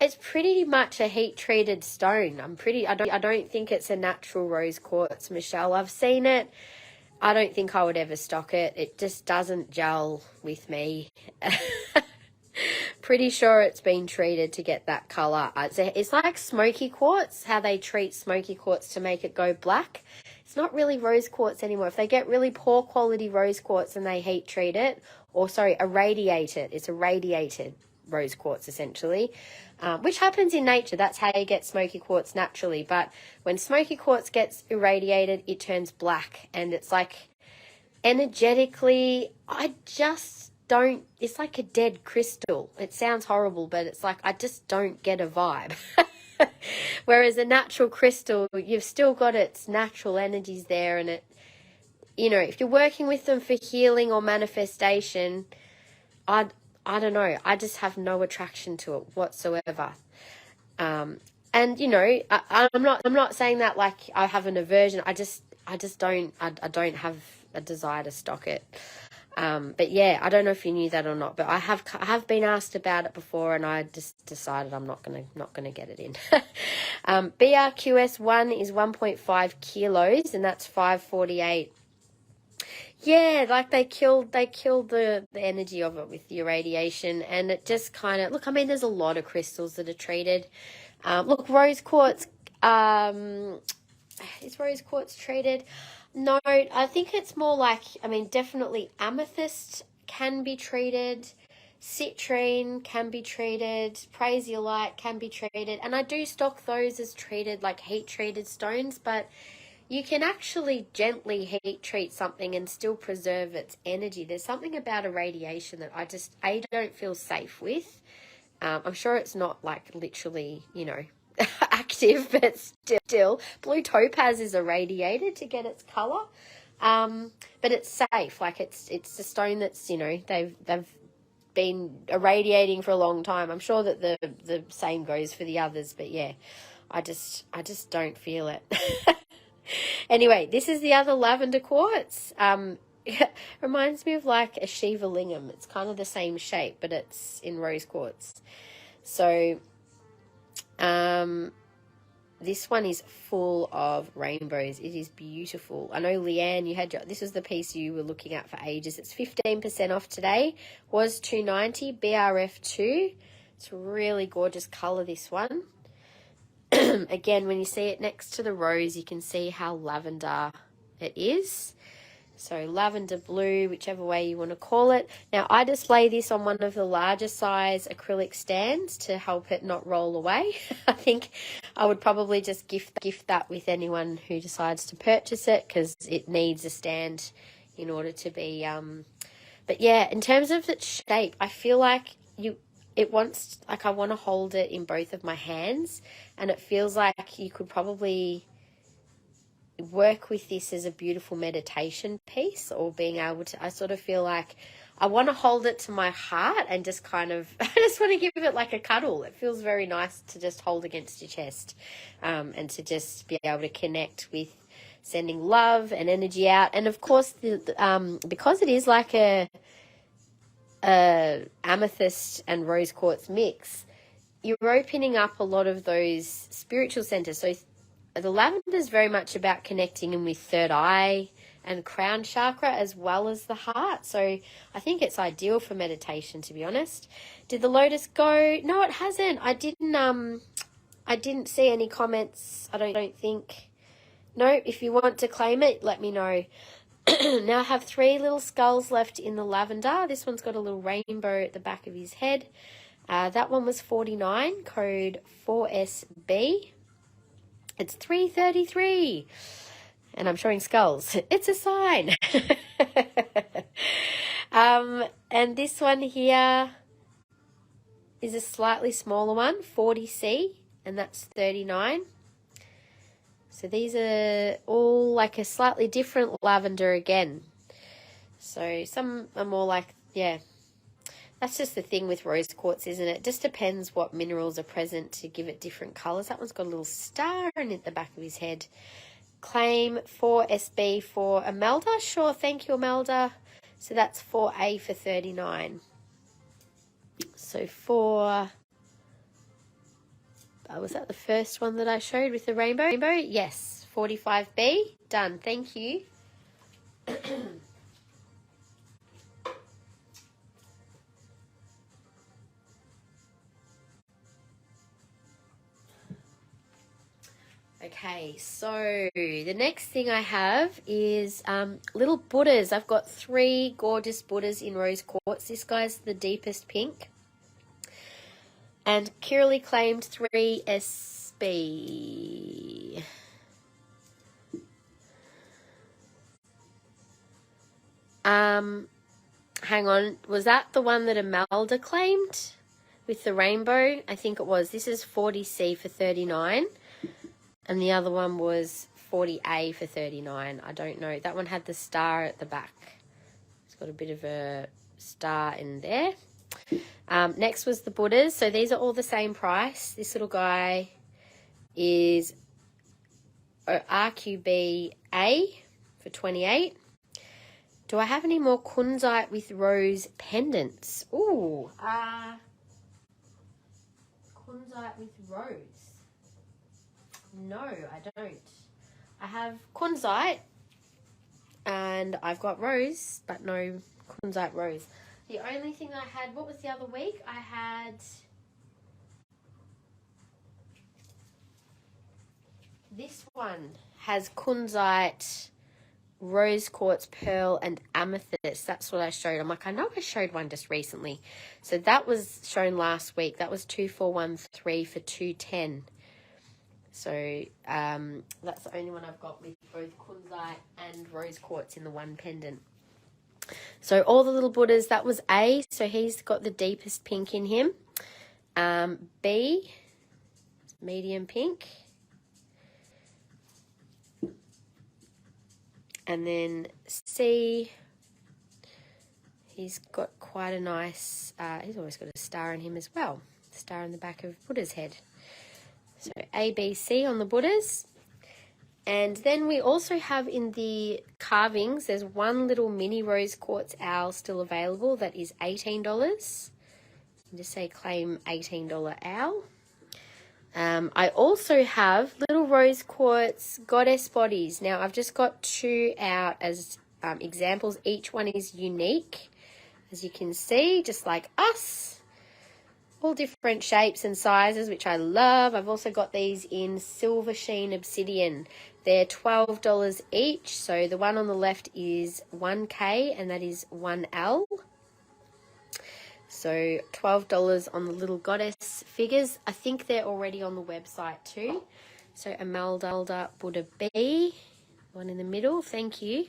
it's pretty much a heat-treated stone. I don't think it's a natural rose quartz, Michelle. I've seen it. I don't think I would ever stock it. It just doesn't gel with me. Pretty sure it's been treated to get that color. It's like smoky quartz, how they treat smoky quartz to make it go black. It's not really rose quartz anymore. If they get really poor quality rose quartz and they heat treat it, irradiate it. It's irradiated rose quartz essentially, which happens in nature. That's how you get smoky quartz naturally. But when smoky quartz gets irradiated, it turns black, and it's like energetically, I just don't, it's like a dead crystal. It sounds horrible, but it's like I just don't get a vibe. Whereas a natural crystal, you've still got its natural energies there, and it, you know, if you're working with them for healing or manifestation, I don't know, I just have no attraction to it whatsoever. And you know, I'm not saying that like I have an aversion. I don't have a desire to stock it. But yeah, I don't know if you knew that or not, but I have been asked about it before, and I just decided I'm not gonna get it in. BRQS1 is 1.5 kilos, and that's 548. Yeah, like they killed the energy of it with the irradiation, and it just kind of, look, I mean, there's a lot of crystals that are treated. Look, rose quartz, is rose quartz treated? No, I think it's more like, I mean, definitely amethyst can be treated, citrine can be treated, prasiolite can be treated, and I do stock those as treated, like heat treated stones, but you can actually gently heat treat something and still preserve its energy. There's something about irradiation that I don't feel safe with. I'm sure it's not like literally, you know, active, but still. Blue topaz is irradiated to get its color, but it's safe. Like it's a stone that's, you know, they've been irradiating for a long time. I'm sure that the same goes for the others, but yeah, I just don't feel it. Anyway, this is the other lavender quartz. It reminds me of like a Shiva lingam. It's kind of the same shape, but it's in rose quartz. So this one is full of rainbows. It is beautiful. I know, Leanne, this was the piece you were looking at for ages. It's 15% off today. Was $2.90, BRF2. It's a really gorgeous color, this one. Again, when you see it next to the rose, you can see how lavender it is. So lavender blue, whichever way you want to call it. Now, I display this on one of the larger size acrylic stands to help it not roll away. I think I would probably just gift that with anyone who decides to purchase it, because it needs a stand in order to be... But yeah, in terms of its shape, I feel like I want to hold it in both of my hands, and it feels like you could probably work with this as a beautiful meditation piece, or being able to, I sort of feel like I want to hold it to my heart and just kind of, I just want to give it like a cuddle. It feels very nice to just hold against your chest, and to just be able to connect with sending love and energy out. And of course, because it is like a amethyst and rose quartz mix, you're opening up a lot of those spiritual centers. So the lavender is very much about connecting in with third eye and crown chakra, as well as the heart. So I think it's ideal for meditation, to be honest. Did the lotus go? No, it hasn't. I didn't see any comments. I don't think. No, if you want to claim it, let me know. Now I have 3 little skulls left in the lavender. This one's got a little rainbow at the back of his head. That one was $49, code 4SB. It's $3.33, and I'm showing skulls. It's a sign. And this one here is a slightly smaller one, 40C, and that's $39. So these are all like a slightly different lavender again. So some are more like, yeah, that's just the thing with rose quartz, isn't it? It just depends what minerals are present to give it different colours. That one's got a little star in it, the back of his head. Claim 4SB for Imelda. Sure, thank you, Imelda. So that's 4A for $39. So was that the first one that I showed with the rainbow? Yes, 45B. Done, thank you. Okay, so the next thing I have is little Buddhas. I've got 3 gorgeous Buddhas in rose quartz. This guy's the deepest pink. And Kiralee claimed 3SB. Hang on, was that the one that Imelda claimed with the rainbow? I think it was. This is 40C for $39. And the other one was 40A for $39. I don't know. That one had the star at the back. It's got a bit of a star in there. Next was the Buddhas. So these are all the same price. This little guy is RQBA for $28. Do I have any more kunzite with rose pendants? Ooh, kunzite with rose. No, I don't. I have kunzite and I've got rose, but no kunzite rose. The only thing I had, what was the other week? I had this one has kunzite, rose quartz, pearl, and amethyst. That's what I showed. I'm like, I know I showed one just recently. So that was shown last week. That was 2413 for $210. So that's the only one I've got with both kunzite and rose quartz in the one pendant. So all the little Buddhas, that was A. So he's got the deepest pink in him. B, medium pink. And then C, he's got quite a nice, he's always got a star in him as well. Star in the back of Buddha's head. So A, B, C on the Buddhas. And then we also have in the carvings, there's one little mini rose quartz owl still available that is $18. Just say claim $18 owl. I also have little rose quartz goddess bodies. Now I've just got 2 out as examples. Each one is unique, as you can see, just like us. All different shapes and sizes, which I love. I've also got these in silver sheen obsidian. They're $12 each. So the one on the left is 1K and that is 1L. So $12 on the little goddess figures. I think they're already on the website too. So Amalda Buddha B, one in the middle. Thank you.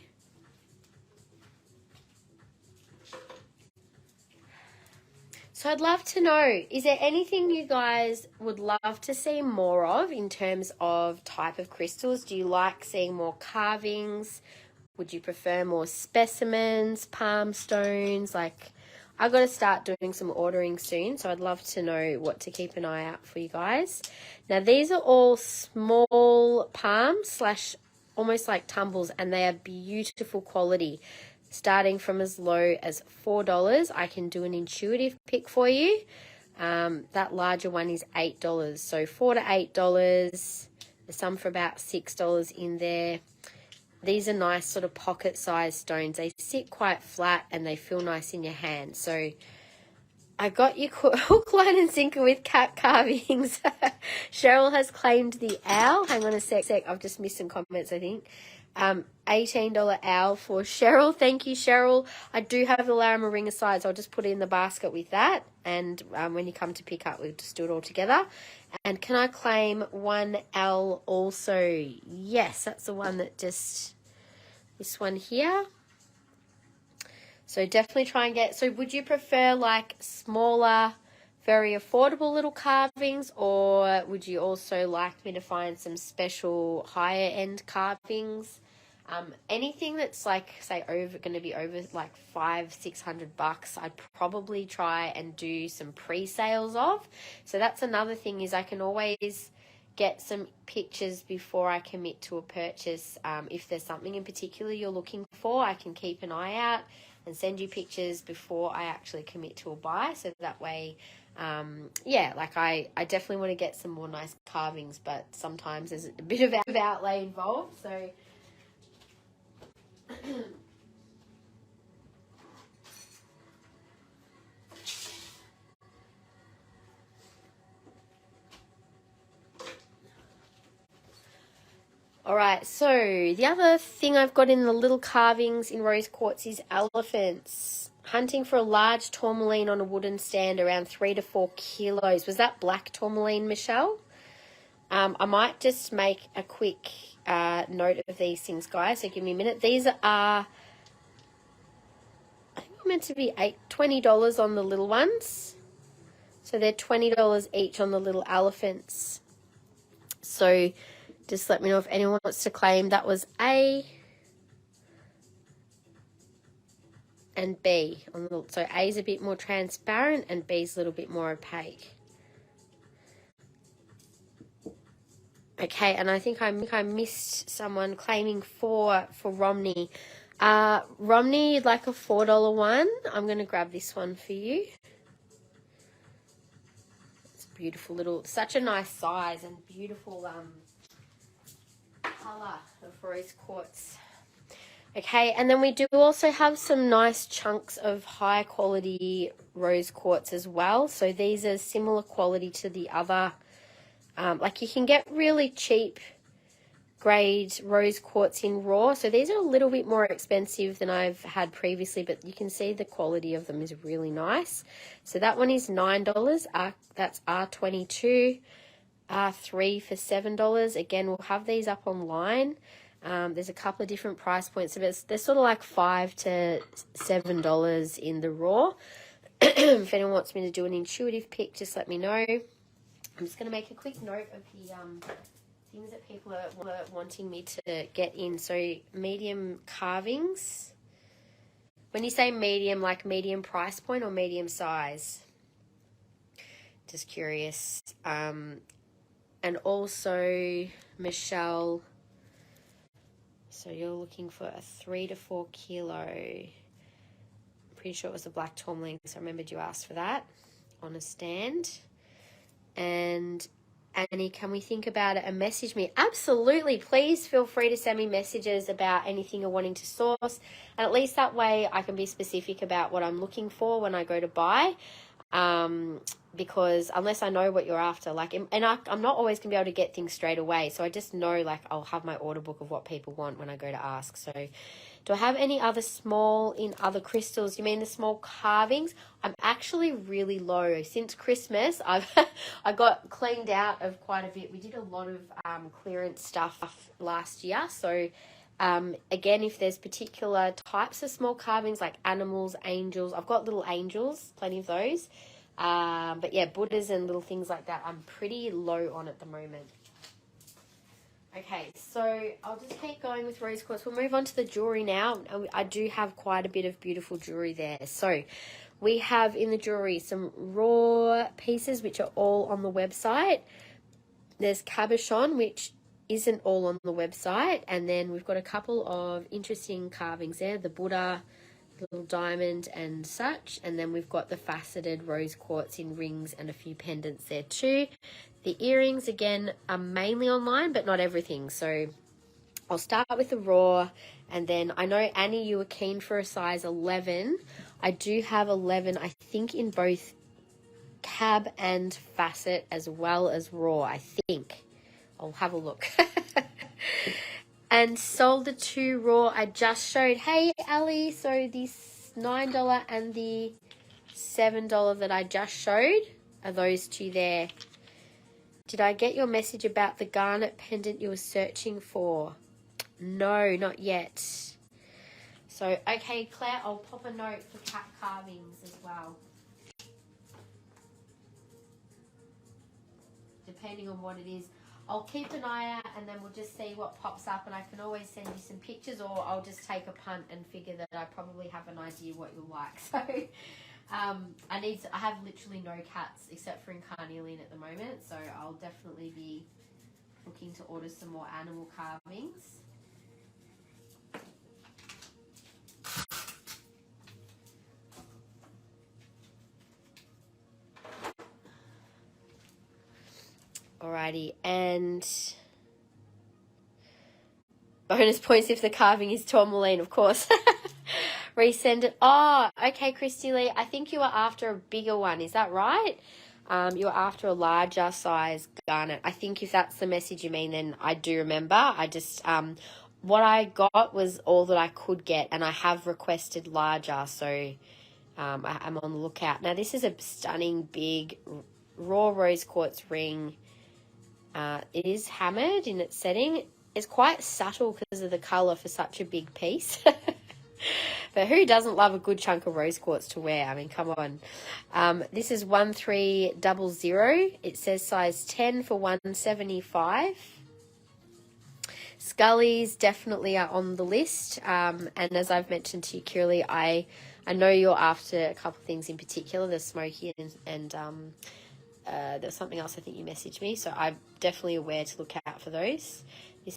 So I'd love to know, is there anything you guys would love to see more of in terms of type of crystals? Do you like seeing more carvings? Would you prefer more specimens, palm stones? Like, I've got to start doing some ordering soon, so I'd love to know what to keep an eye out for you guys. Now, these are all small palms / almost like tumbles, and they are beautiful quality. Starting from as low as $4, I can do an intuitive pick for you. That larger one is $8. So $4 to $8. There's some for about $6 in there. These are nice sort of pocket-sized stones. They sit quite flat and they feel nice in your hand. So I got you hook, line and sinker with cat carvings. Cheryl has claimed the owl. Hang on a sec. I've just missed some comments, I think. $18 owl for Cheryl. Thank you, Cheryl. I do have the Larimer ring aside, so I'll just put it in the basket with that. And when you come to pick up, we'll just do it all together. And can I claim 1L also? Yes, that's the one that just, this one here. So definitely try and get, so would you prefer like smaller, very affordable little carvings, or would you also like me to find some special higher end carvings? Anything that's like, say, going to be over like $500-600, I'd probably try and do some pre-sales of. So that's another thing, is I can always get some pictures before I commit to a purchase. If there's something in particular you're looking for, I can keep an eye out and send you pictures before I actually commit to a buy. So that way, yeah, like I definitely want to get some more nice carvings, but sometimes there's a bit of outlay involved. So all right, so the other thing I've got in the little carvings in rose quartz is elephants. Hunting for a large tourmaline on a wooden stand around 3 to 4 kilos. Was that black tourmaline, Michelle? I might just make a quick note of these things, guys, so give me a minute. These are, I think they're meant to be $20 on the little ones. So they're $20 each on the little elephants. So just let me know if anyone wants to claim. That was A and B. On the, so A is a bit more transparent and B is a little bit more opaque. Okay, and I think I missed someone claiming for Romney. Romney, you'd like a $4 one? I'm going to grab this one for you. It's beautiful little, such a nice size and beautiful colour of rose quartz. Okay, and then we do also have some nice chunks of high quality rose quartz as well. So these are similar quality to the other. Like you can get really cheap grade rose quartz in raw. So these are a little bit more expensive than I've had previously, but you can see the quality of them is really nice. So that one is $9. That's R22. R3 for $7. Again, we'll have these up online. There's a couple of different price points, but they're sort of like $5 to $7 in the raw. If anyone wants me to do an intuitive pick, just let me know. I'm just going to make a quick note of the things that people are wanting me to get in. So medium carvings. When you say medium, like medium price point or medium size? Just curious. And also, Michelle, so you're looking for a 3 to 4 kilo. I'm pretty sure it was the black tourmaline, so I remembered you asked for that on a stand. And Annie, can we think about it and message me? Absolutely. Please feel free to send me messages about anything you're wanting to source. And at least that way I can be specific about what I'm looking for when I go to buy. Because unless I know what you're after, like, and I'm not always going to be able to get things straight away. So I just know, like, I'll have my order book of what people want when I go to ask. So do I have any other small in other crystals? You mean the small carvings? I'm actually really low. Since Christmas, I got cleaned out of quite a bit. We did a lot of clearance stuff last year. So again, if there's particular types of small carvings like animals, angels, I've got little angels, plenty of those. But yeah, Buddhas and little things like that, I'm pretty low on at the moment. Okay, so I'll just keep going with rose quartz. We'll move on to the jewelry now. I do have quite a bit of beautiful jewelry there. So we have in the jewelry some raw pieces, which are all on the website. There's cabochon, which isn't all on the website. And then we've got a couple of interesting carvings there. The Buddha, little diamond and such. And then we've got the faceted rose quartz in rings and a few pendants there too. The earrings, again, are mainly online, but not everything. So I'll start with the raw. And then I know, Annie, you were keen for a size 11. I do have 11, I think, in both cab and facet as well as raw, I think. I'll have a look. And sold the 2 raw I just showed. Hey, Ali, so this $9 and the $7 that I just showed, are those 2 there? Did I get your message about the garnet pendant you were searching for? No, not yet. So, okay, Claire, I'll pop a note for cat carvings as well. Depending on what it is. I'll keep an eye out and then we'll just see what pops up, and I can always send you some pictures, or I'll just take a punt and figure that I probably have an idea what you'll like. So I have literally no cats except for in carnelian at the moment, so I'll definitely be looking to order some more animal carvings. Alrighty, and bonus points if the carving is tourmaline, of course. Resend it. Oh, okay, Christy Lee. I think you were after a bigger one. Is that right? You were after a larger size garnet. I think if that's the message you mean, then I do remember. I just, what I got was all that I could get, and I have requested larger, so I'm on the lookout. Now, this is a stunning big raw rose quartz ring. It is hammered in its setting. It's quite subtle because of the colour for such a big piece. But who doesn't love a good chunk of rose quartz to wear? I mean, come on. This is 1300. It says size 10 for $175. Scullies definitely are on the list. And as I've mentioned to you, Kirli, I know you're after a couple of things in particular, the smoky and there's something else I think you messaged me. So I'm definitely aware to look out for those.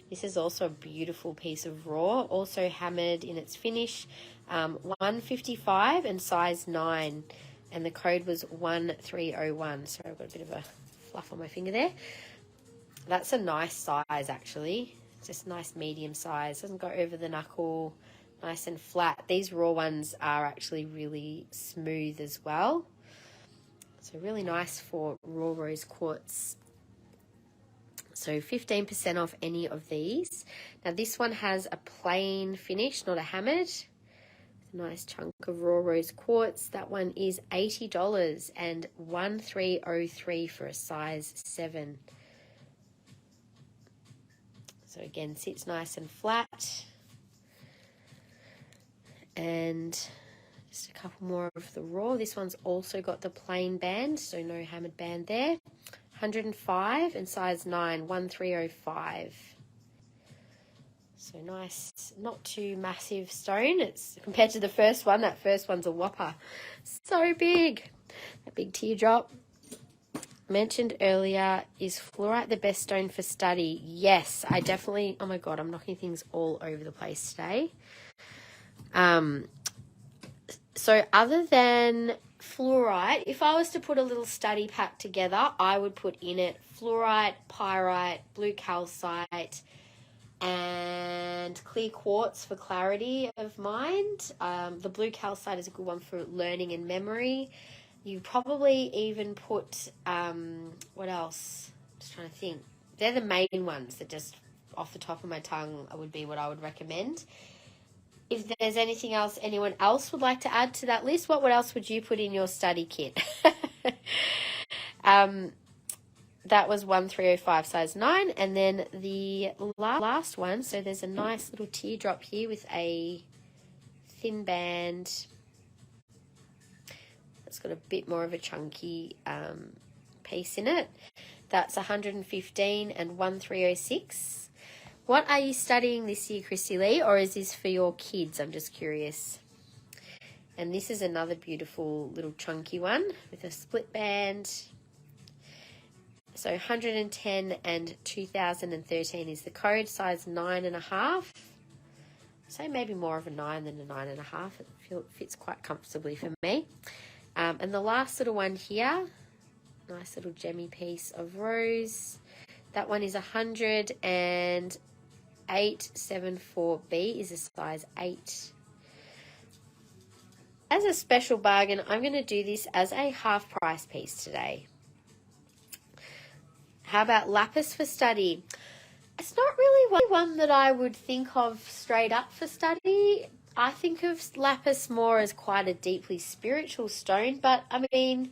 This is also a beautiful piece of raw, also hammered in its finish. $155 and size 9, and the code was 1301. So I've got a bit of a fluff on my finger there. That's a nice size, actually. Just nice medium size. Doesn't go over the knuckle. Nice and flat. These raw ones are actually really smooth as well. So really nice for raw rose quartz. So 15% off any of these. Now this one has a plain finish, not a hammered. A nice chunk of raw rose quartz. That one is $80 and 1303 for a size 7. So again, sits nice and flat. And Just a couple more of the raw. This one's also got the plain band, so no hammered band there. 105 and size 9, 1305. So nice, not too massive stone. It's compared to the first one. That first one's a whopper. So big. A big teardrop. Mentioned earlier, is fluorite the best stone for study? Yes, I definitely, oh my God, I'm knocking things all over the place today. So other than fluorite, if I was to put a little study pack together, I would put in it fluorite, pyrite, blue calcite, and clear quartz for clarity of mind. The blue calcite is a good one for learning and memory. You probably even put, what else? Just trying to think. They're the main ones that just off the top of my tongue would be what I would recommend. If there's anything else anyone else would like to add to that list, what else would you put in your study kit? That was 1305 size 9. And then the last one, so there's a nice little teardrop here with a thin band. It's got a bit more of a chunky piece in it. That's 115 and 1306. What are you studying this year, Christy Lee, or is this for your kids? I'm just curious. And this is another beautiful little chunky one with a split band. So 110 and 2013 is the code, size 9.5. So maybe more of a 9 than a 9.5. It fits quite comfortably for me. And the last little one here, nice little gemmy piece of rose. That one is 100 and 874B is a size 8. As a special bargain, I'm going to do this as a half price piece today. How about lapis for study? It's not really one that I would think of straight up for study. I think of lapis more as quite a deeply spiritual stone, but I mean,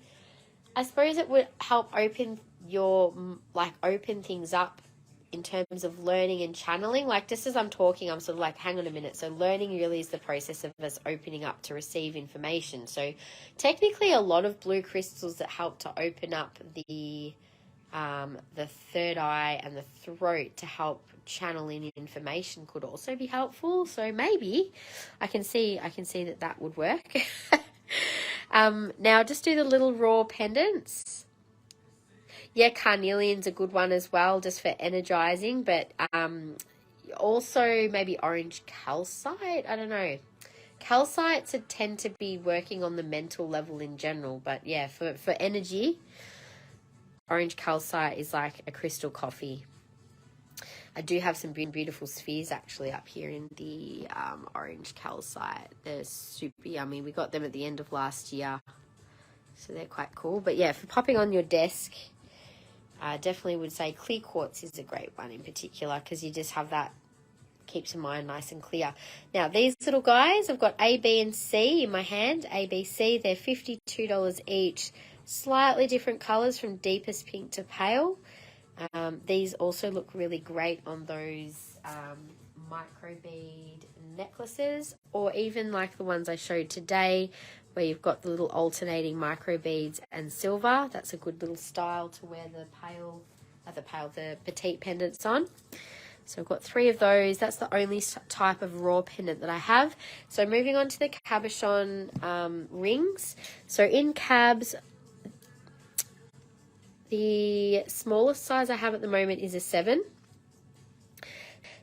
I suppose it would help open things up in terms of learning and channeling. Like, just as I'm talking, I'm sort of like, hang on a minute. So learning really is the process of us opening up to receive information. So technically a lot of blue crystals that help to open up the third eye and the throat to help channel in information could also be helpful. So maybe I can see that would work. Now just do the little raw pendants. Yeah, carnelian's a good one as well, just for energizing, but also maybe orange calcite. I don't know. Calcites tend to be working on the mental level in general, but yeah, for energy, orange calcite is like a crystal coffee. I do have some beautiful spheres actually up here in the orange calcite. They're super yummy. We got them at the end of last year, so they're quite cool. But yeah, for popping on your desk, I definitely would say clear quartz is a great one in particular, because you just have that, keeps your mind nice and clear. Now these little guys, I've got A, B and C in my hand. A, B, C, they're $52 each. Slightly different colours from deepest pink to pale. These also look really great on those micro bead necklaces, or even like the ones I showed today where you've got the little alternating micro beads and silver. That's a good little style to wear the petite pendants on. So I've got 3 of those. That's the only type of raw pendant that I have. So moving on to the cabochon rings. So in cabs, the smallest size I have at the moment is a 7.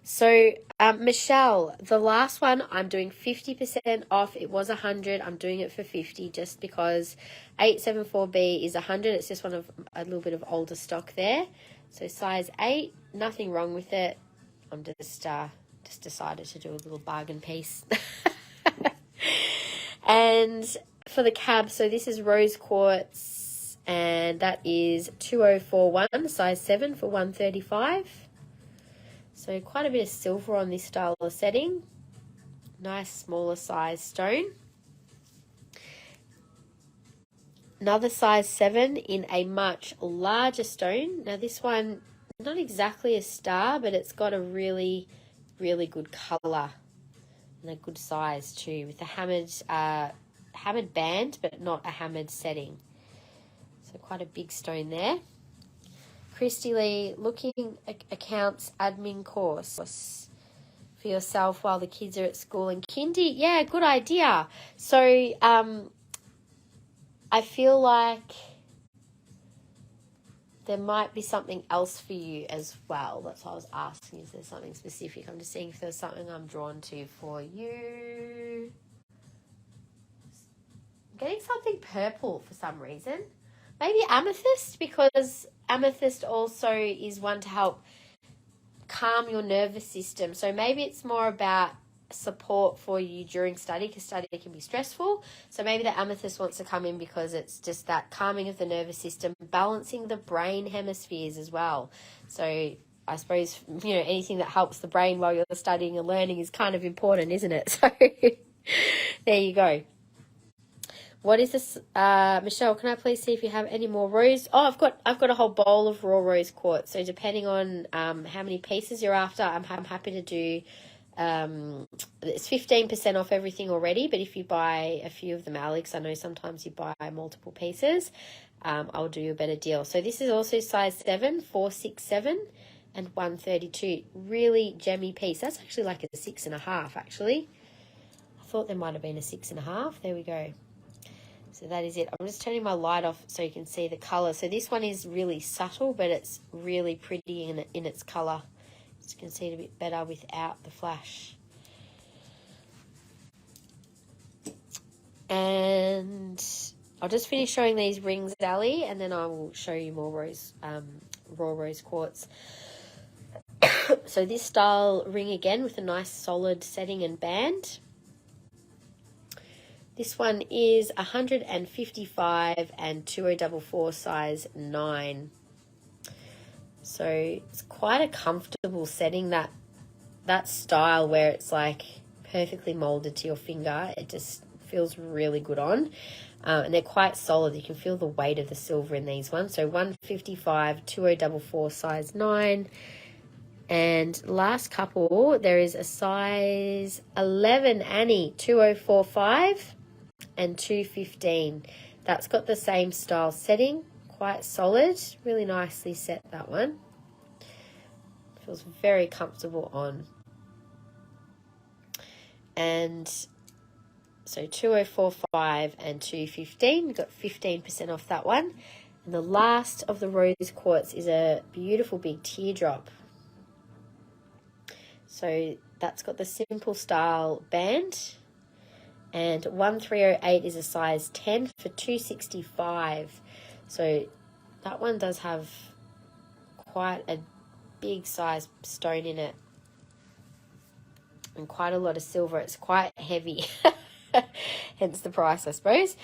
So Michelle, the last one I'm doing 50% off. It was 100. I'm doing it for 50 just because 874B is 100. It's just one of a little bit of older stock there. So size 8, nothing wrong with it. I'm just decided to do a little bargain piece. And for the cab, so this is rose quartz, and that is 2041, size 7 for 135. So quite a bit of silver on this style of setting. Nice smaller size stone. Another size 7 in a much larger stone. Now this one, not exactly a star, but it's got a really, really good colour and a good size too, with the hammered band, but not a hammered setting. So quite a big stone there. Christy Lee, looking accounts admin course for yourself while the kids are at school and kindy. Yeah, good idea. So I feel like there might be something else for you as well. That's why I was asking, is there something specific? I'm just seeing if there's something I'm drawn to for you. I'm getting something purple for some reason. Maybe amethyst, because amethyst also is one to help calm your nervous system. So maybe it's more about support for you during study, because study can be stressful. So maybe the amethyst wants to come in because it's just that calming of the nervous system, balancing the brain hemispheres as well. So I suppose, you know, anything that helps the brain while you're studying and learning is kind of important, isn't it? So there you go. What is this, Michelle? Can I please see if you have any more rose? Oh, I've got a whole bowl of raw rose quartz. So depending on how many pieces you're after, I'm happy to do. It's 15% off everything already, but if you buy a few of them, Alex, I know sometimes you buy multiple pieces. I'll do you a better deal. So this is also size 7, 467, and 132. Really gemmy piece. That's actually like a 6.5. Actually, I thought there might have been a 6.5. There we go. So that is it. I'm just turning my light off so you can see the colour. So this one is really subtle, but it's really pretty in its colour. You can see it a bit better without the flash. And I'll just finish showing these rings, Ali, and then I will show you more raw rose quartz. So this style ring again with a nice solid setting and band. This one is 155 and 2044 size 9. So it's quite a comfortable setting, that style where it's like perfectly molded to your finger. It just feels really good on. And they're quite solid. You can feel the weight of the silver in these ones. So 155, 2044 size 9. And last couple, there is a size 11 Annie, 2045 and 215. That's got the same style setting. Quite solid, really nicely set, that one. Feels very comfortable on. And so 2045 and 215, we've got 15% off that one. And the last of the rose quartz is a beautiful big teardrop. So that's got the simple style band. And 1308 is a size 10 for 265. So that one does have quite a big size stone in it and quite a lot of silver. It's quite heavy, hence the price, I suppose.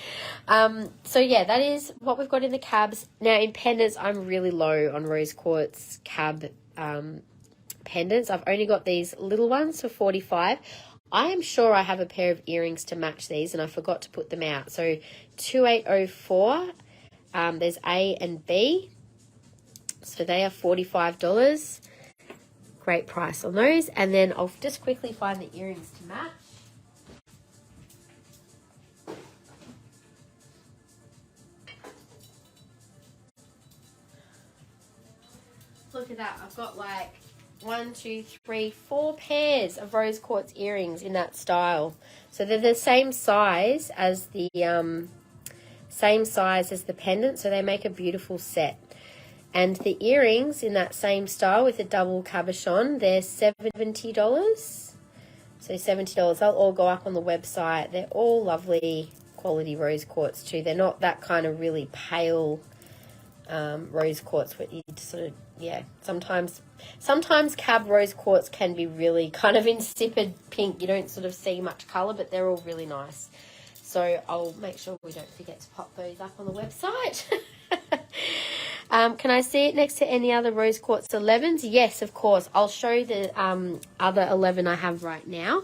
So yeah, that is what we've got in the cabs. Now in pendants, I'm really low on rose quartz cab pendants. I've only got these little ones for 45. I am sure I have a pair of earrings to match these and I forgot to put them out. So 2804. There's A and B, so they are $45. Great price on those. And then I'll just quickly find the earrings to match. Look at that. I've got like 1, 2, 3, 4 pairs of rose quartz earrings in that style. So they're the same size as the pendant, so they make a beautiful set. And the earrings in that same style with a double cabochon, they're $70. So $70. They'll all go up on the website. They're all lovely quality rose quartz too. They're not that kind of really pale rose quartz where you sort of, yeah, sometimes cab rose quartz can be really kind of insipid pink. You don't sort of see much colour, but they're all really nice. So I'll make sure we don't forget to pop those up on the website. Can I see it next to any other rose quartz 11s? Yes, of course. I'll show the other 11 I have right now.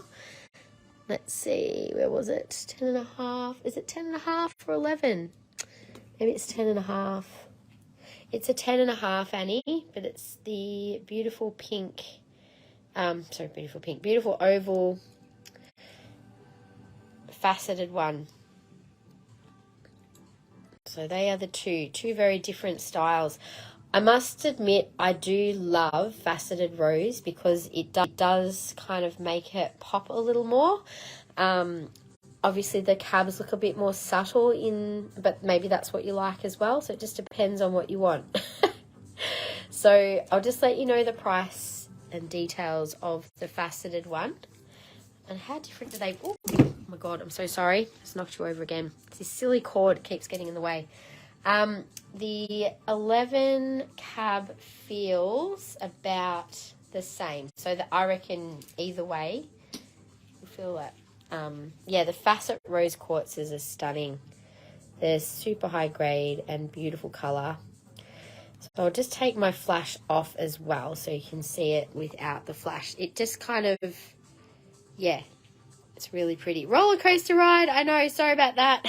Let's see, where was it? 10.5. Is it 10.5 or 11? Maybe it's 10.5. It's a 10.5, Annie, but it's the beautiful pink, beautiful oval faceted one. So they are the two very different styles. I must admit, I do love faceted rose because it does kind of make it pop a little more. Obviously the cabs look a bit more subtle but maybe that's what you like as well. So it just depends on what you want. So I'll just let you know the price and details of the faceted one. And how different do they... Oh my God, I'm so sorry. Just knocked you over again. It's this silly cord keeps getting in the way. The 11 cab feels about the same. So I reckon either way, you feel that. Yeah, the facet rose quartzes are stunning. They're super high grade and beautiful colour. So I'll just take my flash off as well so you can see it without the flash. It just kind of, yeah, it's really pretty. Roller coaster ride, I know, sorry about that.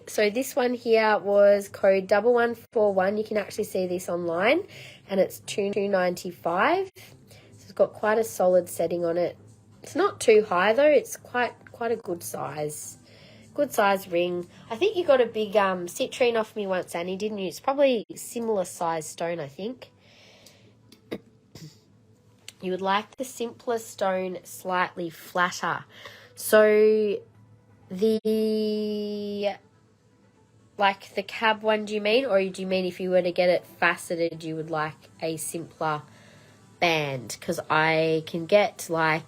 So this one here was code 1141. You can actually see this online and it's $2.95. So it's got quite a solid setting on it. It's not too high though. It's quite a good size. Good size ring. I think you got a big citrine off me once, Annie, didn't you? It's probably similar size stone, I think. You would like the simpler stone slightly flatter. So the cab one, do you mean? Or do you mean if you were to get it faceted, you would like a simpler band? Because I can get like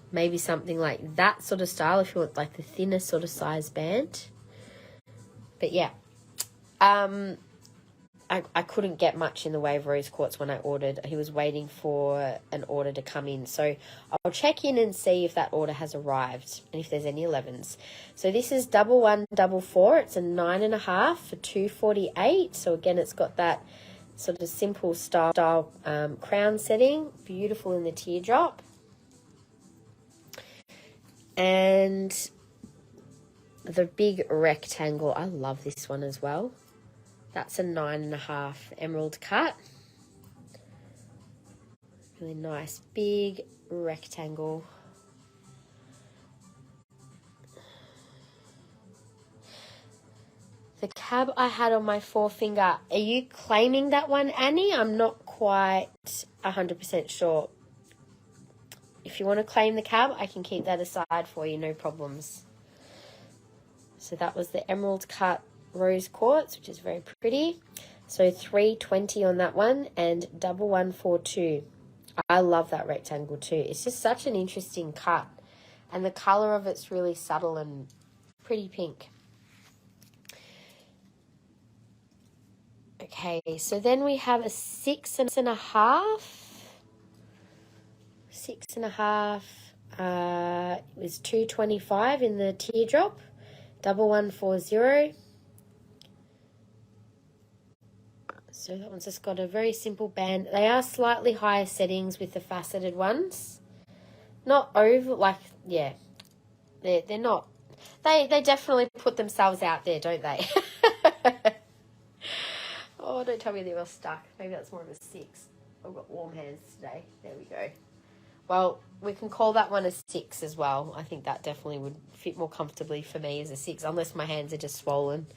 maybe something like that sort of style if you want like the thinner sort of size band. But yeah, I couldn't get much in the way of rose quartz when I ordered. He was waiting for an order to come in. So I'll check in and see if that order has arrived and if there's any 11s. So this is 1144. It's a 9.5 for $2.48. So again, it's got that sort of simple style crown setting. Beautiful in the teardrop. And the big rectangle. I love this one as well. That's a 9.5 emerald cut. Really nice, big rectangle. The cab I had on my forefinger, are you claiming that one, Annie? I'm not quite 100% sure. If you want to claim the cab, I can keep that aside for you, no problems. So that was the emerald cut rose quartz, which is very pretty. So $3.20 on that one and 1142. I love that rectangle too. It's just such an interesting cut and the color of it's really subtle and pretty pink. Okay, so then we have a 6.5. 6.5. It was $2.25 in the teardrop. 1140. So that one's just got a very simple band. They are slightly higher settings with the faceted ones. Not over, like, yeah. They're not. They definitely put themselves out there, don't they? Oh, don't tell me they were stuck. Maybe that's more of a 6. I've got warm hands today. There we go. Well, we can call that one a 6 as well. I think that definitely would fit more comfortably for me as a 6, unless my hands are just swollen,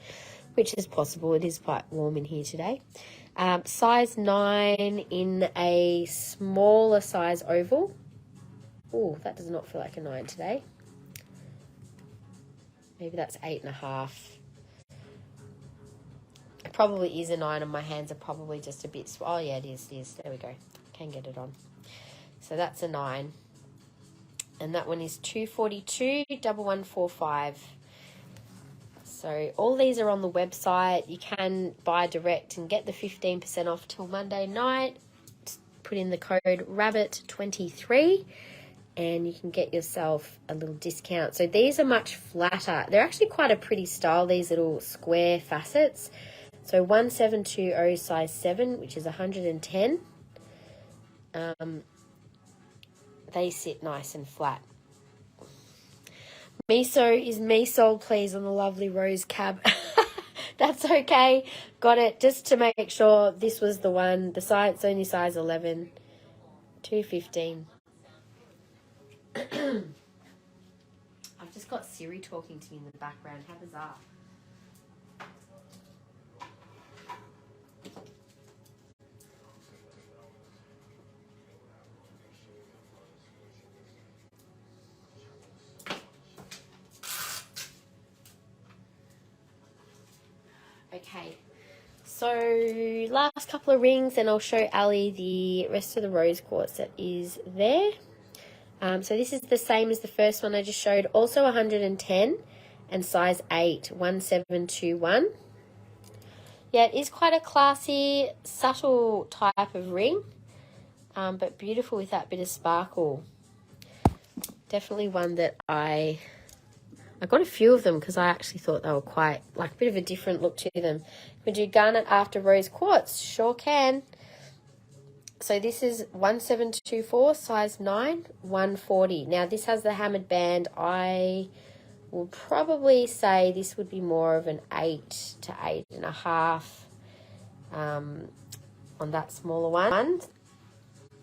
which is possible. It is quite warm in here today. Size 9 in a smaller size oval. Oh, that does not feel like a 9 today. Maybe that's 8.5. It probably is a 9 and my hands are probably just a bit... Oh, yeah, it is. There we go. Can get it on. So that's a 9. And that one is $2.42, 1145. So all these are on the website. You can buy direct and get the 15% off till Monday night. Just put in the code RABBIT23 and you can get yourself a little discount. So these are much flatter. They're actually quite a pretty style, these little square facets. So 1720 size 7, which is 110. They sit nice and flat. Miso is me sold, please, on the lovely rose cab. That's okay. Got it. Just to make sure this was the one. The size, it's only size 11. $2.15. I've just got Siri talking to me in the background. How bizarre. Okay, so last couple of rings, and I'll show Ali the rest of the rose quartz that is there. So this is the same as the first one I just showed, also 110 and size 8, 1721. Yeah, it is quite a classy, subtle type of ring, but beautiful with that bit of sparkle. Definitely one that I got a few of them because I actually thought they were quite, like, a bit of a different look to them. Can we do garnet after rose quartz? Sure can. So this is 1724, size 9, 140. Now, this has the hammered band. I will probably say this would be more of an 8 to 8.5 on that smaller one.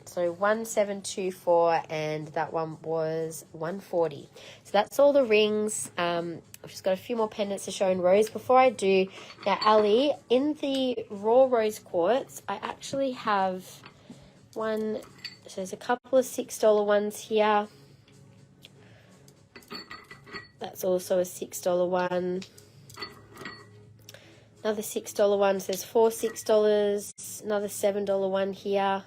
So 1724, and that one was 140. So that's all the rings. I've just got a few more pendants to show in rose. Before I do, now Ali, in the raw rose quartz, I actually have one. So there's a couple of $6 ones here. That's also a $6 one. Another $6 one. So there's 4 $6. Another $7 one here.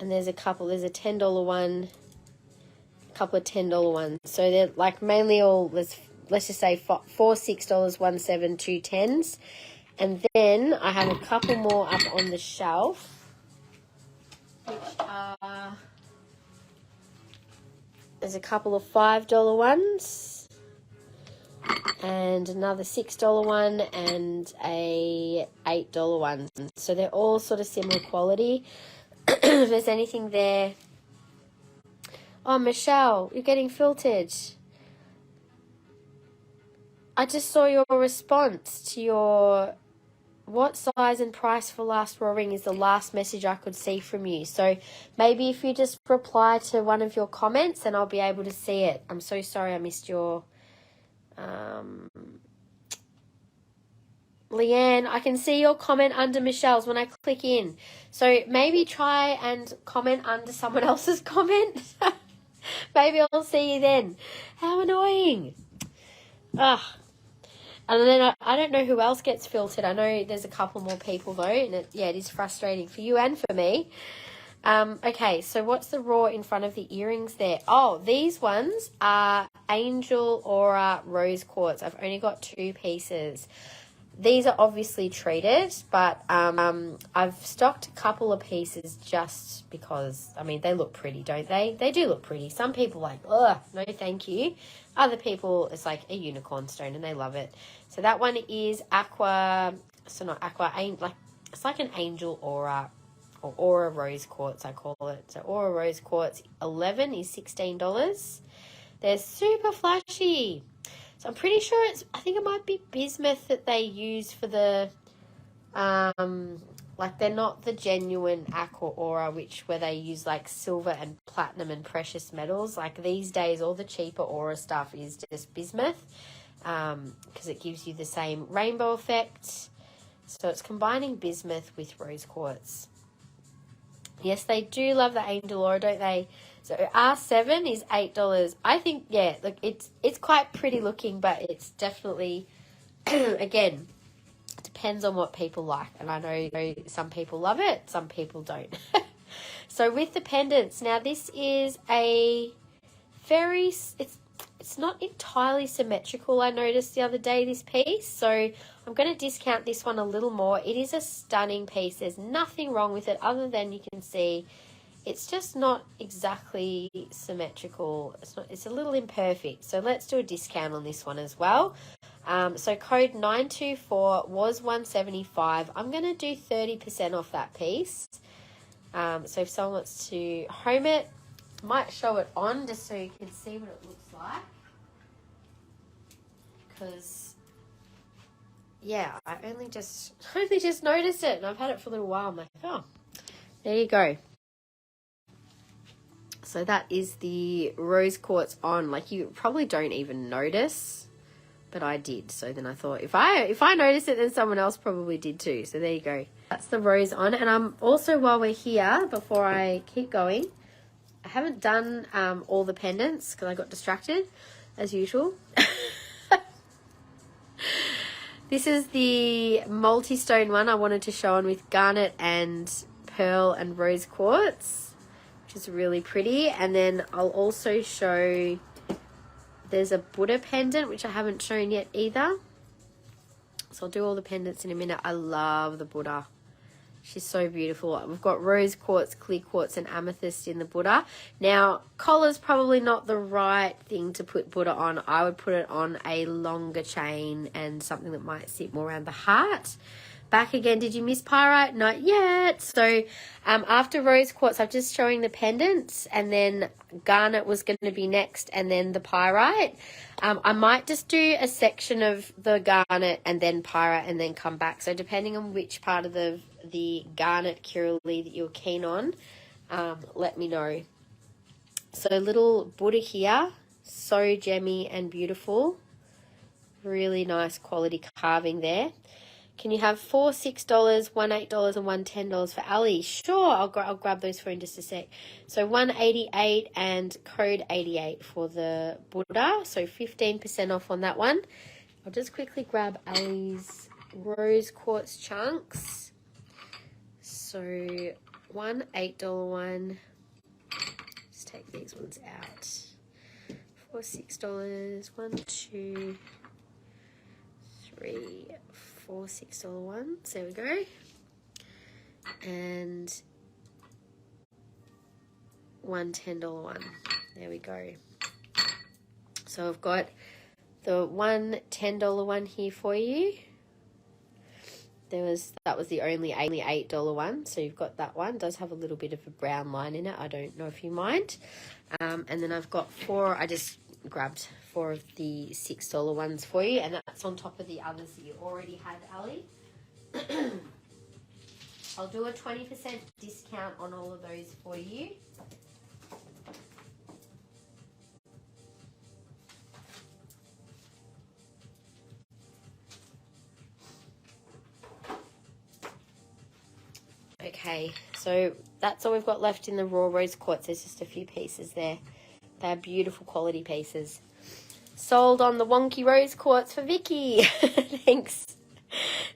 And there's a couple. There's a $10 one. A couple of $10 ones. So they're like mainly all, let's just say 4 $6, 1 7 2 10s. And then I have a couple more up on the shelf, which are, there's a couple of $5 ones, and another $6 one, and a $8 one. So they're all sort of similar quality. If there's anything there. Oh, Michelle, you're getting filtered. I just saw your response to your what size and price for last raw ring is the last message I could see from you. So maybe if you just reply to one of your comments, then I'll be able to see it. I'm so sorry I missed your... Leanne, I can see your comment under Michelle's when I click in. So maybe try and comment under someone else's comment. Maybe I'll see you then. How annoying. Ugh. And then I don't know who else gets filtered. I know there's a couple more people though, and it is frustrating for you and for me. Okay, so what's the raw in front of the earrings there? Oh, these ones are Angel Aura Rose Quartz. I've only got 2 pieces. These are obviously treated, but I've stocked a couple of pieces just because, I mean, they look pretty, don't they? They do look pretty. Some people like, ugh, no thank you. Other people, it's like a unicorn stone and they love it. So that one is aqua, so not aqua, like it's like an Angel Aura or Aura Rose Quartz, I call it. So Aura Rose Quartz 11 is $16. They're super flashy. So I'm pretty sure I think it might be bismuth that they use for the, like they're not the genuine aqua aura, where they use like silver and platinum and precious metals. Like these days, all the cheaper aura stuff is just bismuth, because it gives you the same rainbow effect. So it's combining bismuth with rose quartz. Yes, they do love the Angel Aura, don't they? So R7 is $8. I think, yeah, look, it's quite pretty looking, but it's definitely, again, it depends on what people like. And I know some people love it, some people don't. So with the pendants, now this is a very, it's not entirely symmetrical, I noticed the other day, this piece. So I'm going to discount this one a little more. It is a stunning piece. There's nothing wrong with it other than you can see it's just not exactly symmetrical. It's a little imperfect. So let's do a discount on this one as well. So code 924 was $175. I'm going to do 30% off that piece. So if someone wants to home it, I might show it on just so you can see what it looks like. Because, yeah, I only just noticed it, and I've had it for a little while. I'm like, oh, there you go. So that is the rose quartz on. Like, you probably don't even notice, but I did. So then I thought, if I notice it, then someone else probably did too. So there you go. That's the rose on. And I'm also, while we're here, before I keep going, I haven't done all the pendants because I got distracted as usual. This is the multi-stone one I wanted to show on with garnet and pearl and rose quartz, which is really pretty. And then I'll also show, there's a Buddha pendant, which I haven't shown yet either. So I'll do all the pendants in a minute. I love the Buddha. She's so beautiful. We've got rose quartz, clear quartz, and amethyst in the Buddha. Now, collar's probably not the right thing to put Buddha on. I would put it on a longer chain and something that might sit more around the heart. Back again, did you miss pyrite? Not yet. So after rose quartz, I'm just showing the pendants, and then garnet was going to be next, and then the pyrite. I might just do a section of the garnet and then pyrite and then come back. So depending on which part of the garnet curly that you're keen on, let me know. So little Buddha here, so gemmy and beautiful. Really nice quality carving there. Can you have $4 $6, one $8, and one $10 for Ali? Sure, I'll grab those for in just a sec. So $188 and code 88 for the Buddha. So 15% off on that one. I'll just quickly grab Ali's rose quartz chunks. So one $8 one. Let's take these ones out. $4 $6. 1, 2, 3, 4 $6 ones. There we go. And one $10 one. There we go. So I've got the one $10 one here for you. That was the only $8 one. So you've got that one. It does have a little bit of a brown line in it. I don't know if you mind. And then I've got 4. I just grabbed 4 of the $6 ones for you, and that's on top of the others that you already had, Ali. I'll do a 20% discount on all of those for you. Okay, so that's all we've got left in the raw rose quartz. There's just a few pieces there. They're beautiful quality pieces. Sold on the wonky rose quartz for Vicky. Thanks.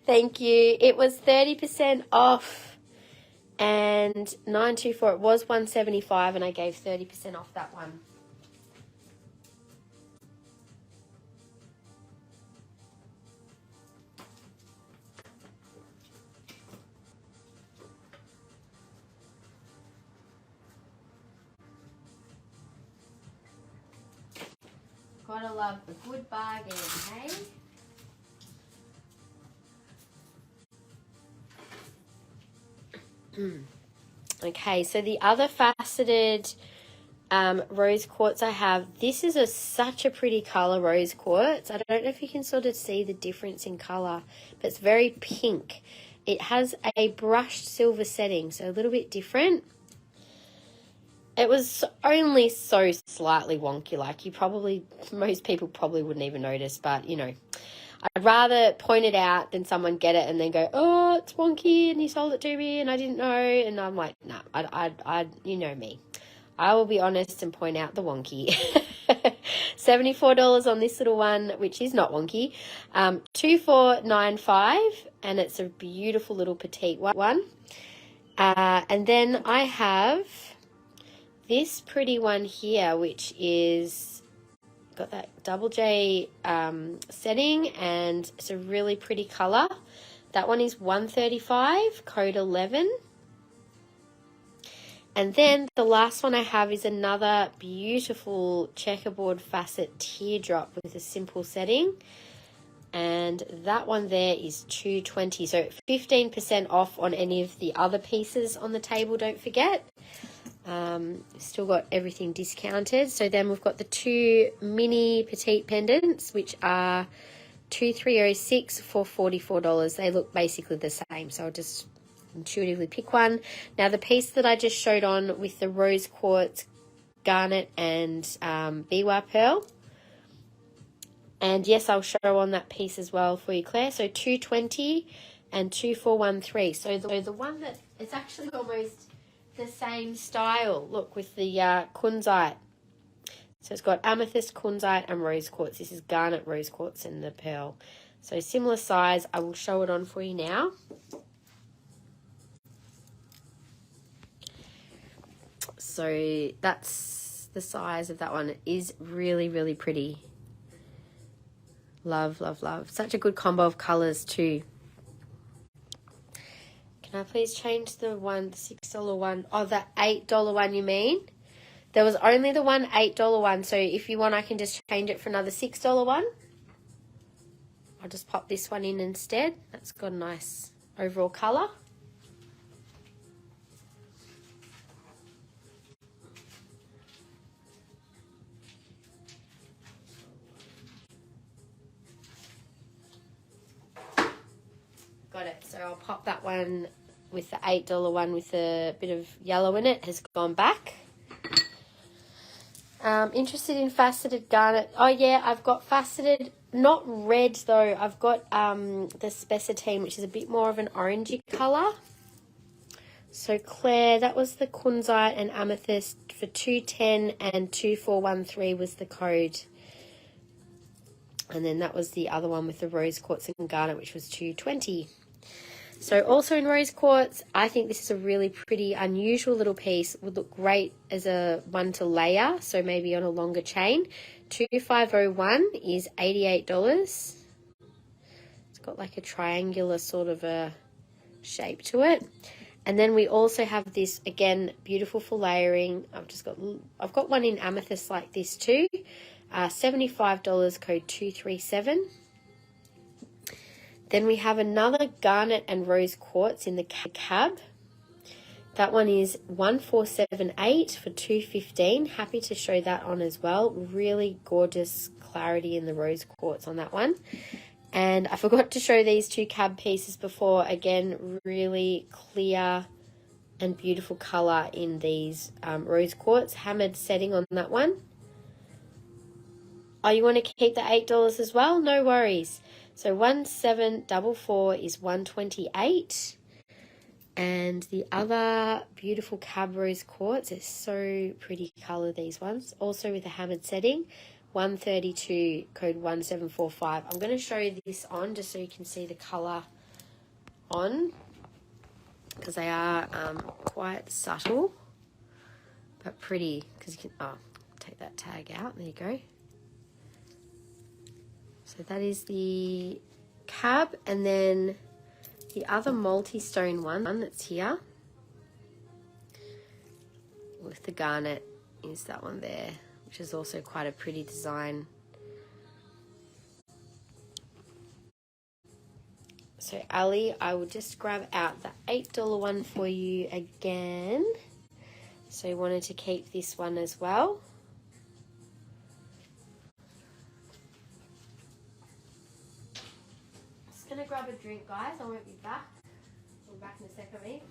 Thank you. It was 30% off and 924. It was 175 and I gave 30% off that one. Gotta love the good bargain, hey? Okay, so the other faceted rose quartz I have, this is such a pretty color rose quartz. I don't know if you can sort of see the difference in color, but it's very pink. It has a brushed silver setting, so a little bit different. It was only so slightly wonky, like most people probably wouldn't even notice, but you know, I'd rather point it out than someone get it and then go, oh, it's wonky and you sold it to me and I didn't know. And I'm like, no, you know me. I will be honest and point out the wonky. $74 on this little one, which is not wonky. 2495, and it's a beautiful little petite one. And then I have this pretty one here, which is got that double J setting, and it's a really pretty color. That one is 135, code 11. And then the last one I have is another beautiful checkerboard facet teardrop with a simple setting. And that one there is 220. So 15% off on any of the other pieces on the table, don't forget. Still got everything discounted. So then we've got the 2 mini petite pendants, which are 2306 for $44. They look basically the same, so I'll just intuitively pick one. Now the piece that I just showed on with the rose quartz garnet and biwa pearl. And yes, I'll show on that piece as well for you, Claire. So 220 and 2413. So the one that it's actually almost the same style. Look, with the kunzite. So it's got amethyst, kunzite, and rose quartz. This is garnet, rose quartz, and the pearl. So similar size. I will show it on for you now. So that's the size of that one. It is really, really pretty. Love, love, love. Such a good combo of colours too. Can I please change the one, the $6 one? Oh, the $8 one you mean? There was only the one $8 one. So if you want, I can just change it for another $6 one. I'll just pop this one in instead. That's got a nice overall colour. Got it. So I'll pop that one with the $8 one with a bit of yellow in it. Has gone back. Interested in faceted garnet. Oh yeah, I've got faceted, not red though. I've got the spessartine, which is a bit more of an orangey colour. So Claire, that was the kunzite and amethyst for 210 and 2413 was the code. And then that was the other one with the rose quartz and garnet, which was 220. So also in rose quartz, I think this is a really pretty, unusual little piece. Would look great as a one to layer, so maybe on a longer chain. 2501 is $88. It's got like a triangular sort of a shape to it. And then we also have this, again, beautiful for layering. I've got one in amethyst like this too. $75, code 237. Then we have another garnet and rose quartz in the cab. That one is 1478 for 215. Happy to show that on as well. Really gorgeous clarity in the rose quartz on that one. And I forgot to show these two cab pieces before. Again, really clear and beautiful colour in these rose quartz. Hammered setting on that one. Oh, you want to keep the $8 as well? No worries. So 1744 is 128. And the other beautiful cab rose quartz is so pretty colour, these ones. Also with a hammered setting. 132, code 1745. I'm going to show this on just so you can see the colour on, because they are quite subtle but pretty. Because you can take that tag out. There you go. So that is the cab, and then the other multi-stone one that's here with the garnet is that one there, which is also quite a pretty design. So Ali, I will just grab out the $8 one for you again. So you wanted to keep this one as well. Just gonna grab a drink, guys. I won't be back. I'll be back in a second, mate.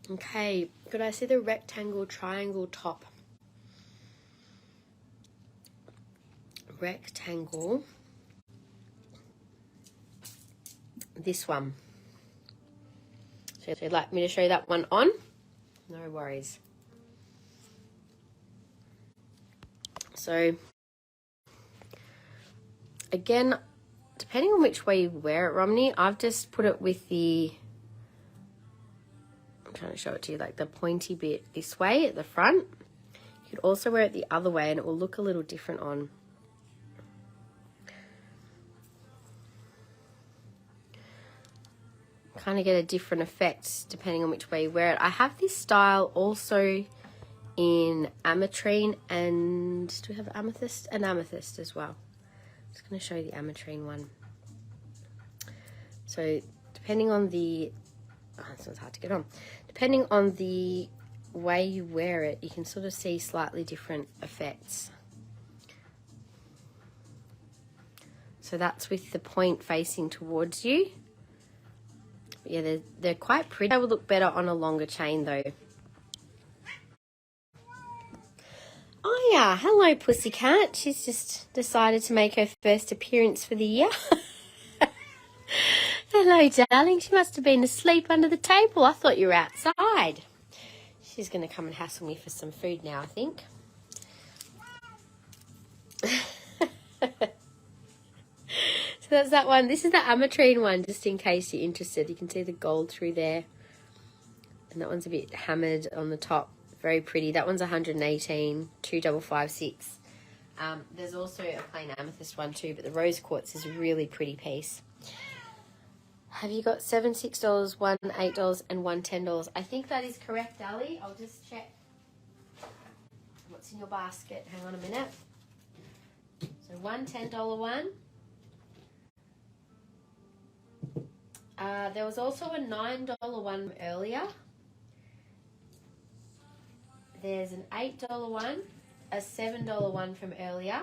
Okay, could I see the rectangle triangle top? rectangle, this one. So if you'd like me to show that one on, no worries. So again, depending on which way you wear it, Romney, I've just put it with the, I'm trying to show it to you, like the pointy bit this way at the front. You could also wear it the other way and it will look a little different on. Kind of get a different effect depending on which way you wear it. I have this style also in ametrine and, do we have amethyst? And amethyst as well. I'm just going to show you the ametrine one. So depending on the, oh, this one's hard to get on. Depending on the way you wear it, you can sort of see slightly different effects. So that's with the point facing towards you. But yeah, they're quite pretty. They would look better on a longer chain though. Oh yeah, hello Pussycat. She's just decided to make her first appearance for the year. Hello darling, she must have been asleep under the table. I thought you were outside. She's going to come and hassle me for some food now, I think. So that's that one. This is the ametrine one, just in case you're interested. You can see the gold through there. And that one's a bit hammered on the top. Very pretty. That one's 118, 2556. There's also a plain amethyst one too, but the rose quartz is a really pretty piece. Have you got $7, $6, $1, $8, and $1, $10? I think that is correct, Ali. I'll just check what's in your basket. Hang on a minute. So $1, $10 one. There was also a $9 one earlier. There's an $8 one, a $7 one from earlier.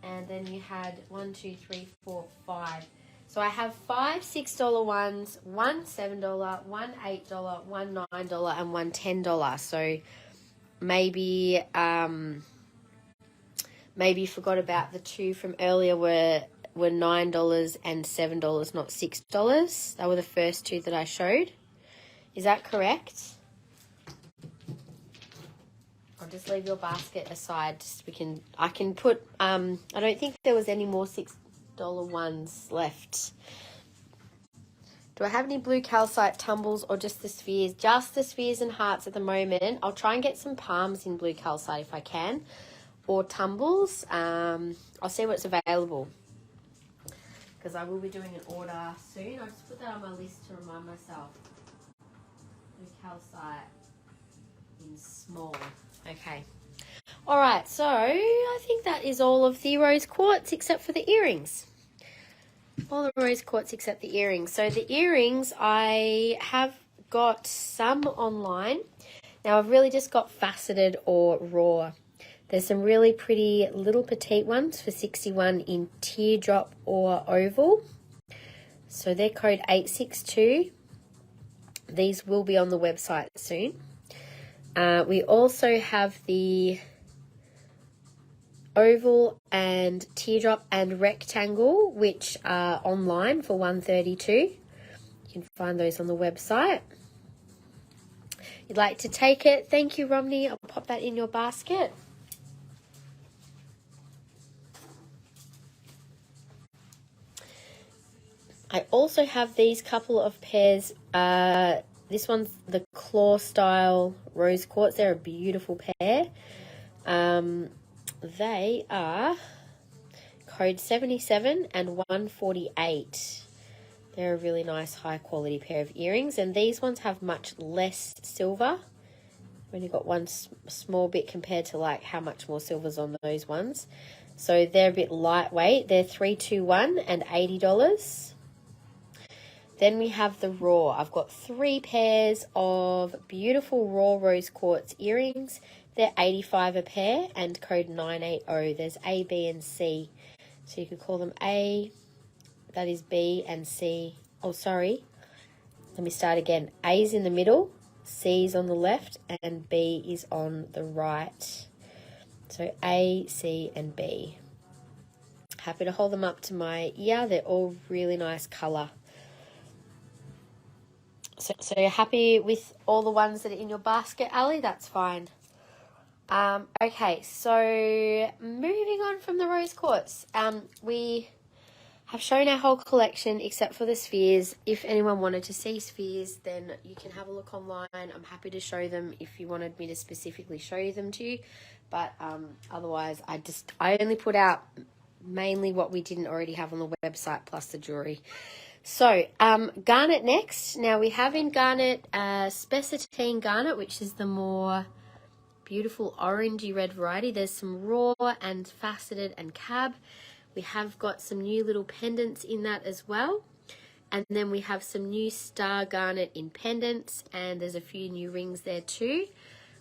And then you had 1, 2, 3, 4, 5. So I have 5 $6 ones, one $7, one $8, one $9, and one $10. So maybe maybe you forgot about the two from earlier were $9 and $7, not $6. They were the first two that I showed. Is that correct? I'll just leave your basket aside. Just I can put. I don't think there was any more $6 ones left. Do I have any blue calcite tumbles or just the spheres? Just the spheres and hearts at the moment. I'll try and get some palms in blue calcite if I can, or tumbles. I'll see what's available because I will be doing an order soon. I'll just put that on my list to remind myself. Blue calcite in small. Okay. All right, so I think that is all of the rose quartz except for the earrings. All the rose quartz except the earrings. So the earrings, I have got some online. Now I've really just got faceted or raw. There's some really pretty little petite ones for $61 in teardrop or oval. So they're code 862. These will be on the website soon. We also have the oval and teardrop and rectangle, which are online for $132. You can find those on the website. You'd like to take it? Thank you, Romney. I'll pop that in your basket. I also have these couple of pairs. This one's the claw style rose quartz. They're a beautiful pair. They are code 77 and 148. They're a really nice high quality pair of earrings, and these ones have much less silver. I've only got one small bit compared to like how much more silver's on those ones. So they're a bit lightweight. They're $321 and $80. Then we have the raw. I've got 3 pairs of beautiful raw rose quartz earrings. They're $85 a pair and code 980. There's A, B, and C. So you could call them A, that is B, and C. Oh, sorry. Let me start again. A is in the middle, C is on the left, and B is on the right. So A, C, and B. Happy to hold them up to my ear. They're all really nice colour. So you're happy with all the ones that are in your basket, Ali? That's fine. Okay, so moving on from the rose quartz. We have shown our whole collection except for the spheres. If anyone wanted to see spheres, then you can have a look online. I'm happy to show them if you wanted me to specifically show you them to you. But otherwise, I only put out mainly what we didn't already have on the website plus the jewelry. So, garnet next. Now, we have in garnet spessartine garnet, which is the more beautiful orangey red variety. There's some raw and faceted and cab. We have got some new little pendants in that as well. And then we have some new star garnet in pendants, and there's a few new rings there too.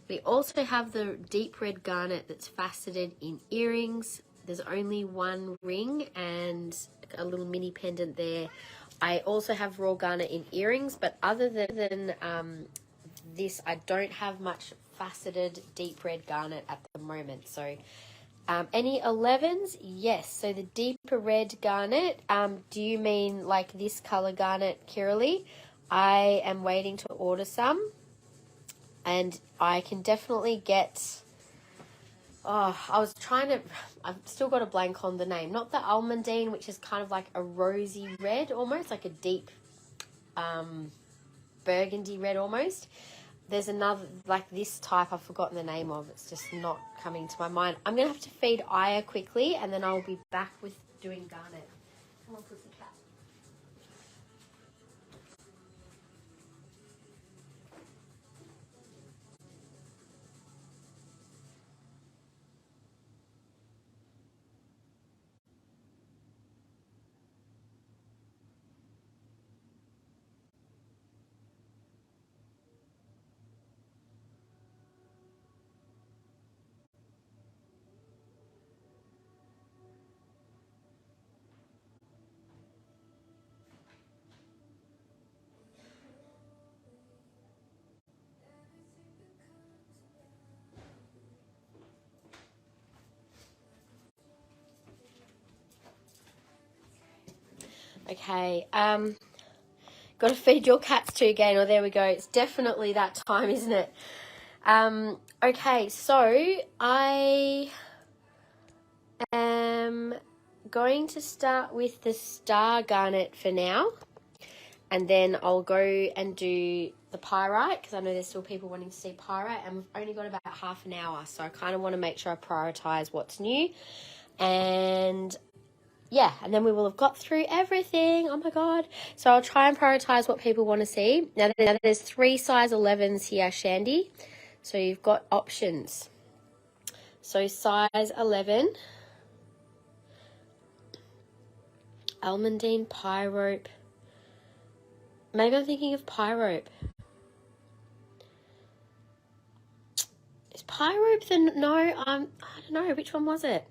We also have the deep red garnet that's faceted in earrings. There's only one ring and a little mini pendant there. I also have raw garnet in earrings, but other than this, I don't have much faceted deep red garnet at the moment. So any 11s? Yes. So the deeper red garnet, do you mean like this color garnet, Kiralee? I am waiting to order some, and I can definitely get... Oh, I've still got a blank on the name. Not the almondine, which is kind of like a rosy red, almost like a deep burgundy red almost. There's another, like this type I've forgotten the name of. It's just not coming to my mind. I'm going to have to feed Aya quickly, and then I'll be back with doing garnet. Come on, pussycat. Okay, got to feed your cats too, Gaynor. There we go. It's definitely that time, isn't it? Okay, so I am going to start with the star garnet for now, and then I'll go and do the pyrite, because I know there's still people wanting to see pyrite, and we've only got about half an hour, so I kind of want to make sure I prioritize what's new. And yeah, and then we will have got through everything. Oh my God. So I'll try and prioritize what people want to see. Now there's 3 size 11s here, Shandy. So you've got options. So size 11, almondine, pyrope. Maybe I'm thinking of pyrope. Is pyrope the... No, I don't know. Which one was it?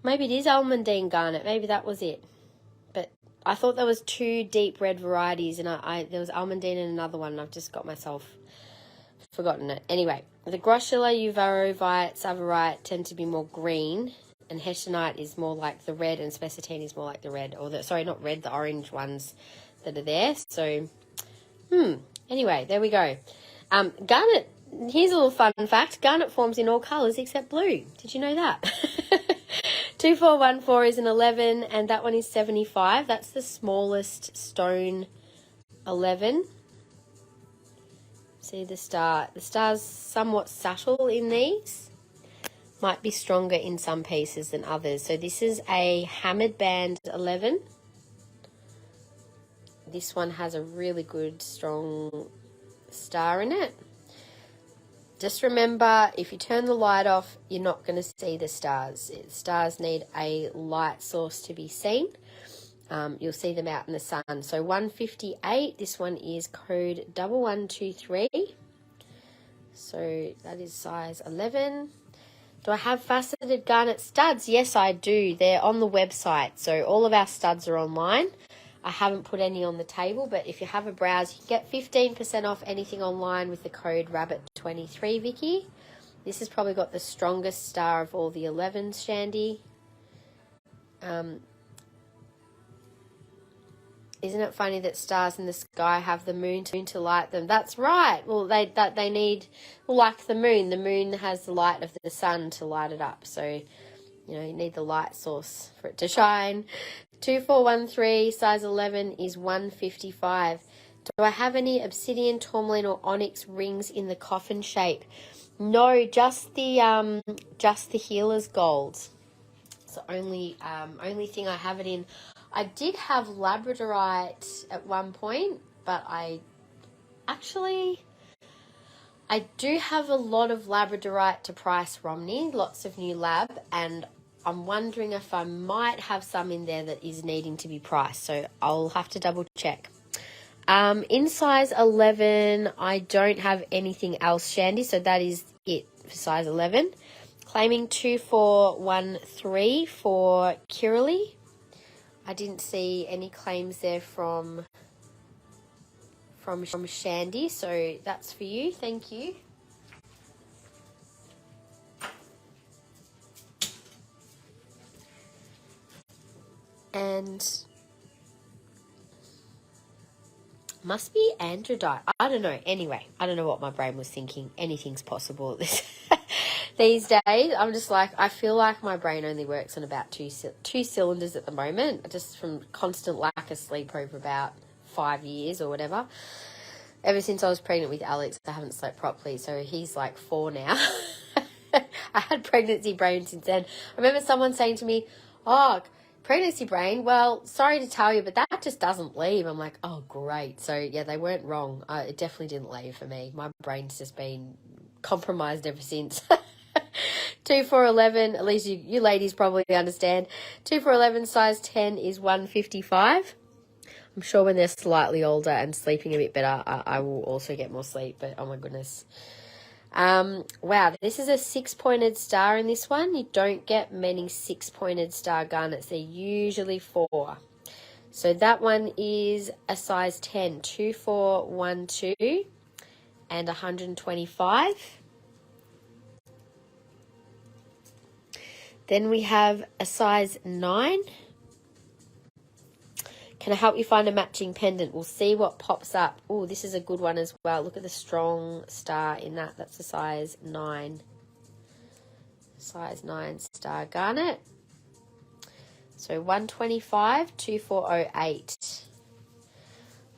Maybe it is almondine garnet. Maybe that was it. But I thought there was 2 deep red varieties, and there was almondine and another one, and I've just got myself forgotten it. Anyway, the Groschilla, Uvarovite, Savarite tend to be more green, and Hessianite is more like the red, and Spessartine is more like the red, or the... Sorry, not red, the orange ones that are there. So, anyway, there we go. Garnet, here's a little fun fact. Garnet forms in all colours except blue. Did you know that? 2414 is an 11, and that one is 75. That's the smallest stone 11. See the star. The star's somewhat subtle in these. Might be stronger in some pieces than others. So this is a hammered band 11. This one has a really good, strong star in it. Just remember, if you turn the light off, you're not going to see the stars. Stars need a light source to be seen. You'll see them out in the sun. So 158, this one is code 1123. So that is size 11. Do I have faceted garnet studs? Yes, I do. They're on the website. So all of our studs are online. I haven't put any on the table, but if you have a browse, you can get 15% off anything online with the code RABBIT23, Vicky. This has probably got the strongest star of all the 11s, Shandy. Isn't it funny that stars in the sky have the moon to light them? That's right. Well, they need, like the moon. The moon has the light of the sun to light it up. So, you know, you need the light source for it to shine. 2413, size 11 is 155. Do I have any obsidian, tourmaline, or onyx rings in the coffin shape? No, just the healer's gold. It's the only thing I have it in. I did have labradorite at one point, but I do have a lot of labradorite to price Romney, lots of new lab, and I'm wondering if I might have some in there that is needing to be priced, so I'll have to double check. In size 11, I don't have anything else, Shandy, so that is it for size 11. Claiming 2413 for Kiralee. I didn't see any claims there from Shandy, so that's for you. Thank you. And must be androdite. I don't know. Anyway, I don't know what my brain was thinking. Anything's possible these days. I'm just like, I feel like my brain only works on about two cylinders at the moment, just from constant lack of sleep over about 5 years or whatever. Ever since I was pregnant with Alex, I haven't slept properly, so he's like 4 now. I had pregnancy brain since then. I remember someone saying to me, oh, pregnancy brain, well, sorry to tell you, but that just doesn't leave. I'm like, oh, great. So, yeah, they weren't wrong. It definitely didn't leave for me. My brain's just been compromised ever since. 2411, at least you ladies probably understand. 2411 size 10 is 155. I'm sure when they're slightly older and sleeping a bit better, I will also get more sleep, but oh my goodness. Wow, this is a 6-pointed star in this one. You don't get many 6-pointed star garnets. They're usually 4. So that one is a size 10, 2412 and 125. Then we have a size 9. Can I help you find a matching pendant? We'll see what pops up. Oh, this is a good one as well. Look at the strong star in that. That's a size 9. Size 9 star garnet. So 125, 2408.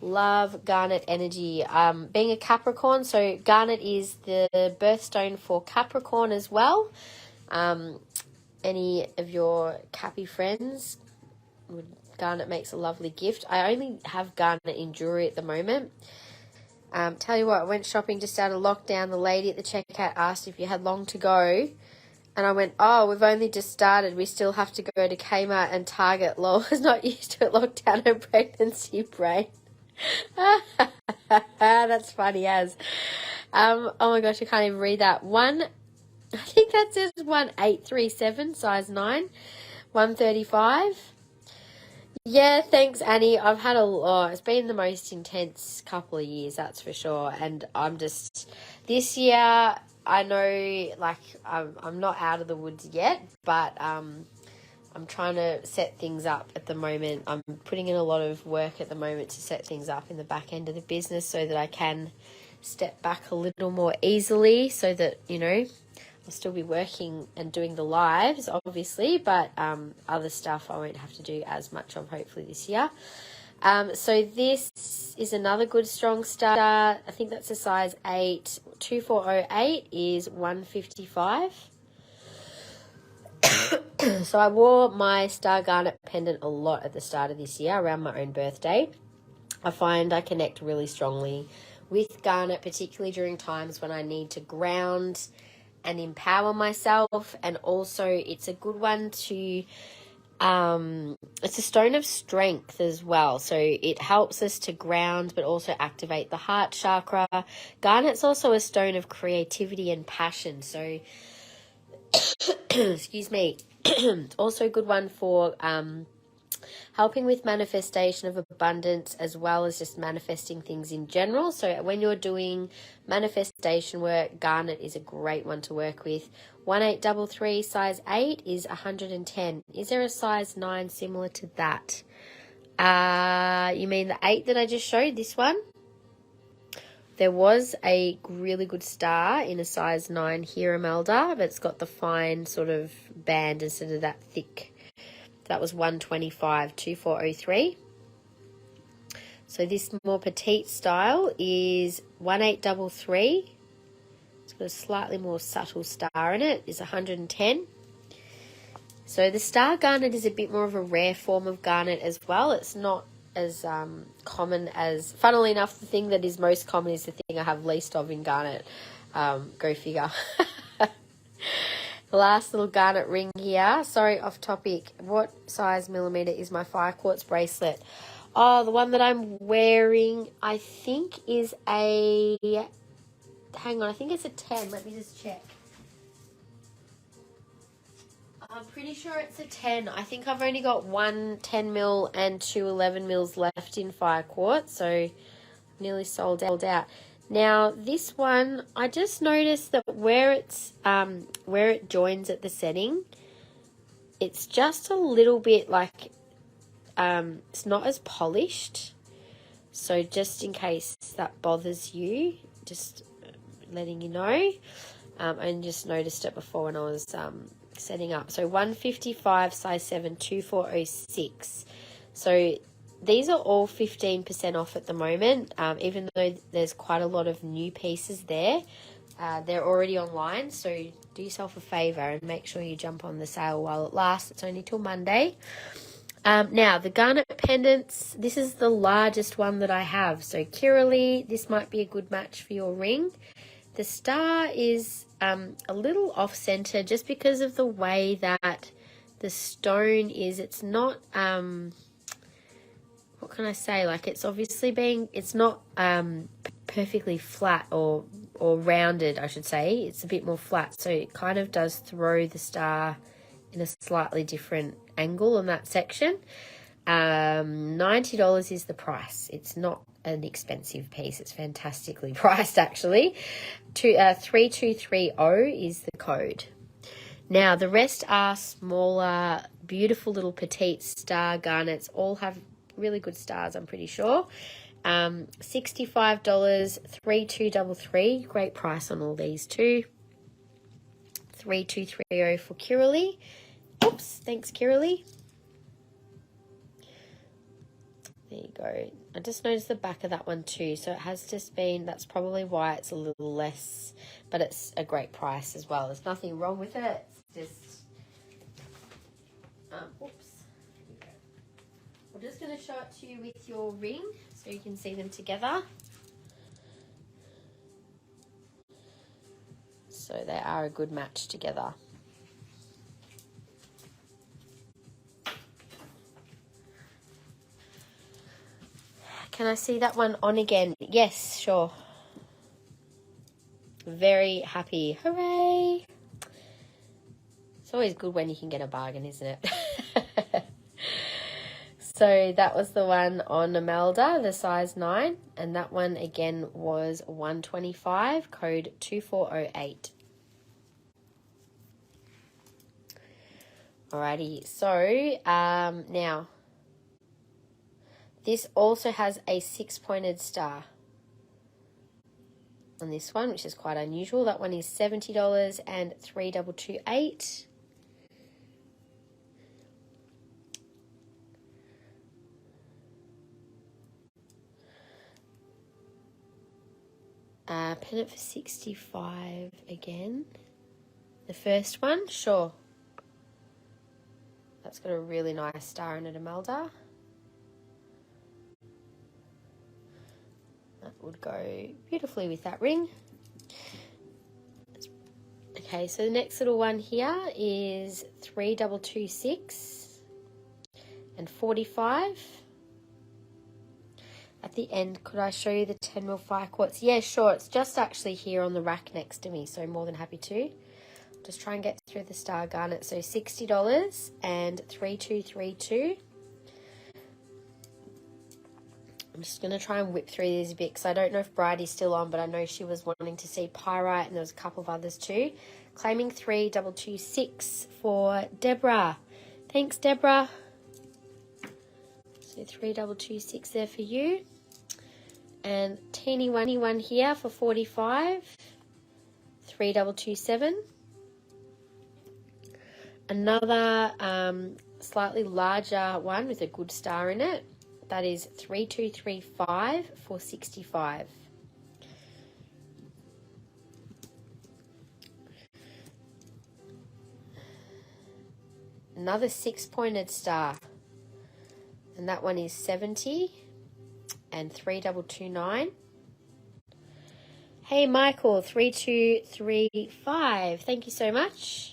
Love garnet energy. Being a Capricorn, so garnet is the birthstone for Capricorn as well. Any of your Cappy friends, garnet makes a lovely gift. I only have garnet in jewelry at the moment. Tell you what, I went shopping just out of lockdown. The lady at the checkout asked if you had long to go. And I went, oh, we've only just started. We still have to go to Kmart and Target. Lol, I was not used to it. Lockdown and pregnancy brain. That's funny as. Oh my gosh, I can't even read that. I think that says 1837, size 9, 135. Yeah, thanks, Annie. I've had it's been the most intense couple of years, that's for sure. And I'm just, this year, I know, like, I'm not out of the woods yet, but I'm trying to set things up at the moment. I'm putting in a lot of work at the moment to set things up in the back end of the business so that I can step back a little more easily, so that, you know, I'll still be working and doing the lives, obviously, but other stuff I won't have to do as much of, hopefully, this year. So this is another good strong star. I think that's a size 8. 2408 is 155. So I wore my star garnet pendant a lot at the start of this year, around my own birthday. I find I connect really strongly with garnet, particularly during times when I need to ground and empower myself. And also it's a good one to, it's a stone of strength as well. So it helps us to ground, but also activate the heart chakra. Garnet's also a stone of creativity and passion. So, excuse me, it's also a good one for, helping with manifestation of abundance as well as just manifesting things in general. So when you're doing manifestation work, garnet is a great one to work with. 1833 size 8 is 110. Is there a size 9 similar to that? You mean the 8 that I just showed, this one? There was a really good star in a size 9 here, Imelda, but it's got the fine sort of band instead of that thick. That was 125, 2403. So this more petite style is 1833. It's got a slightly more subtle star in it, is 110. So the star garnet is a bit more of a rare form of garnet as well. It's not as common as, funnily enough, the thing that is most common is the thing I have least of in garnet. Go figure. The last little garnet ring here. Sorry, off topic. What size millimeter is my fire quartz bracelet? Oh, the one that I'm wearing, I think is a, hang on, I think it's a 10. Let me just check. I'm pretty sure it's a 10. I think I've only got one 10 mil and two 11 mils left in fire quartz, so I'm nearly sold out. Now this one, I just noticed that where it joins at the setting, it's just a little bit like it's not as polished. So just in case that bothers you, just letting you know. I just noticed it before when I was setting up. So 155 size 7 2406. So these are all 15% off at the moment, even though there's quite a lot of new pieces there. They're already online, so do yourself a favour and make sure you jump on the sale while it lasts. It's only till Monday. Now, the garnet pendants, this is the largest one that I have. So, Kiralee, this might be a good match for your ring. The star is a little off-centre just because of the way that the stone is. It's not... what can I say? Like, it's obviously it's not perfectly flat or rounded, I should say. It's a bit more flat, so it kind of does throw the star in a slightly different angle on that section. $90 is the price. It's not an expensive piece. It's fantastically priced, actually. 3230 is the code. Now, the rest are smaller, beautiful little petite star garnets. All have really good stars, I'm pretty sure. $65, 3233. Great price on all these too. 3230 for Kiralee. Oops, thanks, Kiralee. There you go. I just noticed the back of that one too. So it has just been, that's probably why it's a little less, but it's a great price as well. There's nothing wrong with it. It's just, oops. I'm just going to show it to you with your ring so you can see them together. So they are a good match together. Can I see that one on again? Yes, sure. Very happy. Hooray! It's always good when you can get a bargain, isn't it? So that was the one on Imelda, the size 9. And that one again was 125, code 2408. Alrighty, so now this also has a 6-pointed star on this one, which is quite unusual. That one is $70 and 3228. Pendant for 65 again. The first one, sure. That's got a really nice star in it, Imelda. That would go beautifully with that ring. Okay, so the next little one here is 3226 and 45. At the end, could I show you the 10 mil fire quartz? Yeah, sure. It's just actually here on the rack next to me, so more than happy to. Just try and get through the star garnet. So $60 and 3232. I'm just going to try and whip through these a bit because I don't know if Bridie's still on, but I know she was wanting to see Pyrite, and there was a couple of others too. Claiming 3226 for Deborah. Thanks, Deborah. So 3226 there for you. And teeny one here for 45. 3227. Another slightly larger one with a good star in it. That is 3235 for 65. Another 6-pointed star, and that one is 70 and 3229. Hey Michael, 3235. Thank you so much.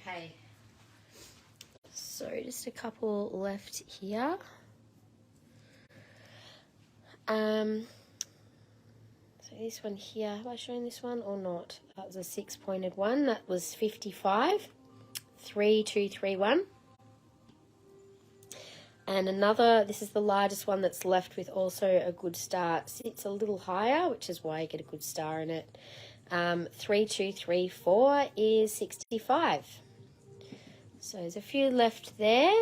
Okay, so just a couple left here. So this one here, have I shown this one or not? That was a 6-pointed one. That was 55, 3231. And another, this is the largest one that's left with also a good star. Sits a little higher, which is why you get a good star in it. 3234 is 65. So there's a few left there.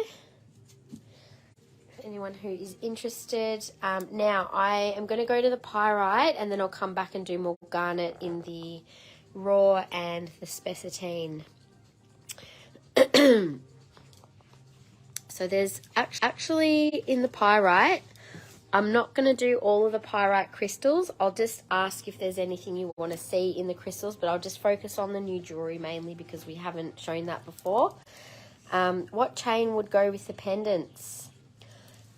For anyone who is interested. Now I am going to go to the Pyrite, and then I'll come back and do more Garnet in the raw and the spessartine. So there's actually in the Pyrite, I'm not going to do all of the Pyrite crystals. I'll just ask if there's anything you want to see in the crystals, but I'll just focus on the new jewelry mainly because we haven't shown that before. What chain would go with the pendants?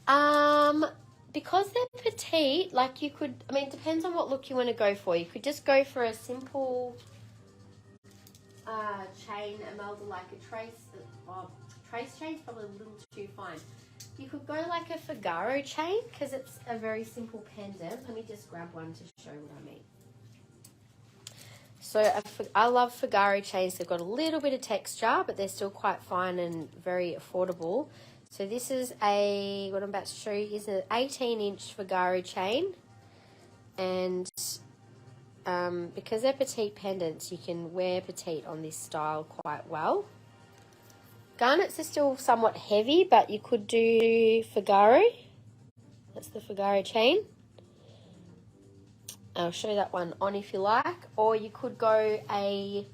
Because they're petite, like you could, I mean, it depends on what look you want to go for. You could just go for a simple chain, like a trace. Trace chain's probably a little too fine. You could go like a Figaro chain because it's a very simple pendant. Let me just grab one to show what I mean. So I love Figaro chains. They've got a little bit of texture, but they're still quite fine and very affordable. So this is what I'm about to show you is an 18-inch Figaro chain. And because they're petite pendants, you can wear petite on this style quite well. Garnets are still somewhat heavy, but you could do Figaro. That's the Figaro chain. I'll show that one on if you like. Or you could go a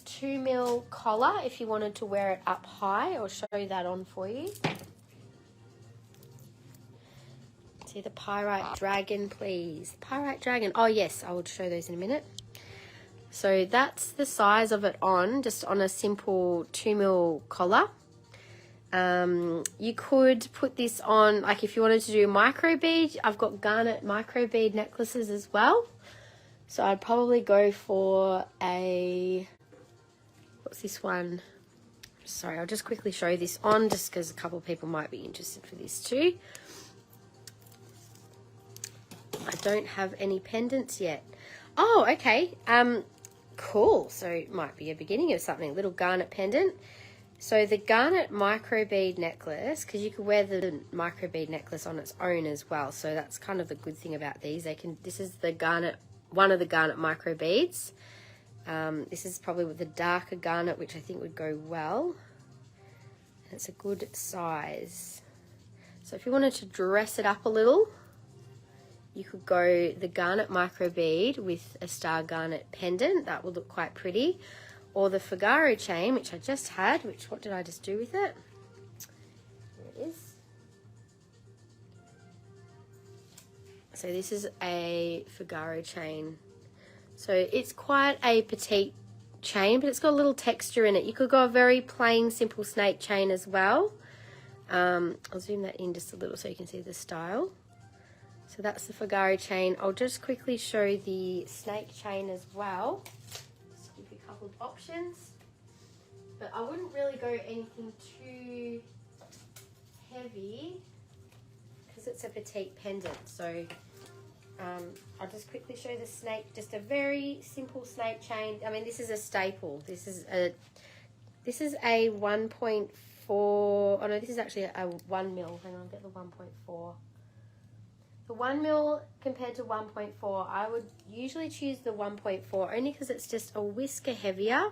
2mm collar if you wanted to wear it up high. I'll show that on for you. See the Pyrite Dragon, please. Pyrite Dragon. Oh, yes, I will show those in a minute. So that's the size of it just on a simple 2mm collar. You could put this on, like if you wanted to do a micro bead, I've got Garnet micro bead necklaces as well. So I'd probably go for what's this one? Sorry, I'll just quickly show this on just because a couple of people might be interested for this too. I don't have any pendants yet. Oh, okay. Cool. So it might be a beginning of something, a little garnet pendant. So the Garnet micro bead necklace, because you could wear the micro bead necklace on its own as well. So that's kind of the good thing about these. This is the Garnet, one of the Garnet micro beads. This is probably with the darker garnet, which I think would go well. It's a good size. So if you wanted to dress it up a little, you could go the Garnet micro bead with a star garnet pendant. That would look quite pretty. Or the Figaro chain, which I just had, what did I just do with it? Here it is. So this is a Figaro chain. So it's quite a petite chain, but it's got a little texture in it. You could go a very plain, simple snake chain as well. I'll zoom that in just a little so you can see the style. So that's the Fugari chain. I'll just quickly show the snake chain as well. Just give you a couple of options. But I wouldn't really go anything too heavy because it's a petite pendant. So I'll just quickly show the snake, just a very simple snake chain. I mean, this is a staple. This is a 1.4, oh no, this is actually a 1 mil. Hang on, get the 1.4. The 1 mil compared to 1.4, I would usually choose the 1.4 only because it's just a whisker heavier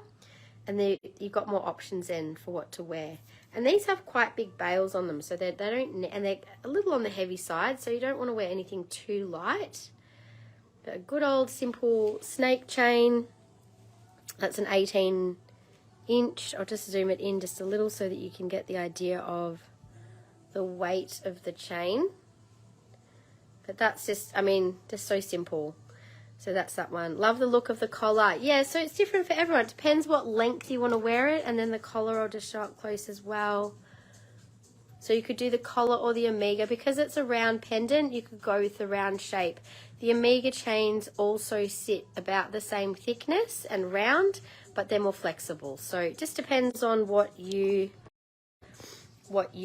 and you've got more options then for what to wear. And these have quite big bails on them, so they don't, and they're a little on the heavy side, so you don't want to wear anything too light. But a good old simple snake chain. That's an 18 inch. I'll just zoom it in just a little so that you can get the idea of the weight of the chain. But that's just, I mean, just so simple. So that's that one. Love the look of the collar. Yeah, so it's different for everyone. It depends what length you want to wear it. And then the collar I'll just show up close as well. So you could do the collar or the Omega. Because it's a round pendant, you could go with the round shape. The Omega chains also sit about the same thickness and round, but they're more flexible. So it just depends on what you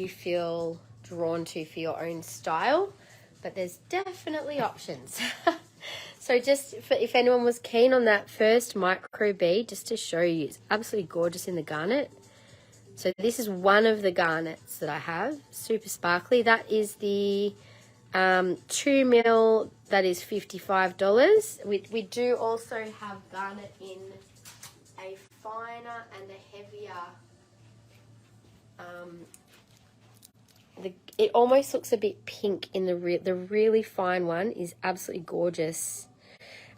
feel drawn to for your own style. But there's definitely options. So just if anyone was keen on that first micro bead, just to show you, it's absolutely gorgeous in the garnet. So this is one of the garnets that I have, super sparkly. That is the 2 mil, that is $55. We do also have garnet in a finer and a heavier, it almost looks a bit pink in the really fine one is absolutely gorgeous.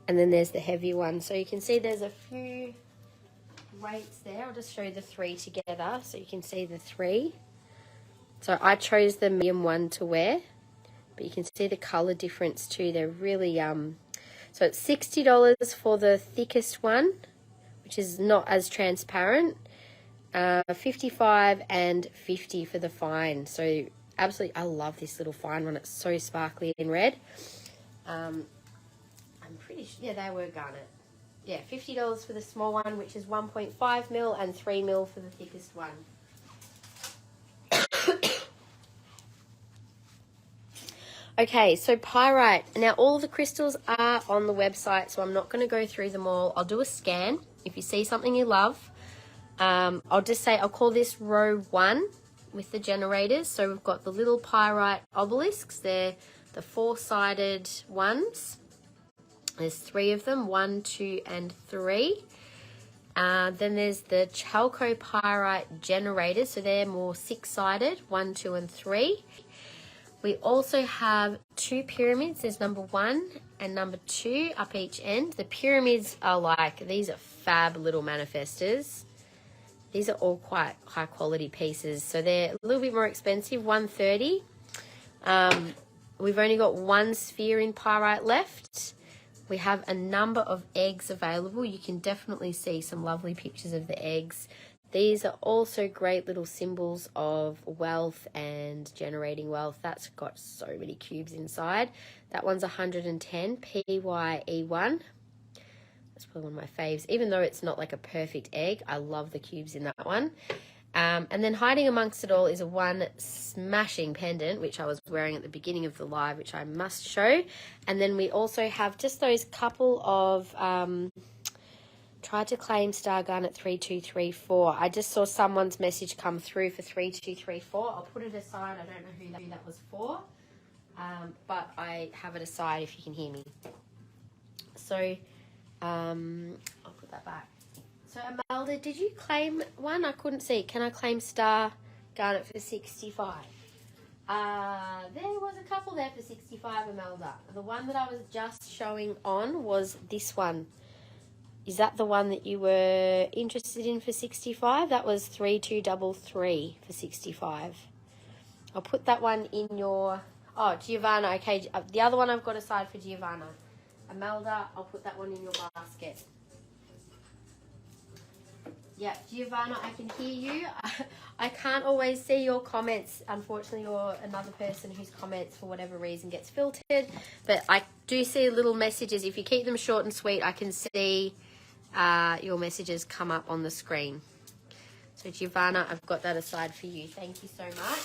And then there's the heavy one. So you can see there's a few weights there. I'll just show you the three together so you can see the three. So I chose the medium one to wear, but you can see the color difference too. They're really, so it's $60 for the thickest one, which is not as transparent. 55 and 50 for the fine. So absolutely, I love this little fine one. It's so sparkly in red. I'm pretty sure, yeah, they were garnet. Yeah, $50 for the small one, which is 1.5 mil, and 3 mil for the thickest one. Okay, so Pyrite. Now, all the crystals are on the website, so I'm not going to go through them all. I'll do a scan. If you see something you love, I'll just say, I'll call this row 1 with the generators. So we've got the little Pyrite obelisks. They're the 4-sided ones. There's 3 of them, 1, 2, and 3. Then there's the Chalco Pyrite generators. So they're more 6-sided, 1, 2, and 3. We also have 2 pyramids. There's number 1 and number 2 up each end. The pyramids are like, these are fab little manifestors. These are all quite high quality pieces. So they're a little bit more expensive, $130. We've only got 1 sphere in Pyrite left. We have a number of eggs available. You can definitely see some lovely pictures of the eggs. These are also great little symbols of wealth and generating wealth. That's got so many cubes inside. That one's 110, PYE1. That's probably one of my faves. Even though it's not like a perfect egg, I love the cubes in that one. And then hiding amongst it all is a 1 smashing pendant, which I was wearing at the beginning of the live, which I must show. And then we also have just those couple of... tried to claim Star Garnet 3234. I just saw someone's message come through for 3234. I'll put it aside. I don't know who that was for. But I have it aside if you can hear me. So, I'll put that back. So, Amelda, did you claim one? I couldn't see. Can I claim Star Garnet for 65? There was a couple there for 65, Amelda. The one that I was just showing on was this one. Is that the one that you were interested in for 65? That was 3233 for 65. I'll put that one in your... Oh, Giovanna. Okay, the other one I've got aside for Giovanna. Amelda, I'll put that one in your basket. Yeah, Giovanna, I can hear you. I can't always see your comments. Unfortunately, you're another person whose comments, for whatever reason, gets filtered. But I do see little messages. If you keep them short and sweet, I can see your messages come up on the screen. So, Giovanna, I've got that aside for you. Thank you so much.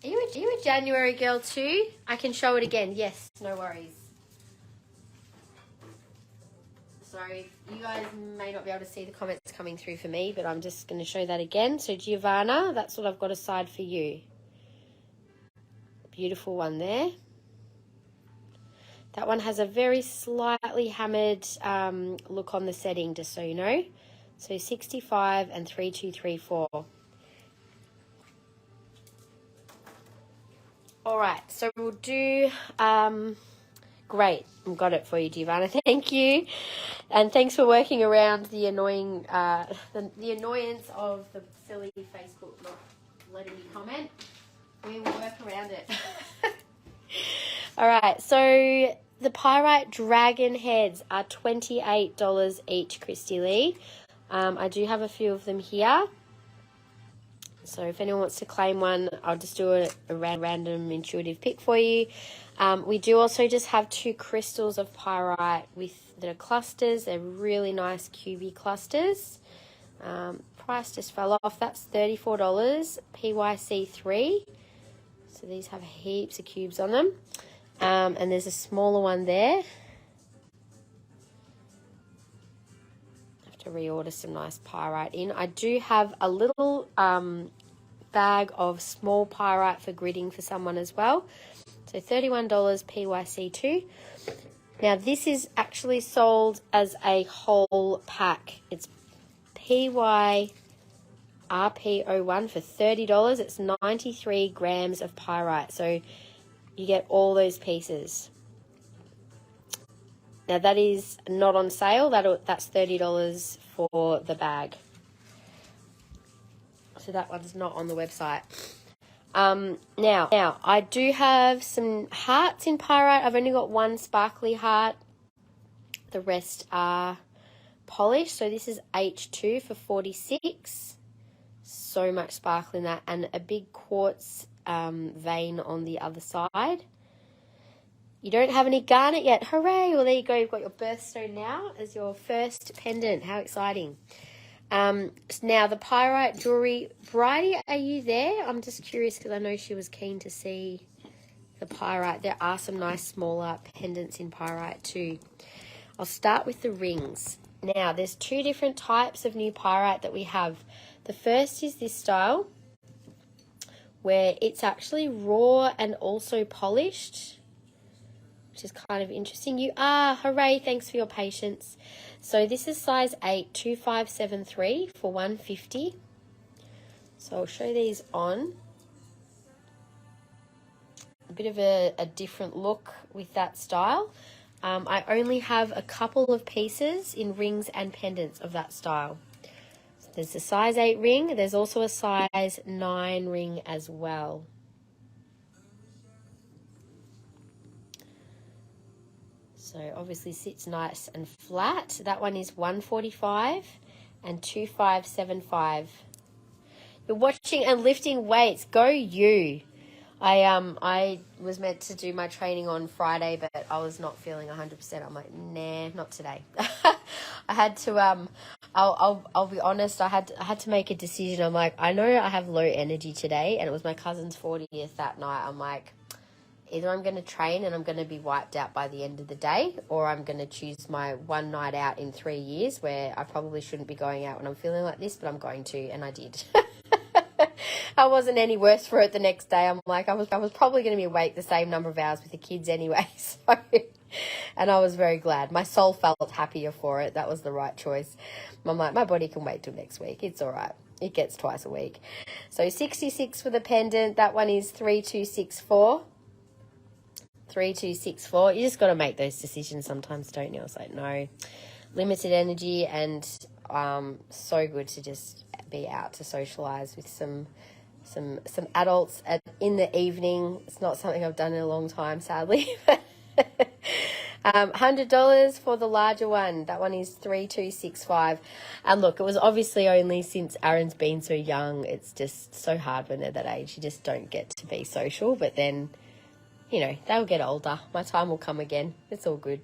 Are you a January girl too? I can show it again. Yes, no worries. Sorry, you guys may not be able to see the comments coming through for me, but I'm just going to show that again. So Giovanna, that's what I've got aside for you. Beautiful one there. That one has a very slightly hammered look on the setting, just so you know. So 65 and 3234. All right, so we'll do... Great, I've got it for you, Giovanna. Thank you, and thanks for working around the annoying, the annoyance of the silly Facebook not letting me comment. We will work around it. All right, so the Pyrite dragon heads are $28 each, Christy Lee. I do have a few of them here. So if anyone wants to claim one, I'll just do a random intuitive pick for you. We do also just have 2 crystals of pyrite with the clusters. They're really nice cubey clusters. Price just fell off. That's $34 PYC3. So these have heaps of cubes on them. And there's a smaller one there. To reorder some nice pyrite in. I do have a little bag of small pyrite for gridding for someone as well. So $31 PYC2. Now this is actually sold as a whole pack. It's PYRP01 for $30. It's 93 grams of pyrite. So you get all those pieces. Now, that is not on sale. That's $30 for the bag. So that one's not on the website. Now, I do have some hearts in pyrite. I've only got one sparkly heart. The rest are polished. So this is H2 for $46. So much sparkle in that. And a big quartz vein on the other side. You don't have any garnet yet. Hooray! Well, there you go. You've got your birthstone now as your first pendant. How exciting. Now, the pyrite jewelry. Bridie, are you there? I'm just curious because I know she was keen to see the pyrite. There are some nice smaller pendants in pyrite too. I'll start with the rings. Now, there's 2 different types of new pyrite that we have. The first is this style where it's actually raw and also polished, which is kind of interesting. You are, hooray, thanks for your patience. So this is size 8, 2573 for $150. So I'll show these on. A bit of a different look with that style. I only have a couple of pieces in rings and pendants of that style. So there's a size 8 ring. There's also a size 9 ring as well. So obviously sits nice and flat. That one is $145 and $2575. You're watching and lifting weights. Go you. I was meant to do my training on Friday, but I was not feeling 100%. I'm like, nah, not today. I had to I'll be honest, I had to make a decision. I'm like, I know I have low energy today, and it was my cousin's 40th that night. I'm like, either I'm going to train and I'm going to be wiped out by the end of the day, or I'm going to choose my one night out in 3 years where I probably shouldn't be going out when I'm feeling like this, but I'm going to, and I did. I wasn't any worse for it the next day. I'm like, I was probably going to be awake the same number of hours with the kids anyway. So, and I was very glad. My soul felt happier for it. That was the right choice. I'm like, my body can wait till next week. It's all right. It gets twice a week. So 66 for the pendant. That one is 3264. 3264. You just got to make those decisions sometimes, don't you? I was like, no, limited energy, and so good to just be out to socialize with some adults in the evening. It's not something I've done in a long time, sadly. $100 for the larger one. That one is 3265. And look, it was obviously only since Aaron's been so young. It's just so hard when they're that age. You just don't get to be social. But then, you know, they'll get older. My time will come again. It's all good.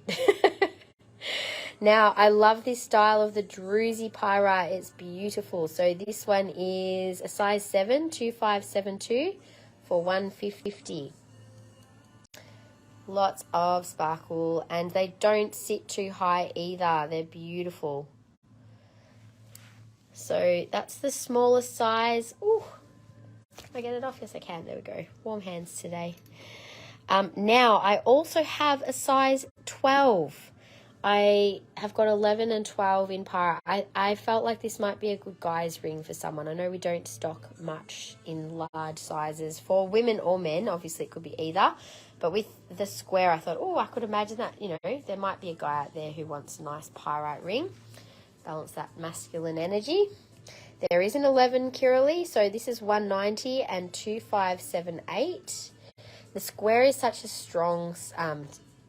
Now, I love this style of the Druzy Pyrite. It's beautiful. So this one is a size 7, 2572 for $150. Lots of sparkle, and they don't sit too high either. They're beautiful. So that's the smallest size. Ooh, can I get it off? Yes, I can. There we go. Warm hands today. Now, I also have a size 12. I have got 11 and 12 in Pyrite. I felt like this might be a good guy's ring for someone. I know we don't stock much in large sizes for women or men. Obviously, it could be either. But with the square, I thought, oh, I could imagine that, you know, there might be a guy out there who wants a nice Pyrite ring. Balance that masculine energy. There is an 11 Kirali, so this is 190 and 2578. The square is such a strong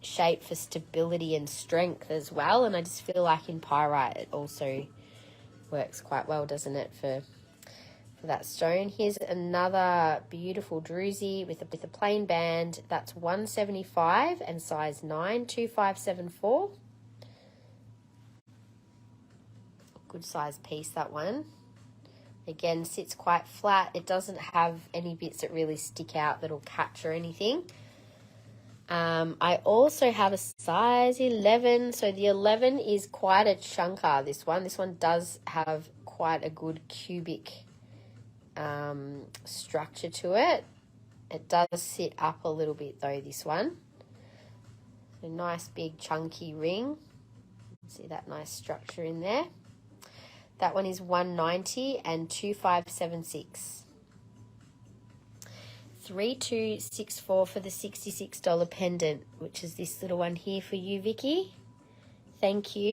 shape for stability and strength as well, and I just feel like in Pyrite it also works quite well, doesn't it, for that stone. Here's another beautiful Druzy with a plain band. That's 175 and size 9, 2574. Good size piece, that one. Again, sits quite flat. It doesn't have any bits that really stick out that'll catch or anything. I also have a size 11. So the 11 is quite a chunker, this one. This one does have quite a good cubic structure to it. It does sit up a little bit though, this one. A nice big chunky ring. See that nice structure in there. That one is 190 and 2576. 3264 for the $66 pendant, which is this little one here for you, Vicky. Thank you.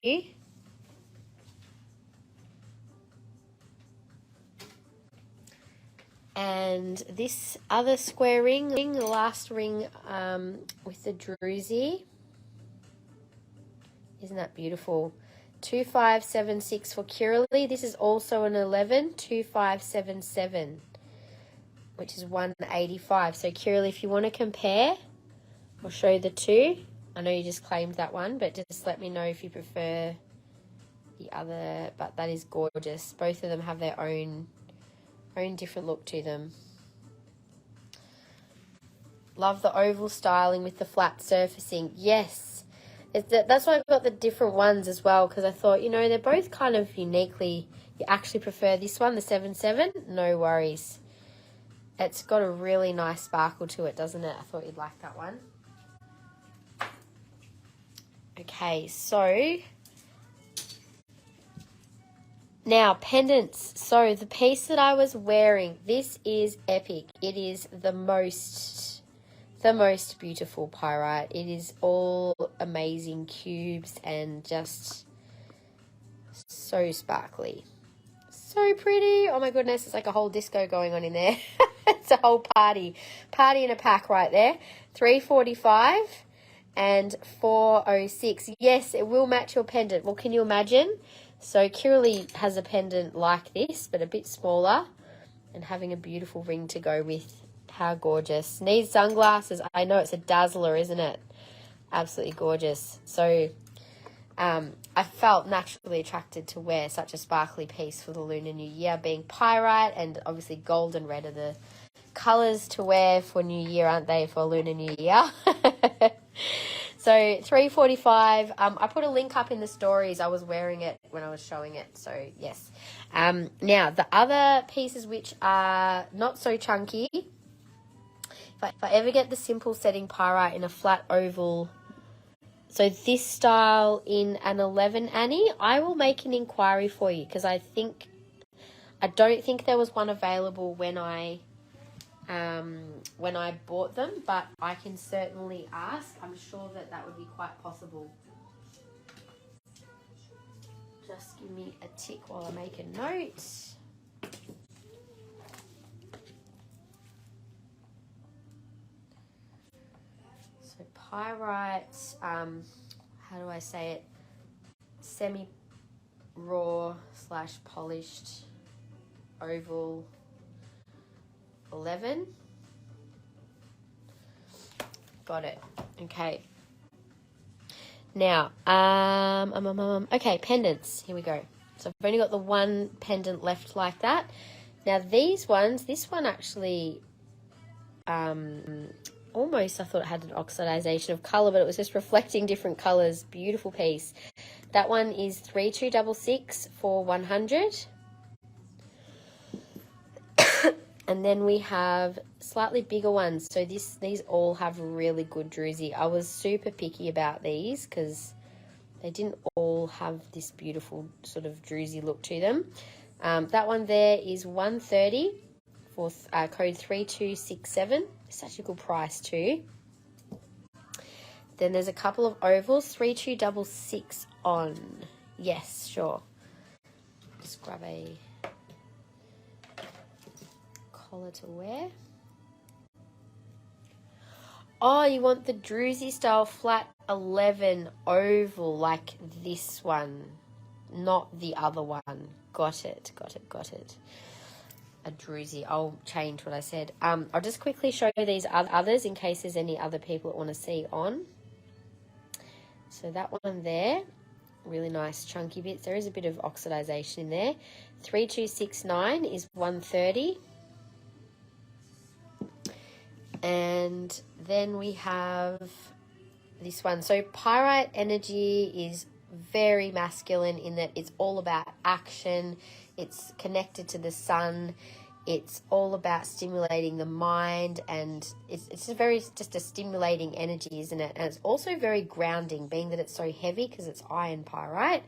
And this other square ring, the last ring with the Druzy. Isn't that beautiful? 2576 for Kirali. This is also an 11, 2577, which is 185. So Kirali, if you want to compare, I'll show you the two. I know you just claimed that one, but just let me know if you prefer the other. But that is gorgeous. Both of them have their own different look to them. Love the oval styling with the flat surfacing. Yes, that's why I've got the different ones as well, because I thought, you know, they're both kind of uniquely. You actually prefer this one, the 7.7? No worries. It's got a really nice sparkle to it, doesn't it? I thought you'd like that one. Okay, so now pendants. So the piece that I was wearing, this is epic. It is the most beautiful Pyrite. It is all amazing cubes and just so sparkly. So pretty. Oh my goodness, it's like a whole disco going on in there. It's a whole party in a pack right there. $345 and $406. Yes, it will match your pendant. Well, can you imagine? So Kirali has a pendant like this, but a bit smaller, and having a beautiful ring to go with. How gorgeous. Needs sunglasses. I know, it's a dazzler, isn't it? Absolutely gorgeous. So I felt naturally attracted to wear such a sparkly piece for the Lunar New Year, being Pyrite, and obviously gold and red are the colours to wear for New Year, aren't they, for Lunar New Year? So $345. I put a link up in the stories. I was wearing it when I was showing it. So yes. Now the other pieces which are not so chunky. If I ever get the simple setting Pyrite in a flat oval, so this style in an 11 Annie, I will make an inquiry for you, because I don't think there was one available when I bought them, but I can certainly ask. I'm sure that would be quite possible. Just give me a tick while I make a note. So Pyrite, how do I say it, semi-raw / polished oval 11. Got it. Okay. Now, okay, pendants. Here we go. So I've only got the one pendant left like that. Now these ones, this one actually, almost I thought it had an oxidization of color, but it was just reflecting different colors. Beautiful piece. That one is 3266 for 100. And then we have slightly bigger ones. So these all have really good druzy. I was super picky about these because they didn't all have this beautiful sort of druzy look to them. That one there is 130 for code 3267. Such a good price too. Then there's a couple of ovals, 3266 on. Yes, sure. Just grab a collar to wear. Oh, you want the druzy style flat 11 oval like this one, not the other one. Got it. A druzy. I'll change what I said. I'll just quickly show you these others in case there's any other people that want to see on. So that one there, really nice chunky bits. There is a bit of oxidization in there. 3269 is 130. And then we have this one. So Pyrite energy is very masculine in that it's all about action. It's connected to the sun. It's all about stimulating the mind, and it's just a stimulating energy, isn't it? And it's also very grounding, being that it's so heavy because it's iron pyrite.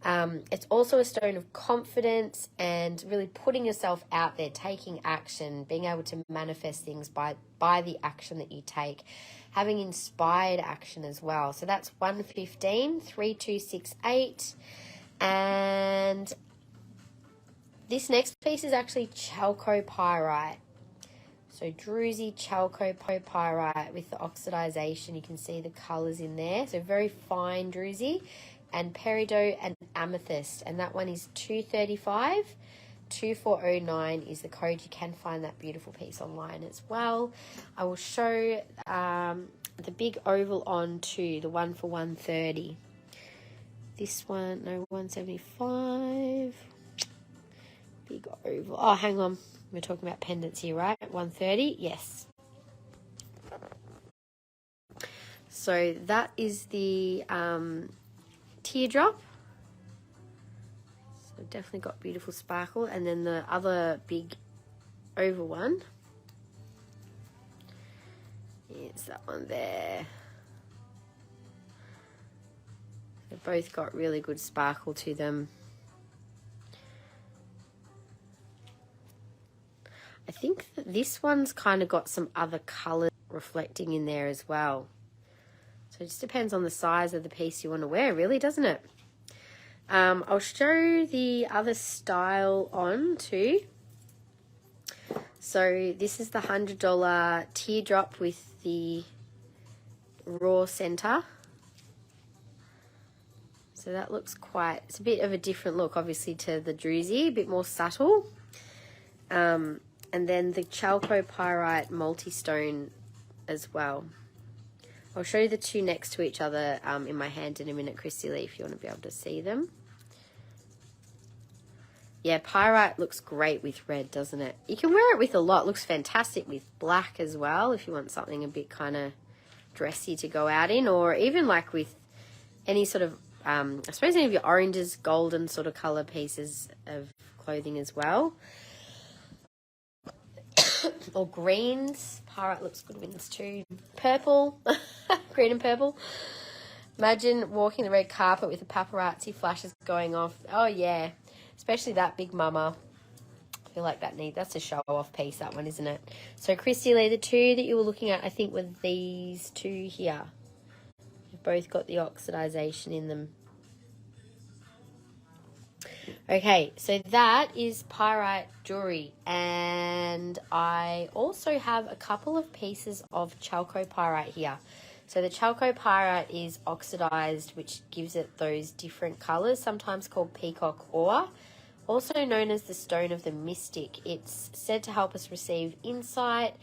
It's also a stone of confidence and really putting yourself out there, taking action, being able to manifest things by the action that you take, having inspired action as well. So that's 115, 3268. And this next piece is actually chalcopyrite. So druzy chalcopyrite with the oxidization. You can see the colors in there. So very fine druzy. And peridot and amethyst. And that one is 235. 2409 is the code. You can find that beautiful piece online as well. I will show the big oval on too, the one for 130. This one, no, 175. Big oval. Oh, hang on. We're talking about pendants here, right? 130, yes. So that is the teardrop. So definitely got beautiful sparkle. And then the other big oval one is that one there. They've both got really good sparkle to them. I think that this one's kind of got some other colours reflecting in there as well. So it just depends on the size of the piece you want to wear, really, doesn't it? I'll show the other style on too. So this is the $100 teardrop with the raw centre. So that looks it's a bit of a different look, obviously, to the druzy, a bit more subtle. And then the chalcopyrite multi-stone as well. I'll show you the two next to each other in my hand in a minute, Christy Lee, if you want to be able to see them. Yeah, pyrite looks great with red, doesn't it? You can wear it with a lot. It looks fantastic with black as well if you want something a bit kind of dressy to go out in, or even like with any sort of, I suppose any of your oranges, golden sort of colour pieces of clothing as well. Or greens. Pyrite looks good with this too. Purple. Green and purple. Imagine walking the red carpet with the paparazzi flashes going off. Oh, yeah. Especially that big mama. I feel like that's a show-off piece, that one, isn't it? So, Christy Lee, the two that you were looking at, I think, were these two here. They've both got the oxidization in them. Okay, so that is pyrite jewelry, and I also have a couple of pieces of chalcopyrite here. So the chalcopyrite is oxidized, which gives it those different colors, sometimes called peacock ore, also known as the stone of the mystic. It's said to help us receive insight.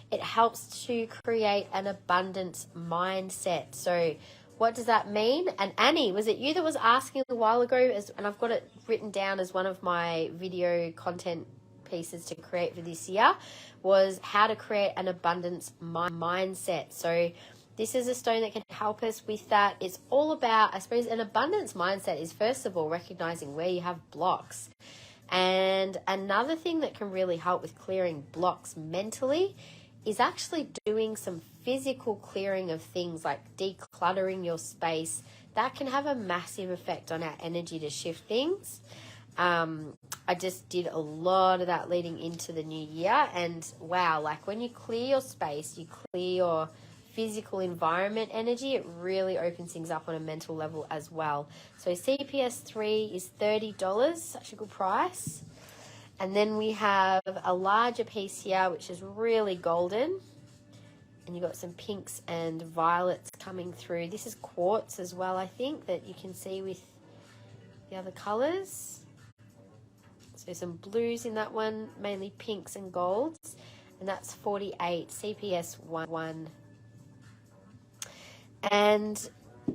It helps to create an abundance mindset. So what does that mean? And Annie, was it you that was asking a while ago, and I've got it written down as one of my video content pieces to create for this year, was how to create an abundance mindset. So this is a stone that can help us with that. It's all about, I suppose, an abundance mindset is first of all recognizing where you have blocks. And another thing that can really help with clearing blocks mentally is actually doing some physical clearing of things, like decluttering your space. That can have a massive effect on our energy to shift things. I just did a lot of that leading into the new year, and wow, like when you clear your space, you clear your physical environment energy, it really opens things up on a mental level as well. So CPS 3 is $30, such a good price. And then we have a larger piece here, which is really golden. And you've got some pinks and violets coming through. This is quartz as well, I think, that you can see with the other colours. So some blues in that one, mainly pinks and golds. And that's 48, CPS 1. And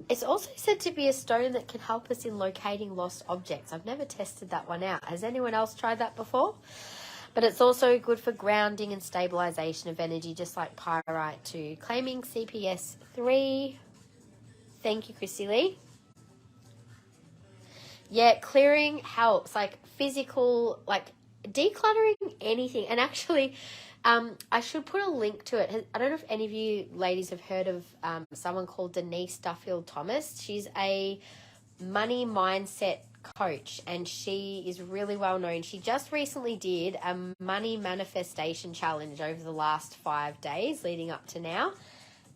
it's also said to be a stone that can help us in locating lost objects. I've never tested that one out. Has anyone else tried that before? But it's also good for grounding and stabilization of energy, just like pyrite too. Claiming CPS 3. Thank you, Chrissy Lee. Yeah, clearing helps, like physical, like decluttering anything. And actually, I should put a link to it. I don't know if any of you ladies have heard of someone called Denise Duffield Thomas. She's a money mindset coach, and she is really well known. She just recently did a money manifestation challenge over the last 5 days leading up to now.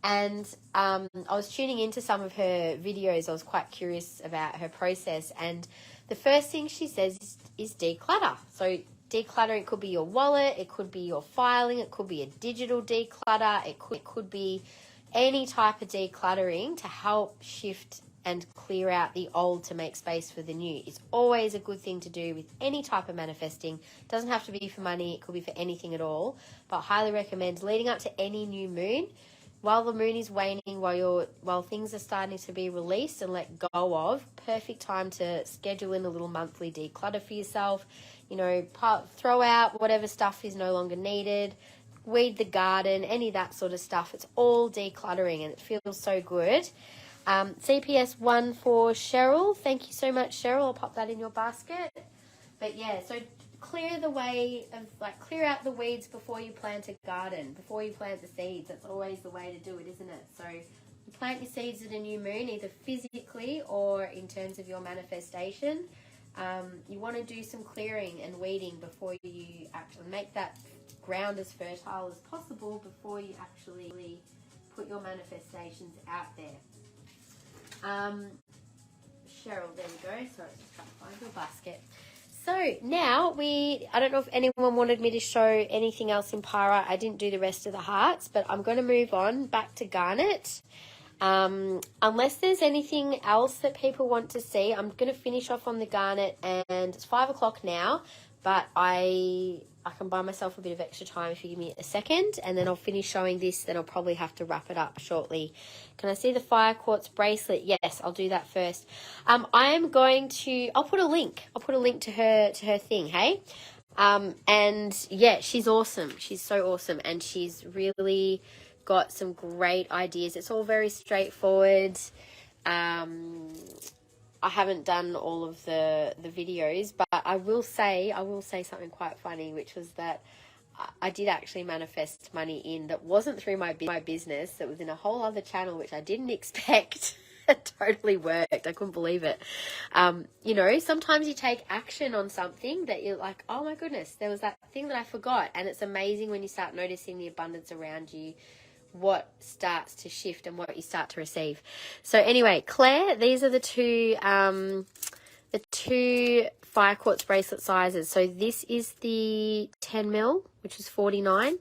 And I was tuning into some of her videos. I was quite curious about her process. And the first thing she says is declutter. So declutter, it could be your wallet, it could be your filing, it could be a digital declutter, it could be any type of decluttering to help shift and clear out the old to make space for the new. It's always a good thing to do with any type of manifesting. It doesn't have to be for money, it could be for anything at all. But highly recommend leading up to any new moon, while the moon is waning, while things are starting to be released and let go of, perfect time to schedule in a little monthly declutter for yourself. You know, throw out whatever stuff is no longer needed, weed the garden, any of that sort of stuff. It's all decluttering and it feels so good. CPS 1 for Cheryl. Thank you so much, Cheryl. I'll pop that in your basket. But yeah, so clear the way of, like, clear out the weeds before you plant a garden, before you plant the seeds. That's always the way to do it, isn't it? So you plant your seeds at a new moon, either physically or in terms of your manifestation. You want to do some clearing and weeding before you actually make that ground as fertile as possible before you actually put your manifestations out there. Cheryl, there we go. Sorry, just trying to find your basket. So now I don't know if anyone wanted me to show anything else in pyrite. I didn't do the rest of the hearts, but I'm going to move on back to garnet. Unless there's anything else that people want to see, I'm going to finish off on the garnet, and it's 5 o'clock now, but I can buy myself a bit of extra time if you give me a second, and then I'll finish showing this, then I'll probably have to wrap it up shortly. Can I see the fire quartz bracelet? Yes, I'll do that first. I'll put a link to her thing, hey? And yeah, she's awesome. She's so awesome, and she's really got some great ideas. It's all very straightforward. I haven't done all of the videos, but I will say something quite funny, which was that I did actually manifest money in that wasn't through my business, that was in a whole other channel, which I didn't expect. It totally worked. I couldn't believe it. You know, sometimes you take action on something that you're like, oh my goodness, there was that thing that I forgot. And it's amazing when you start noticing the abundance around you, what starts to shift and what you start to receive. So anyway, Claire, these are the two fire quartz bracelet sizes. So this is the 10 mil, which is $49,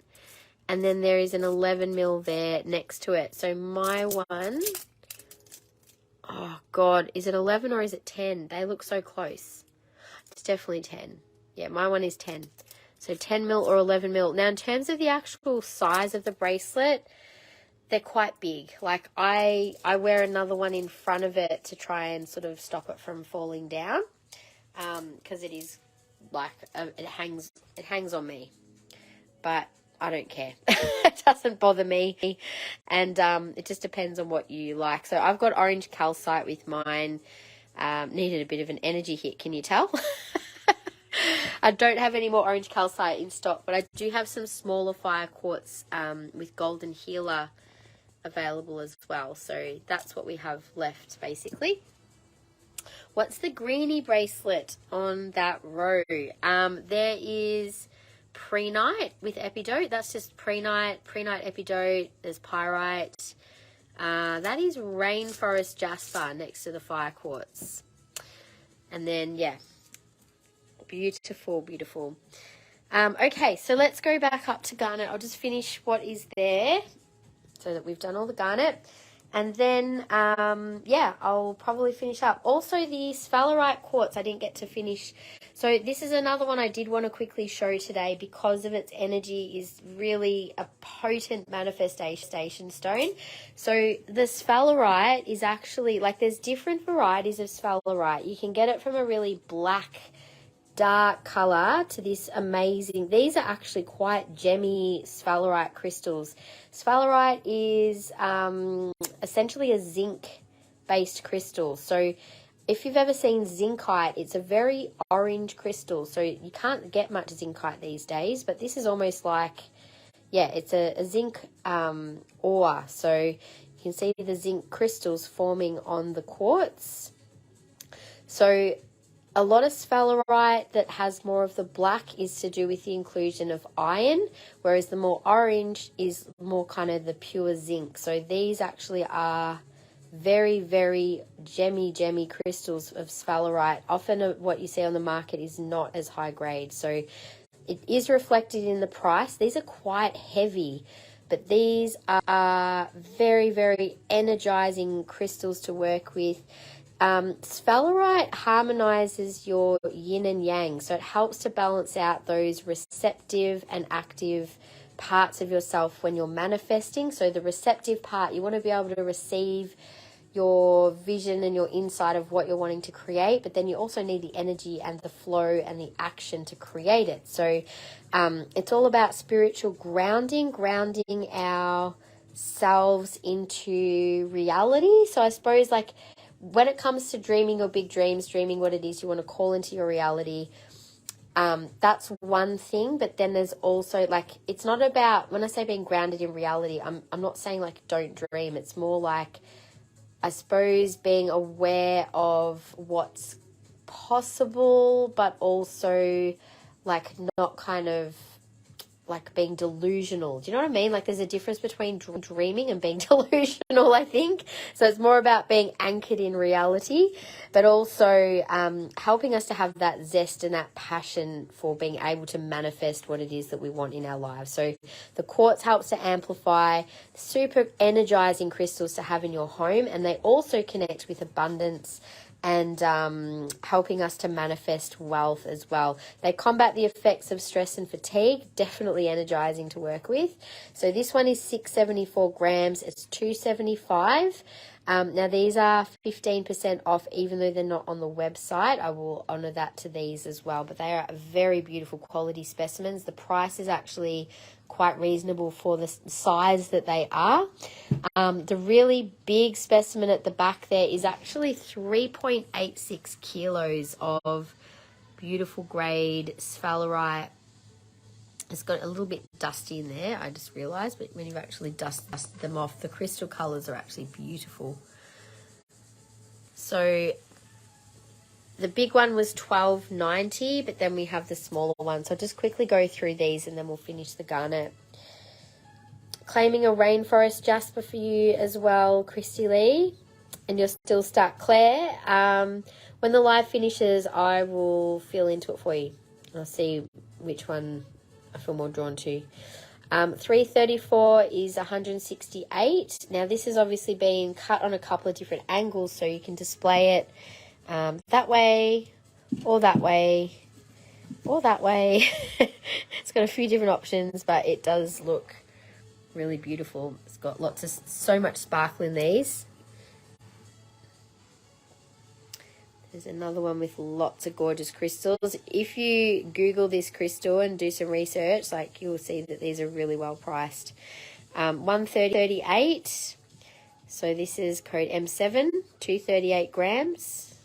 And then there is an 11 mil there next to it. So my one, oh God, is it 11 or is it 10? They look so close. It's definitely 10. Yeah, my one is 10. So 10 mil or 11 mil. Now, in terms of the actual size of the bracelet, they're quite big. Like I wear another one in front of it to try and sort of stop it from falling down. Because it is like, it hangs on me. But I don't care. It doesn't bother me. And it just depends on what you like. So I've got orange calcite with mine. Needed a bit of an energy hit, can you tell? I don't have any more orange calcite in stock, but I do have some smaller fire quartz with golden healer available as well. So that's what we have left, basically. What's the greeny bracelet on that row? There is Prenite with epidote. That's just Prenite epidote. There's Pyrite. That is rainforest jasper next to the fire quartz. And then, yeah, beautiful, beautiful. Okay, so let's go back up to garnet. I'll just finish what is there so that we've done all the garnet. And then, yeah, I'll probably finish up. Also, the sphalerite quartz I didn't get to finish. So this is another one I did want to quickly show today because of its energy is really a potent manifestation stone. So the sphalerite is actually, like there's different varieties of sphalerite. You can get it from a really black, dark color to this amazing, these are actually quite gemmy sphalerite crystals. Sphalerite is essentially a zinc based crystal. So if you've ever seen zincite, it's a very orange crystal. So you can't get much zincite these days, but this is almost like, yeah, it's a zinc ore. So you can see the zinc crystals forming on the quartz. So a lot of sphalerite that has more of the black is to do with the inclusion of iron, whereas the more orange is more kind of the pure zinc. So these actually are very, very gemmy crystals of sphalerite. Often what you see on the market is not as high grade. So it is reflected in the price. These are quite heavy, but these are very, very energizing crystals to work with. Sphalerite harmonizes your yin and yang, so it helps to balance out those receptive and active parts of yourself when you're manifesting. So the receptive part, you want to be able to receive your vision and your insight of what you're wanting to create, but then you also need the energy and the flow and the action to create it. So it's all about spiritual grounding ourselves into reality. So I suppose like when it comes to dreaming your big dreams, dreaming what it is you want to call into your reality, that's one thing. But then there's also like, it's not about, when I say being grounded in reality, I'm not saying like don't dream. It's more like, I suppose, being aware of what's possible, but also like not kind of like being delusional. Do you know what I mean? Like there's a difference between dreaming and being delusional, I think. So it's more about being anchored in reality, but also helping us to have that zest and that passion for being able to manifest what it is that we want in our lives. So the quartz helps to amplify, super energizing crystals to have in your home, and they also connect with abundance and helping us to manifest wealth as well. They combat the effects of stress and fatigue, definitely energizing to work with. So this one is 674 grams, it's $275. Now these are 15% off, even though they're not on the website. I will honor that to these as well, but they are very beautiful quality specimens. The price is actually quite reasonable for the size that they are. The really big specimen at the back there is actually 3.86 kilos of beautiful grade sphalerite. It's got a little bit dusty in there, I just realised, but when you actually dust them off, the crystal colours are actually beautiful. So the big one was $12.90, but then we have the smaller one. So I'll just quickly go through these and then we'll finish the garnet. Claiming a rainforest jasper for you as well, Christy Lee. And you're still stuck, Claire. When the live finishes, I will feel into it for you. I'll see which one I feel more drawn to. 334 is 168. Now this is obviously being cut on a couple of different angles, so you can display it that way, or that way, or that way. It's got a few different options, but it does look really beautiful. It's got so much sparkle in these. There's another one with lots of gorgeous crystals. If you Google this crystal and do some research, like, you'll see that these are really well priced. 138. So this is code M7, 238 grams.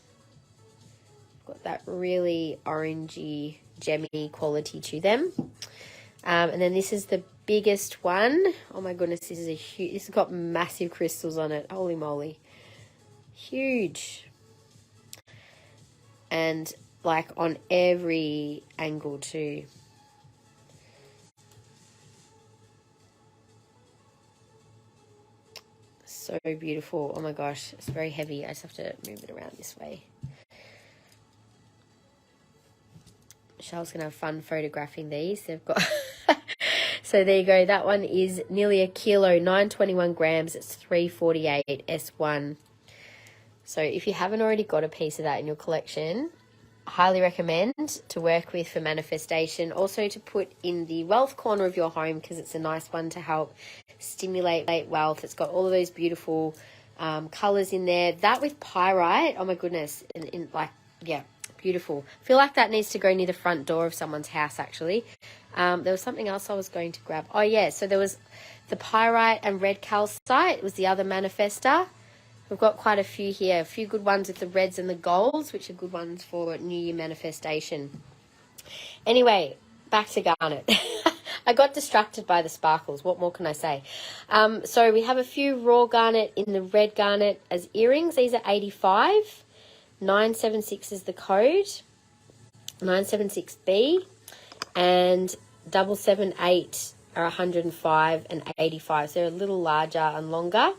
Got that really orangey, gemmy quality to them. And then this is the biggest one. Oh my goodness, this is a huge, this has got massive crystals on it. Holy moly. Huge. And like on every angle too. So beautiful. Oh my gosh, it's very heavy. I just have to move it around this way. Michelle's going to have fun photographing these. They've got... So there you go. That one is nearly a kilo, 921 grams. It's 348 S1. So if you haven't already got a piece of that in your collection, I highly recommend to work with for manifestation. Also to put in the wealth corner of your home, because it's a nice one to help stimulate wealth. It's got all of those beautiful colours in there. That with pyrite, oh my goodness, yeah, beautiful. I feel like that needs to go near the front door of someone's house, actually. There was something else I was going to grab. Oh yeah, so there was the pyrite and red calcite was the other manifester. We've got quite a few here, a few good ones with the reds and the golds, which are good ones for New Year manifestation. Anyway, back to garnet. I got distracted by the sparkles. What more can I say? So we have a few raw garnet in the red garnet as earrings. These are 85. 976 is the code. 976B. And 778 are 105 and 85. So they're a little larger and longer.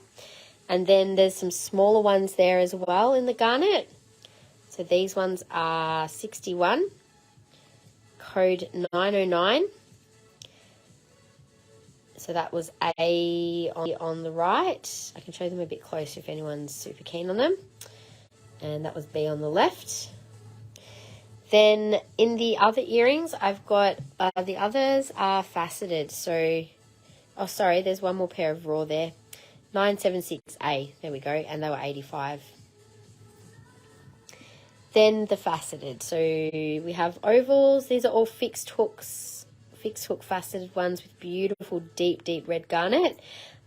And then there's some smaller ones there as well in the garnet. So these ones are 61, code 909. So that was A on the right. I can show them a bit closer if anyone's super keen on them. And that was B on the left. Then in the other earrings, I've got, the others are faceted. So, oh sorry, there's one more pair of raw there. 976A, there we go, and they were 85. Then the faceted, so we have ovals. These are all fixed hooks, fixed hook faceted ones with beautiful deep red garnet.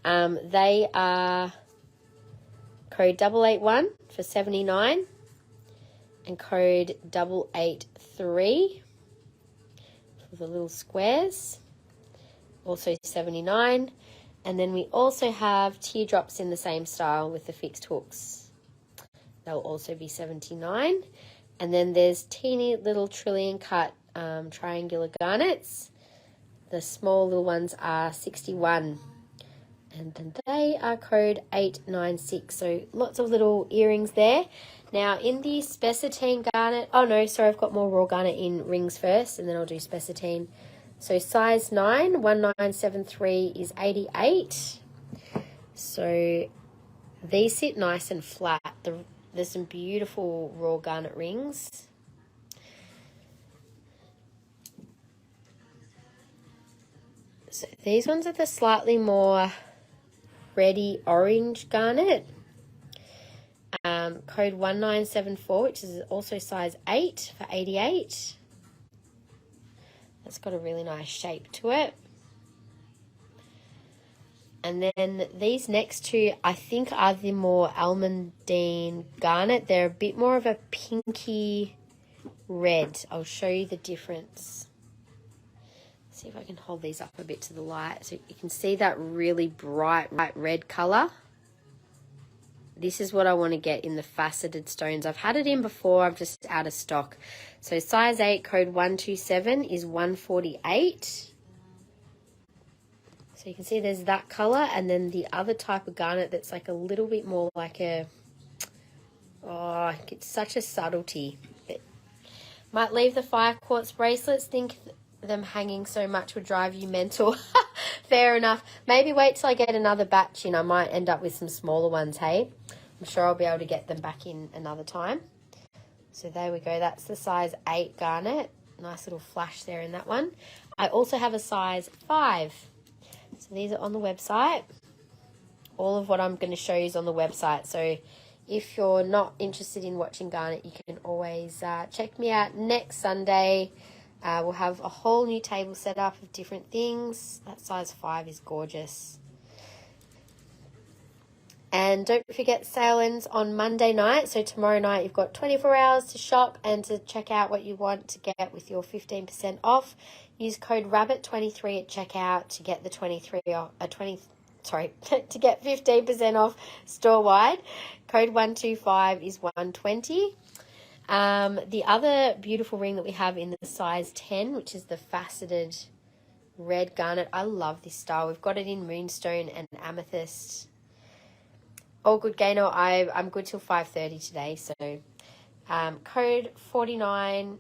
They are code 881 for 79 and code 883 for the little squares, also 79. And then we also have teardrops in the same style with the fixed hooks. They'll also be 79. And then there's teeny little trillion cut triangular garnets. The small little ones are 61. And then they are code 896. So lots of little earrings there. Now in the spessartine garnet, oh no, sorry, I've got more raw garnet in rings first, and then I'll do spessartine. So size 9, 1973 is 88. So these sit nice and flat. There's some beautiful raw garnet rings. So these ones are the slightly more reddy orange garnet. Code 1974, which is also size 8 for 88. It's got a really nice shape to it. And then these next two, I think, are the more almondine garnet. They're a bit more of a pinky red. I'll show you the difference. See if I can hold these up a bit to the light. So you can see that really bright red colour. This is what I want to get in the faceted stones. I've had it in before, I'm just out of stock. So size 8, code 127 is 148. So you can see there's that colour, and then the other type of garnet that's like a little bit more like a, oh, it's such a subtlety. But might leave the fire quartz bracelets, think them hanging so much would drive you mental. Fair enough. Maybe wait till I get another batch in. I might end up with some smaller ones, hey? I'm sure I'll be able to get them back in another time. So there we go. That's the size 8 garnet. Nice little flash there in that one. I also have a size 5. So these are on the website. All of what I'm going to show you is on the website. So if you're not interested in watching garnet, you can always check me out next Sunday. We'll have a whole new table set up of different things. That size 5 is gorgeous. And don't forget, sale ends on Monday night. So tomorrow night you've got 24 hours to shop and to check out what you want to get with your 15% off. Use code RABBIT23 at checkout to get the to get 15% off store-wide. Code 125 is 120. The other beautiful ring that we have in the size 10, which is the faceted red garnet. I love this style. We've got it in moonstone and amethyst. All good, Gaino. I'm good till 5:30 today. So code 49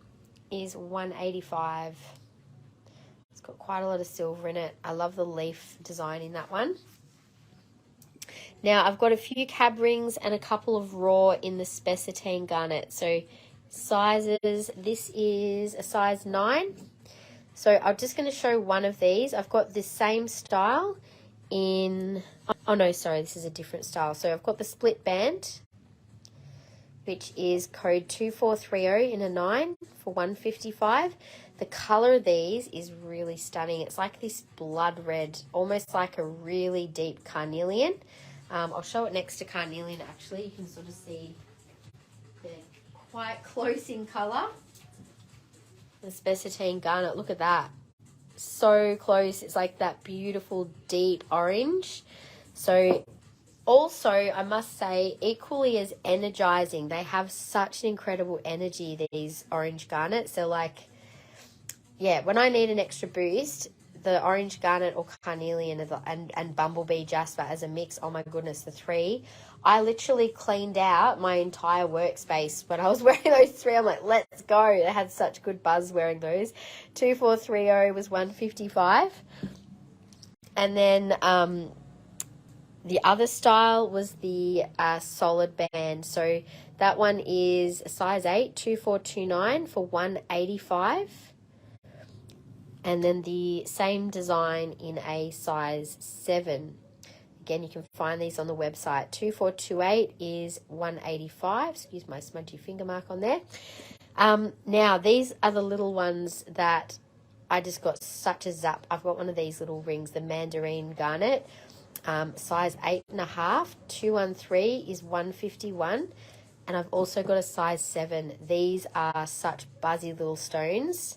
is 185. It's got quite a lot of silver in it. I love the leaf design in that one. Now, I've got a few cab rings and a couple of raw in the spessartine garnet. So sizes, this is a size 9. So I'm just going to show one of these. I've got this same style in, oh no, sorry, this is a different style. So I've got the split band, which is code 2430 in a 9 for 155. The color of these is really stunning. It's like this blood red, almost like a really deep carnelian. I'll show it next to carnelian actually. You can sort of see they're quite close in color. The spessartine garnet, look at that. So close. It's like that beautiful deep orange. So also, I must say, equally as energizing. They have such an incredible energy, these orange garnets. They're like, yeah, when I need an extra boost, the orange garnet or carnelian and bumblebee jasper as a mix, oh my goodness, the 3. I literally cleaned out my entire workspace when I was wearing those 3. I'm like, let's go. I had such good buzz wearing those. 2430 was 155. And then the other style was the solid band. So that one is a size 8, 2429 for 185. And then the same design in a size 7. Again, you can find these on the website. 2428 is 185. Excuse my smudgy finger mark on there. Now, these are the little ones that I just got such a zap. I've got one of these little rings, the mandarin garnet, size 8.5. 213 is 151. And I've also got a size 7. These are such buzzy little stones.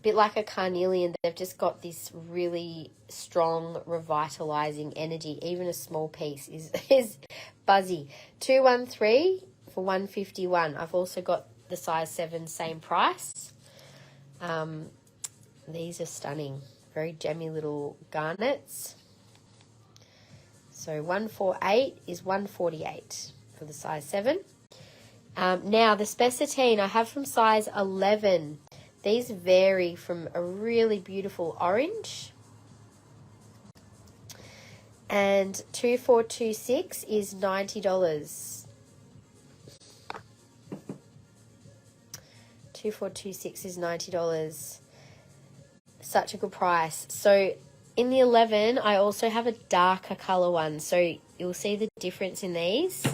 Bit like a carnelian, they've just got this really strong revitalizing energy. Even a small piece is buzzy. 213 for 151. I've also got the size 7, same price. These are stunning, very gemmy little garnets. So 148 is 148 for the size 7. Now the spessartine I have from size 11. These vary from a really beautiful orange. And 2426 is $90. 2426 is $90. Such a good price. So in the 11, I also have a darker color one. So you'll see the difference in these.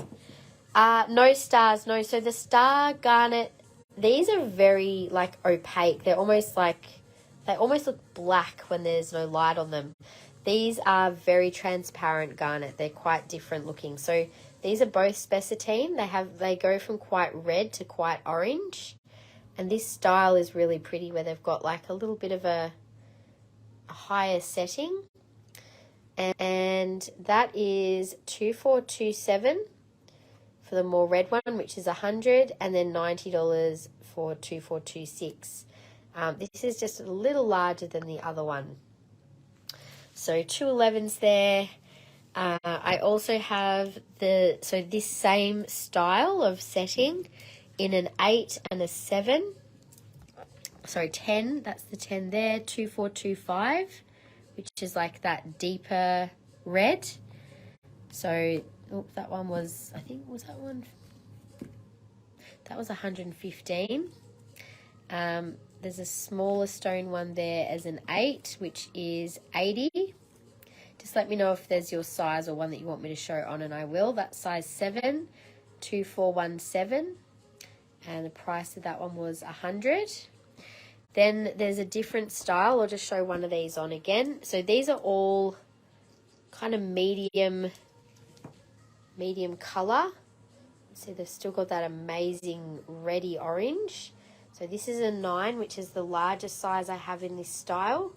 No stars, no. So the star garnet, these are very like opaque. They almost look black when there's no light on them. These are very transparent garnet. They're quite different looking. So these are both spessartine. They go from quite red to quite orange. And this style is really pretty where they've got like a little bit of a higher setting. And that is 2427 for the more red one, which is 100, and then $90 for 2426. This is just a little larger than the other one. So 211s there. I also have this same style of setting in an 8 and a 7. So 10, that's the 10 there, 2425 which is like that deeper red. So, oh, that one was, I think, was that one? That was 115. There's a smaller stone one there as an 8, which is 80. Just let me know if there's your size or one that you want me to show on, and I will. That's size 7, 2417. And the price of that one was 100. Then there's a different style. I'll just show one of these on again. So these are all kind of medium color. See, they've still got that amazing reddy orange. So this is a 9, which is the largest size I have in this style,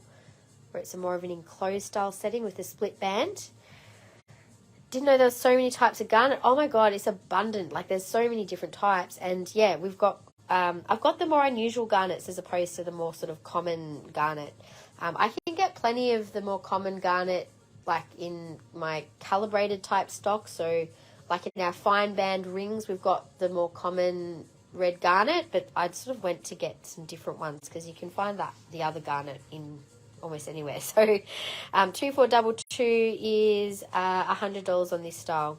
where it's a more of an enclosed style setting with a split band. Didn't know there was so many types of garnet. Oh my God, it's abundant. Like, there's so many different types. And yeah, we've got, I've got the more unusual garnets as opposed to the more sort of common garnet. I can get plenty of the more common garnet, like in my calibrated type stock. So like in our fine band rings, we've got the more common red garnet, but I sort of went to get some different ones because you can find that the other garnet in almost anywhere. So 2422 is $100 on this style.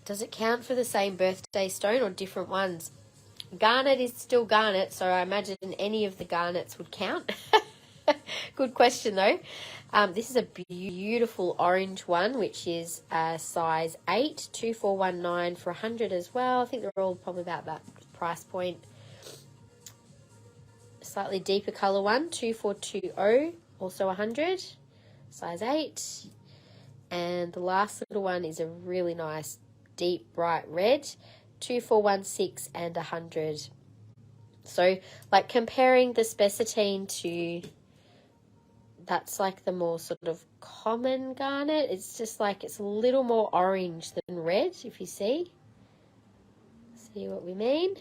Does it count for the same birthday stone or different ones? Garnet is still garnet, so I imagine any of the garnets would count. Good question though. This is a beautiful orange one, which is size 8, 2419 for 100 as well. I think they're all probably about that price point. Slightly deeper color one, 2420, also 100, size 8. And the last little one is a really nice deep bright red, 2416 and 100. So like comparing the spessartine to, that's like the more sort of common garnet. It's just like it's a little more orange than red, if you see what we mean.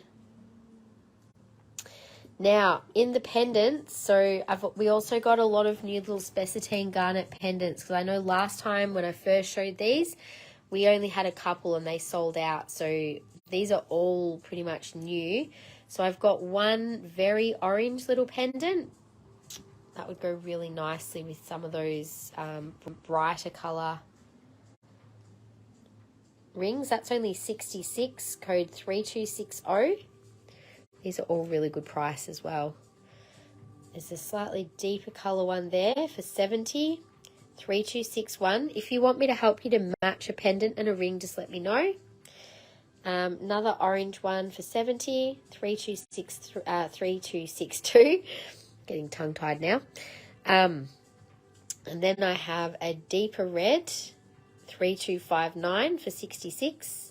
Now, in the pendants, so we also got a lot of new little spessartine garnet pendants, because I know last time when I first showed these, we only had a couple and they sold out. So these are all pretty much new. So I've got one very orange little pendant. That would go really nicely with some of those brighter colour rings. That's only 66, code 3260. These are all really good price as well. There's a slightly deeper colour one there for 70, 3261. If you want me to help you to match a pendant and a ring, just let me know. Another orange one for 70, 3262. Getting tongue-tied now. And then I have a deeper red, 3259 for 66.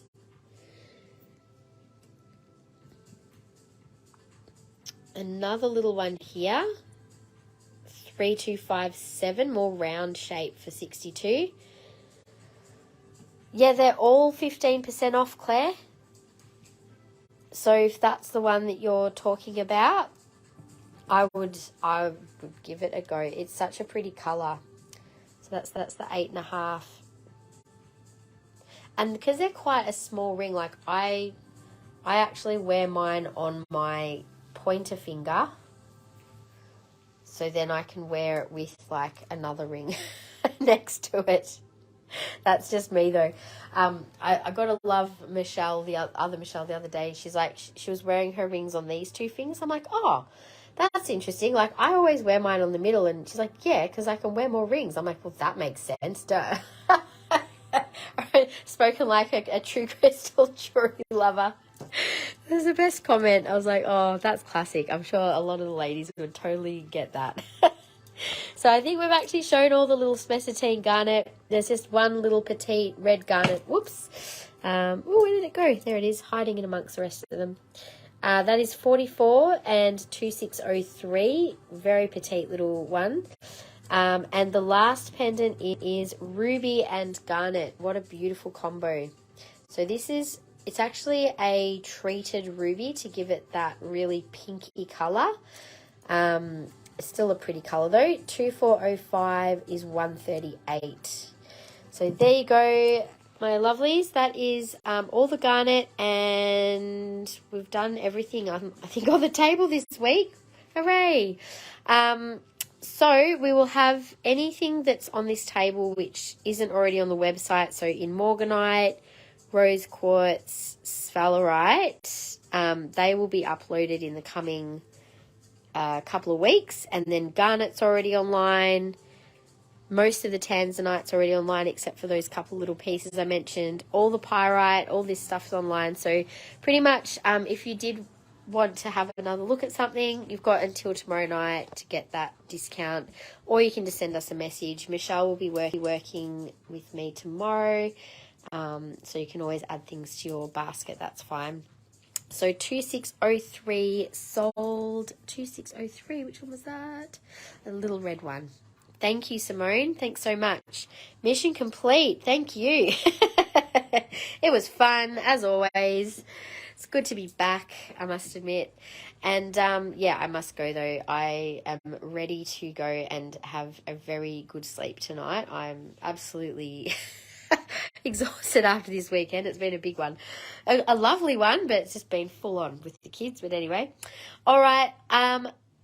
Another little one here, 3257, more round shape for 62. Yeah, they're all 15% off, Claire. So if that's the one that you're talking about, I would give it a go. It's such a pretty colour. So that's the 8.5. And because they're quite a small ring, like I actually wear mine on my pointer finger, so then I can wear it with like another ring next to it. That's just me though. I got to love Michelle, the other day. She's like, she was wearing her rings on these two fingers. I'm like, oh, that's interesting. Like, I always wear mine on the middle. And she's like, yeah, because I can wear more rings. I'm like, well, that makes sense, duh. Spoken like a true crystal jewelry lover. That's the best comment. I was like, oh, that's classic. I'm sure a lot of the ladies would totally get that. So I think we've actually shown all the little spessartine garnet. There's just one little petite red garnet. Whoops. Oh, where did it go? There it is, hiding in amongst the rest of them. That is 44 and 2603. Very petite little one. And the last pendant is ruby and garnet. What a beautiful combo. So this is, it's actually a treated ruby to give it that really pinky colour. It's still a pretty colour though. 2405 is 138. So there you go, my lovelies. That is all the garnet, and we've done everything I think on the table this week. Hooray! So we will have anything that's on this table which isn't already on the website. So in Morganite, Rose Quartz, Sphalerite, they will be uploaded in the coming couple of weeks. And then Garnet's already online. Most of the Tanzanite's already online except for those couple little pieces I mentioned. All the Pyrite, all this stuff's online. So pretty much if you did want to have another look at something, you've got until tomorrow night to get that discount, or you can just send us a message. Michelle will be working with me tomorrow, so you can always add things to your basket. That's fine. So 2603 sold. 2603, which one was that? A little red one. Thank you, Simone. Thanks so much. Mission complete. Thank you. It was fun as always. It's good to be back, I must admit. And yeah, I must go though. I am ready to go and have a very good sleep tonight. I'm absolutely exhausted after this weekend. It's been a big one. A lovely one, but it's just been full on with the kids. But anyway, all right.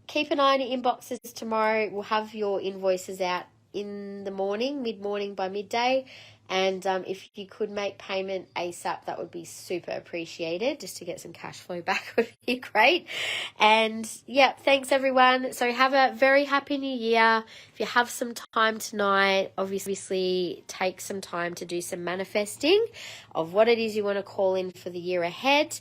Keep an eye on your inboxes tomorrow. We'll have your invoices out in the morning, mid-morning by midday. And if you could make payment ASAP, that would be super appreciated. Just to get some cash flow back would be great. And yeah, thanks everyone. So have a very happy new year. If you have some time tonight, obviously take some time to do some manifesting of what it is you want to call in for the year ahead.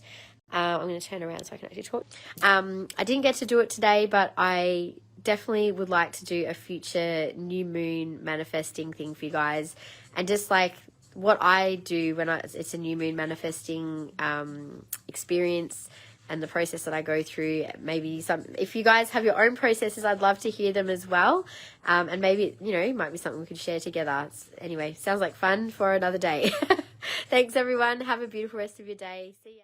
I'm going to turn around so I can actually talk. I didn't get to do it today, but I definitely would like to do a future new moon manifesting thing for you guys. And just like what I do when it's a new moon manifesting experience and the process that I go through, maybe if you guys have your own processes, I'd love to hear them as well. And maybe, it might be something we could share together. Anyway, sounds like fun for another day. Thanks everyone. Have a beautiful rest of your day. See ya.